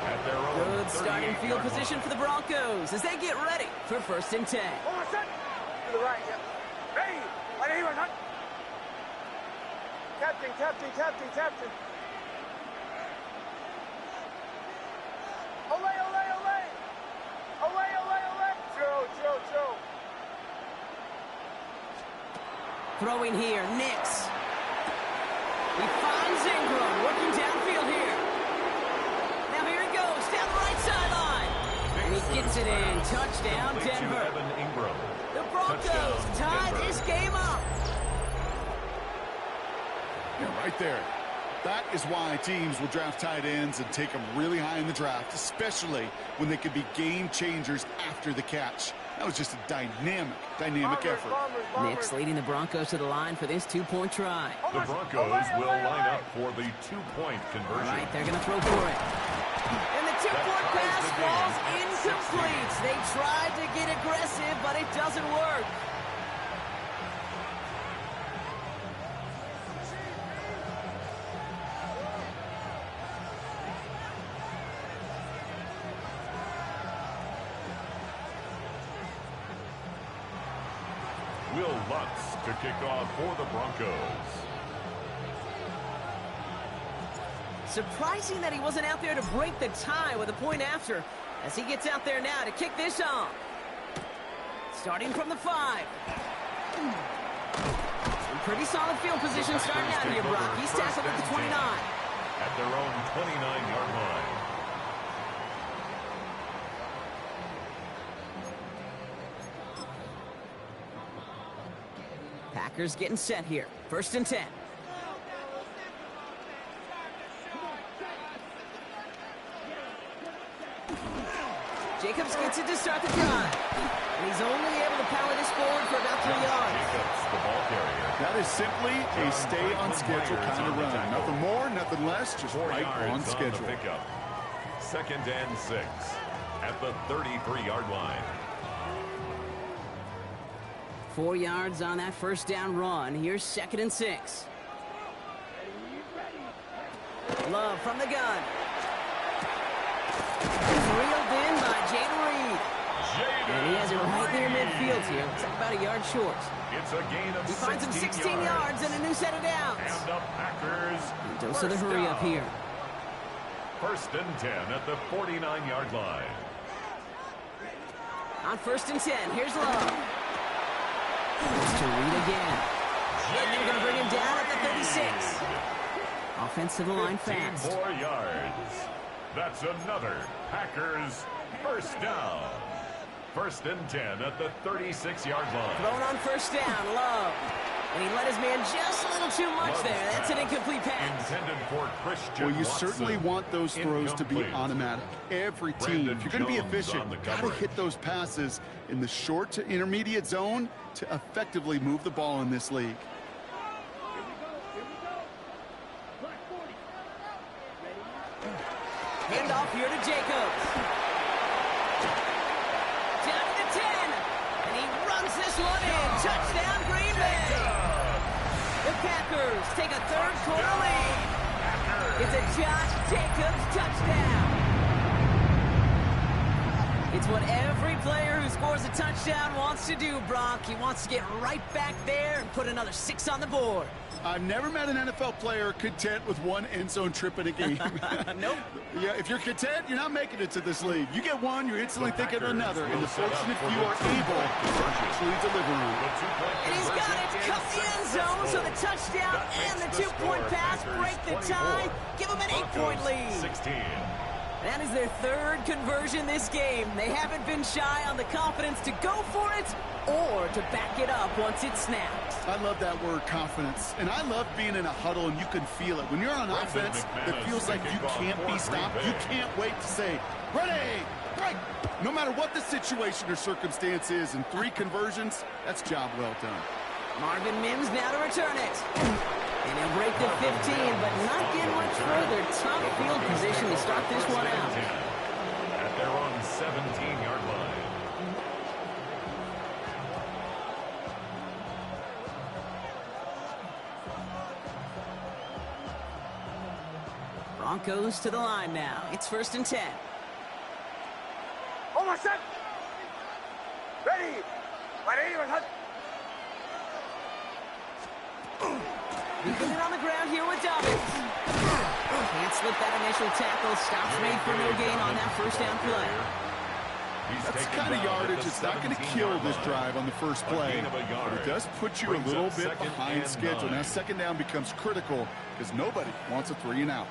at their own. Good starting field position for the Broncos as they get ready for 1st and 10. Hold on, son. To the right, yeah. Hey, right here, son. Captain, captain, captain, captain. Olay, olay, olay. Olay, olay, olay. Joe. Throwing here, Nix. He finds Ingram, working downfield here. Now here he goes, down the right sideline. And he gets it in. Touchdown, Denver. The Broncos tie this game up. Yeah, right there. That is why teams will draft tight ends and take them really high in the draft, especially when they could be game changers after the catch. That was just a dynamic effort. Nick's leading the Broncos to the line for this two-point try. The Broncos will line up for the two-point conversion. All right, they're going to throw for it. And the two-point pass falls incomplete. They tried to get aggressive, but it doesn't work. Will Lutz to kick off for the Broncos. Surprising that he wasn't out there to break the tie with a point after, as he gets out there now to kick this off. Starting from the 5. Some pretty solid field position starting out here, Brock. He's tackled at the 29. At their own 29-yard line. Packers getting set here. 1st and 10. Jacobs gets it to start the drive. And he's only able to power this forward for about 3 yards. Jacobs, the ball carrier. That is simply a stay-on-schedule kind of run. Nothing more, nothing less, just 4 right yards on schedule. the pickup. 2nd and 6 at the 33-yard line. 4 yards on that first down run. Here's 2nd and 6. Love from the gun. He's reeled in by Jaden Reed. And he has it right there midfield here. Looks like about a yard short. It's a gain of He finds him 16 yards and a new set of downs. And the Packers. Dose of the hurry up here. 1st and 10 at the 49-yard line. On 1st and 10, here's Love. To Reed again. And they're going to bring him down at the 36. Offense to the line fast. 4 yards. That's another Packers first down. 1st and 10 at the 36-yard line. Thrown on 1st down, Love. And he let his man just a little too much there. That's an incomplete pass. Intended for Christian Well, you Watson. certainly want those throws to be automatic. Every team, if you're going to be efficient, got to hit those passes in the short to intermediate zone to effectively move the ball in this league. Hand off here to Jacobs. Down to the 10. And he runs this one in. Touchdown, Green Bay. The Packers take a third-quarter lead. It's a Josh Jacobs touchdown. It's what every player who scores a touchdown wants to do, Brock. He wants to get right back there and put another 6 on the board. I've never met an NFL player content with one end zone trip in a game. Nope. Yeah, if you're content, you're not making it to this league. You get one, you're instantly thinking of another. And the fortunate few are able to actually deliver on it. And he's got it. Cut the end zone, so the touchdown and the two-point pass break the tie. Give him an 8-point lead. 16. That is their third conversion this game. They haven't been shy on the confidence to go for it or to back it up once it's snapped. I love that word, confidence. And I love being in a huddle and you can feel it. When you're on offense, it feels like you can't be stopped. You can't wait to say, ready, break. No matter what the situation or circumstance is, in 3 conversions, that's job well done. Marvin Mims now to return it. And he'll break the 15, but not get much further. Tough field position to start this one out. At their own 17-yard line. Broncos to the line now. It's 1st and 10. Oh, my son! Ready! My name is Hudson. Leaving it on the ground here with Dobbins. Can't slip that initial tackle. Stops made for no gain on that first down play. That's the kind of yardage it's not going to kill this drive on the first play, but it does put you a little bit behind schedule. Now 2nd down becomes critical because nobody wants a 3-and-out.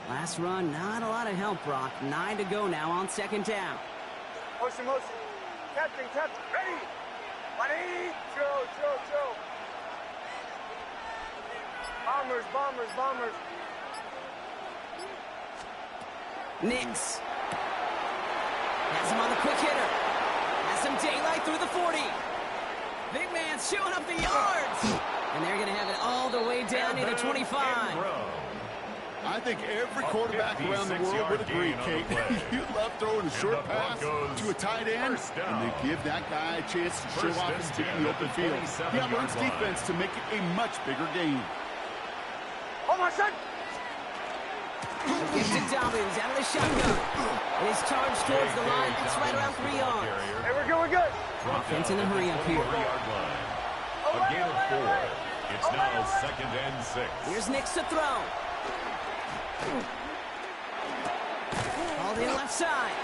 Last run, not a lot of help, Brock. 9 to go now on 2nd down. Motion, motion. Captain, captain. Ready! My name is Joe. Bombers, bombers, bombers. Nix. Has him on the quick hitter. Has some daylight through the 40. Big man's showing up the yards. And they're going to have it all the way down near the 25. I think every quarterback around the world would agree, Kate. You love throwing a short pass to a tight end, and they give that guy a chance to show off his speed in the open field. He outruns defense to make it a much bigger game. Oh, my son! Gives to Dobbins out of the shotgun. And he's charged towards the line. It's right around 3 yards. Hey, we're good, we're good. Offense in the hurry up here. A gain of 4. It's now 2nd and 6. Here's Nix to throw. Called in left side.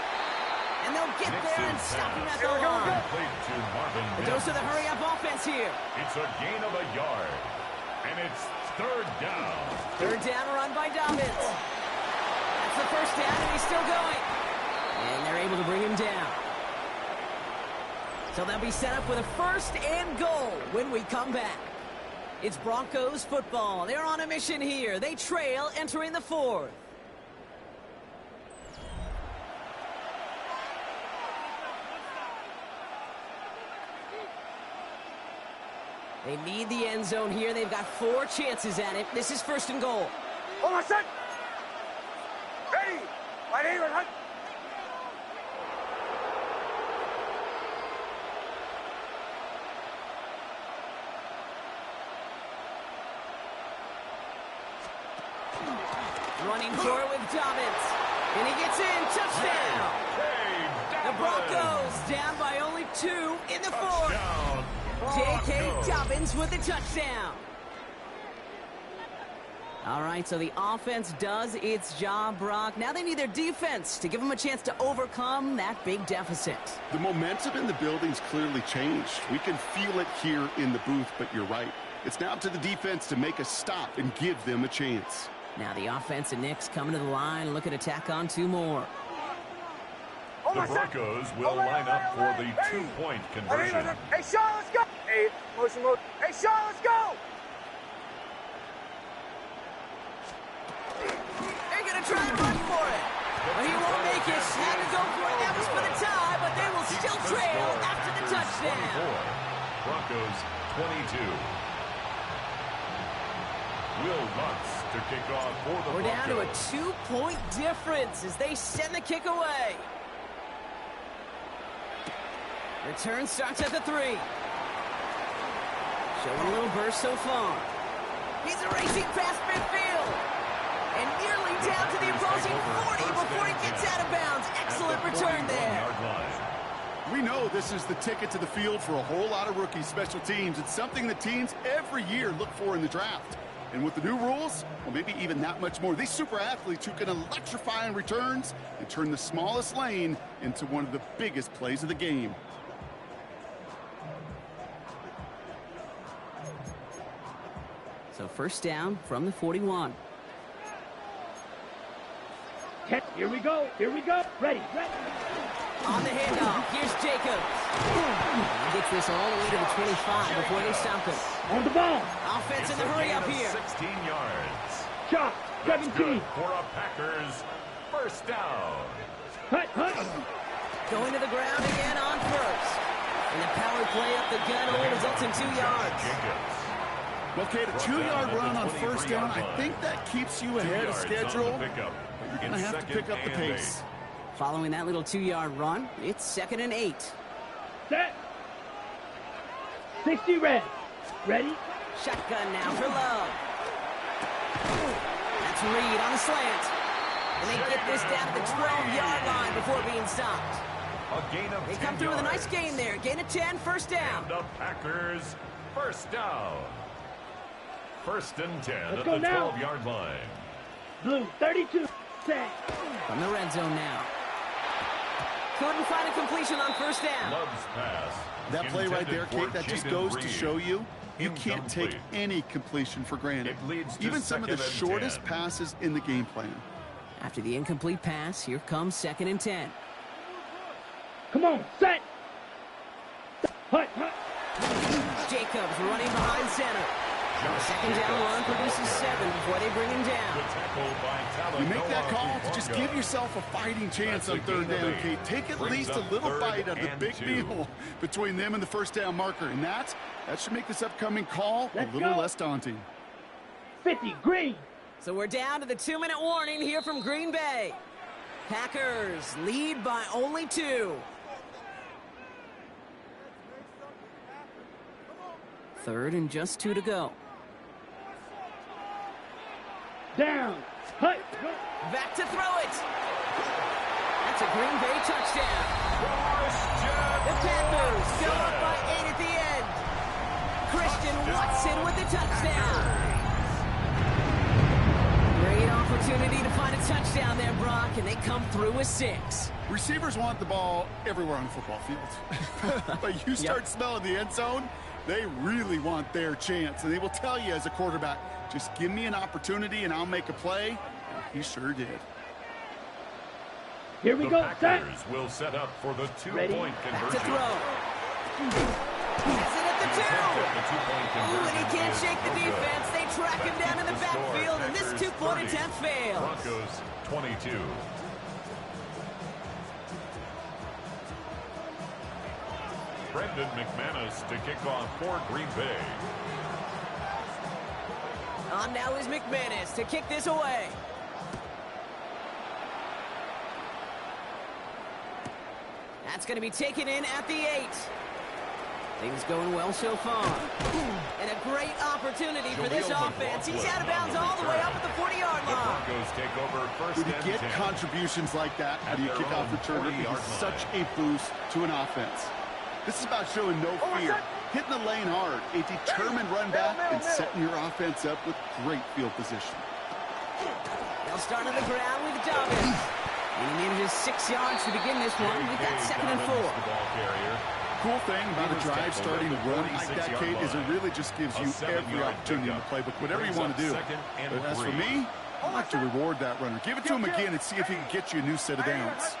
And they'll get there and stop him at the line. A dose of the hurry-up offense here. It's a gain of a yard. And it's 3rd down. 3rd down run by Dobbins. That's the 1st down, and he's still going. And they're able to bring him down. So they'll be set up with a 1st and goal when we come back. It's Broncos football. They're on a mission here. They trail entering the 4th. They need the end zone here. They've got 4 chances at it. This is 1st and goal. Oh, my son! Ready! Right here, right. Running for it with Dobbins. And he gets in. Touchdown! The Broncos down by only 2 in the 4th. J.K. Dobbins with the touchdown. All right, so the offense does its job, Brock. Now they need their defense to give them a chance to overcome that big deficit. The momentum in the building's clearly changed. We can feel it here in the booth, but you're right. It's now up to the defense to make a stop and give them a chance. Now the offense and Knicks coming to the line, looking to tack on 2 more. The Broncos will line up for the 2-point conversion. Hey, Sean, let's go! Hey, motion. Hey, Sean, let's go! They're going to try and run for it. But he won't make it. Had to go for it. That was for the tie, but they will still trail after the touchdown. Broncos 22. Will Lutz to kick off for the Broncos. We're down to a 2-point difference as they send the kick away. Return starts at the 3. Showing a little burst so far. He's racing past midfield. And nearly down to the opposing 40 before he gets out of bounds. Excellent return there. We know this is the ticket to the field for a whole lot of rookie special teams. It's something that teams every year look for in the draft. And with the new rules, well, maybe even that much more. These super athletes who can electrify in returns and turn the smallest lane into one of the biggest plays of the game. So 1st down from the 41. Here we go. Ready. On the handoff, here's Jacobs. He gets this all the way to the 25 before they stop him. On the ball. Offense in the hurry up here. 16 yards. Shot. 17. For a Packers 1st down. Hut. Going to the ground again on 1st. And the power play up the gut only results in 2 yards. Well, Kate, a 2-yard run on 1st down, I think that keeps you ahead of schedule. But you're going to have to pick up the pace. Following that little 2-yard run, it's 2nd and 8. Set. 60 red. Ready? Shotgun now for Love. That's Reed on the slant. And they get this down to the 12-yard line before being stopped. A gain of 10 They come through with a nice gain there. Gain of 10, 1st down. And the Packers 1st down. 1st and 10 at the 12-yard line. Blue 32. Set. From the red zone now. Couldn't find a completion on 1st down. Love's pass. That play right there, Kate, that just goes to show you can't take any completion for granted. Even some of the shortest passes in the game plan. After the incomplete pass, here comes 2nd and 10. Come on, set. Hut. Jacobs running behind center. Second down run produces 7 before they bring him down. You make that call to just give yourself a fighting chance on third down, Kate. Take at least a little bite of the big meal between them and the first down marker. And that should make this upcoming call a little less daunting. 50, green. So we're down to the 2-minute warning here from Green Bay. Packers lead by only 2. Third and just 2 to go. Down. Hut. Go. Back to throw it. That's a Green Bay touchdown. The Packers go up by 8 at the end. Christian Watson with the touchdown. Great opportunity to find a touchdown there, Brock, and they come through with 6. Receivers want the ball everywhere on the football field. But you start smelling the end zone, they really want their chance. And they will tell you as a quarterback, just give me an opportunity and I'll make a play. And he sure did. Here we the go. Packers will set up for the 2-point conversion. Back to throw. Has it at the 2. Ooh, and he can't shake the defense. They track him down in the backfield, and this 2-point attempt fails. Broncos 22. Brendan McManus to kick off for Green Bay. On now is McManus to kick this away. That's going to be taken in at the 8. Things going well so far. And a great opportunity for this offense. He's out of bounds all the way up at the 40-yard line. The Broncos take over first When you and get 10. contributions like that out of your kickoff returner, it is such a boost to an offense. This is about showing no fear, hitting the lane hard, a determined run back, and setting your offense up with great field position. They'll start on the ground with Dobbins. And he needed just 6 yards to begin this one. We've got 2nd and 4. Cool thing about a drive starting to run like that, Kate, is it really just gives you every opportunity in the playbook, whatever you want to do. But as for me, I like to reward that runner. Give it to him again and see if he can get you a new set of downs.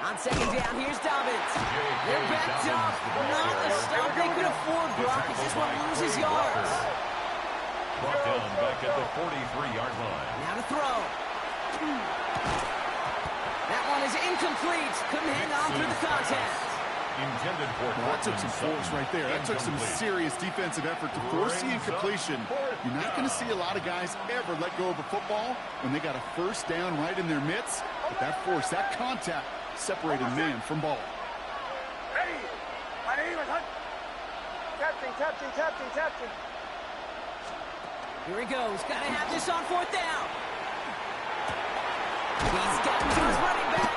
On 2nd down, here's Dobbins. They're backed up. Not a stop they could afford, Brock. It's just one loses yards. Brought down back at the 43-yard line. Now to throw. That one is incomplete. Couldn't hang on through the contact. Intended for Well, that took some force right there. That took some serious defensive effort to force the incompletion. You're not going to see a lot of guys ever let go of a football when they got a first down right in their midst. But that force, that contact, separated man from ball. Ready. My name is Hunt. Captain. Here he goes. Got to have this on 4th down. He's gotten to his running back.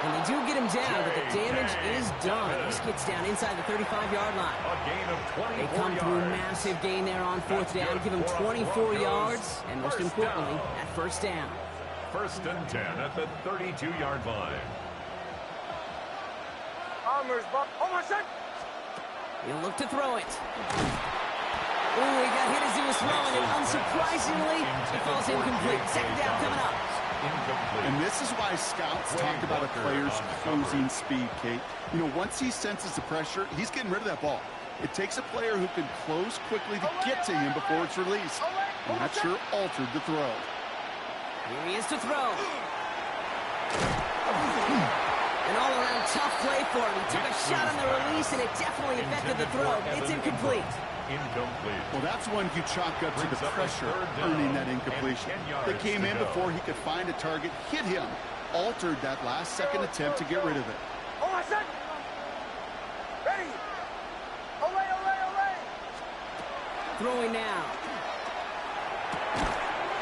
And they do get him down, but the damage is done. This gets down inside the 35-yard line. A gain of 24 They come through yards. massive gain there on 4th down. Give him 24 yards. And most importantly, that first down. First and 10 at the 32-yard line. Oh, my son. He'll look to throw it. Ooh, he got hit as he was throwing, and unsurprisingly, it falls incomplete. 2nd down coming up. Incomplete. And this is why scouts talk about a player's closing speed, Kate. You know, once he senses the pressure, he's getting rid of that ball. It takes a player who can close quickly to get to him before it's released. And that sure altered the throw. Here he is to throw. An all-around tough play for him. He took a shot on the release, and it definitely affected the throw. It's incomplete. Incomplete. Well, that's one you chalk up to the pressure earning that incompletion. They came in before he could find a target, hit him, altered that last-second attempt to get rid of it. Oh, my son. Ready. Olay. Throwing now.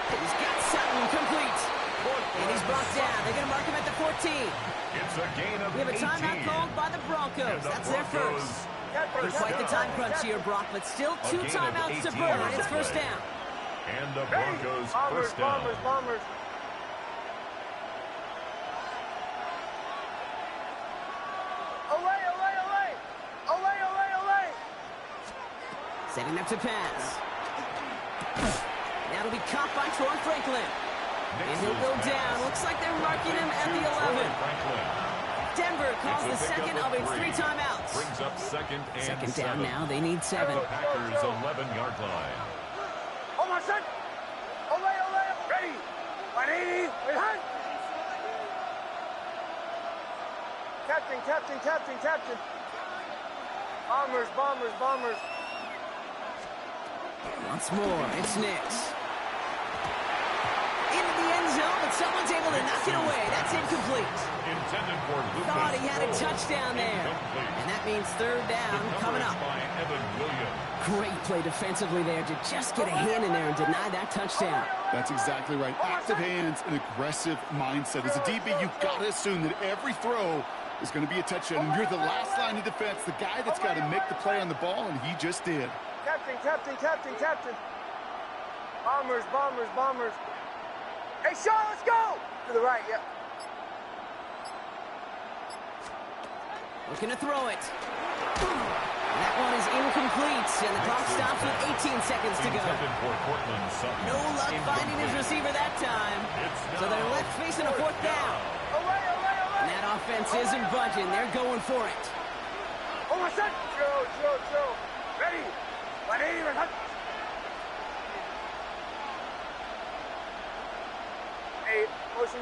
He's got Sutton complete. And he's brought down. They're going to mark him at the 14. It's a gain of We have a 18. timeout called by the Broncos. That's their first. Quite the time crunch here, Brock, but still 2 timeouts to burn, and it's first down. And the Broncos first down. Bombers. Olay. Setting up to pass. Now to be caught by Troy Franklin. And he'll go down. Looks like they're marking him at the 11. Denver calls the second of its 3 timeouts. Brings up second down now. They need 7. The Packers' 11-yard line. Oh, my son. Ole, ole, ready. 180. Wait, hunt. Captain. Bombers. Once more, it's Nix. Into the end zone, but someone's able to knock it away. That's incomplete. Intended for Lucas. Thought he had a touchdown there. And that means 3rd down coming up. By Evan Williams. Great play defensively there to just get a hand in there and deny that touchdown. That's exactly right. Active hands and aggressive mindset. As a DB, you've got to assume that every throw is going to be a touchdown. And you're the last line of defense, the guy that's got to make the play on the ball, and he just did. Captain. Bombers. Hey, Shaw, let's go! To the right, yeah. Looking to throw it. That one is incomplete, and the clock stops with 18 seconds to go. No luck finding his receiver that time. So they're left facing a 4th down. And that offense isn't budging. They're going for it. Oh, my son! Joe. Ready. 180. Hey, motion.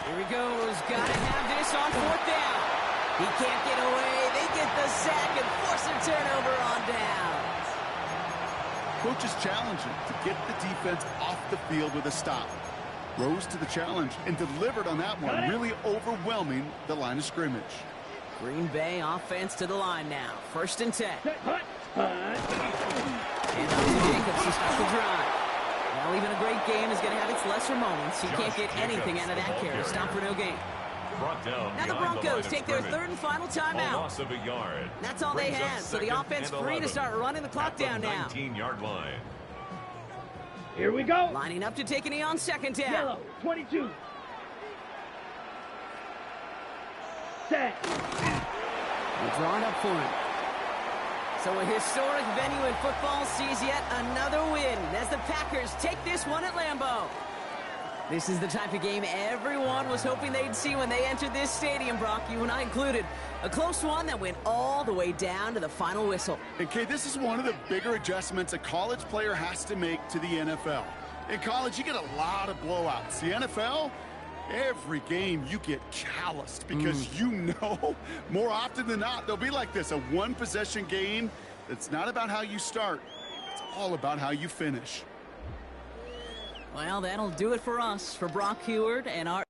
Here he goes. Gotta have this on 4th down. He can't get away. They get the sack and force a turnover on downs. Coach is challenging to get the defense off the field with a stop. Rose to the challenge and delivered on that one, really overwhelming the line of scrimmage. Green Bay offense to the line now. 1st and 10. And up to Jacobs to start the drive. Well, even a great game is going to have its lesser moments. You can't get anything out of that carry. Stop for no gain. Now the Broncos take their 3rd and final timeout. Loss of a yard. That's all they had, so the offense free to start running the clock down now. 19-yard line. Here we go. Lining up to take a knee on 2nd down. Yellow, 22. Set. We're drawing up for him. So a historic venue in football sees yet another win as the Packers take this one at Lambeau. This is the type of game everyone was hoping they'd see when they entered this stadium, Brock, you and I included. A close one that went all the way down to the final whistle. And, Kay, this is one of the bigger adjustments a college player has to make to the NFL. In college, you get a lot of blowouts. The NFL, every game you get calloused because you know more often than not they'll be like this, a one-possession game. It's not about how you start. It's all about how you finish. Well, that'll do it for us. For Brock Heward and our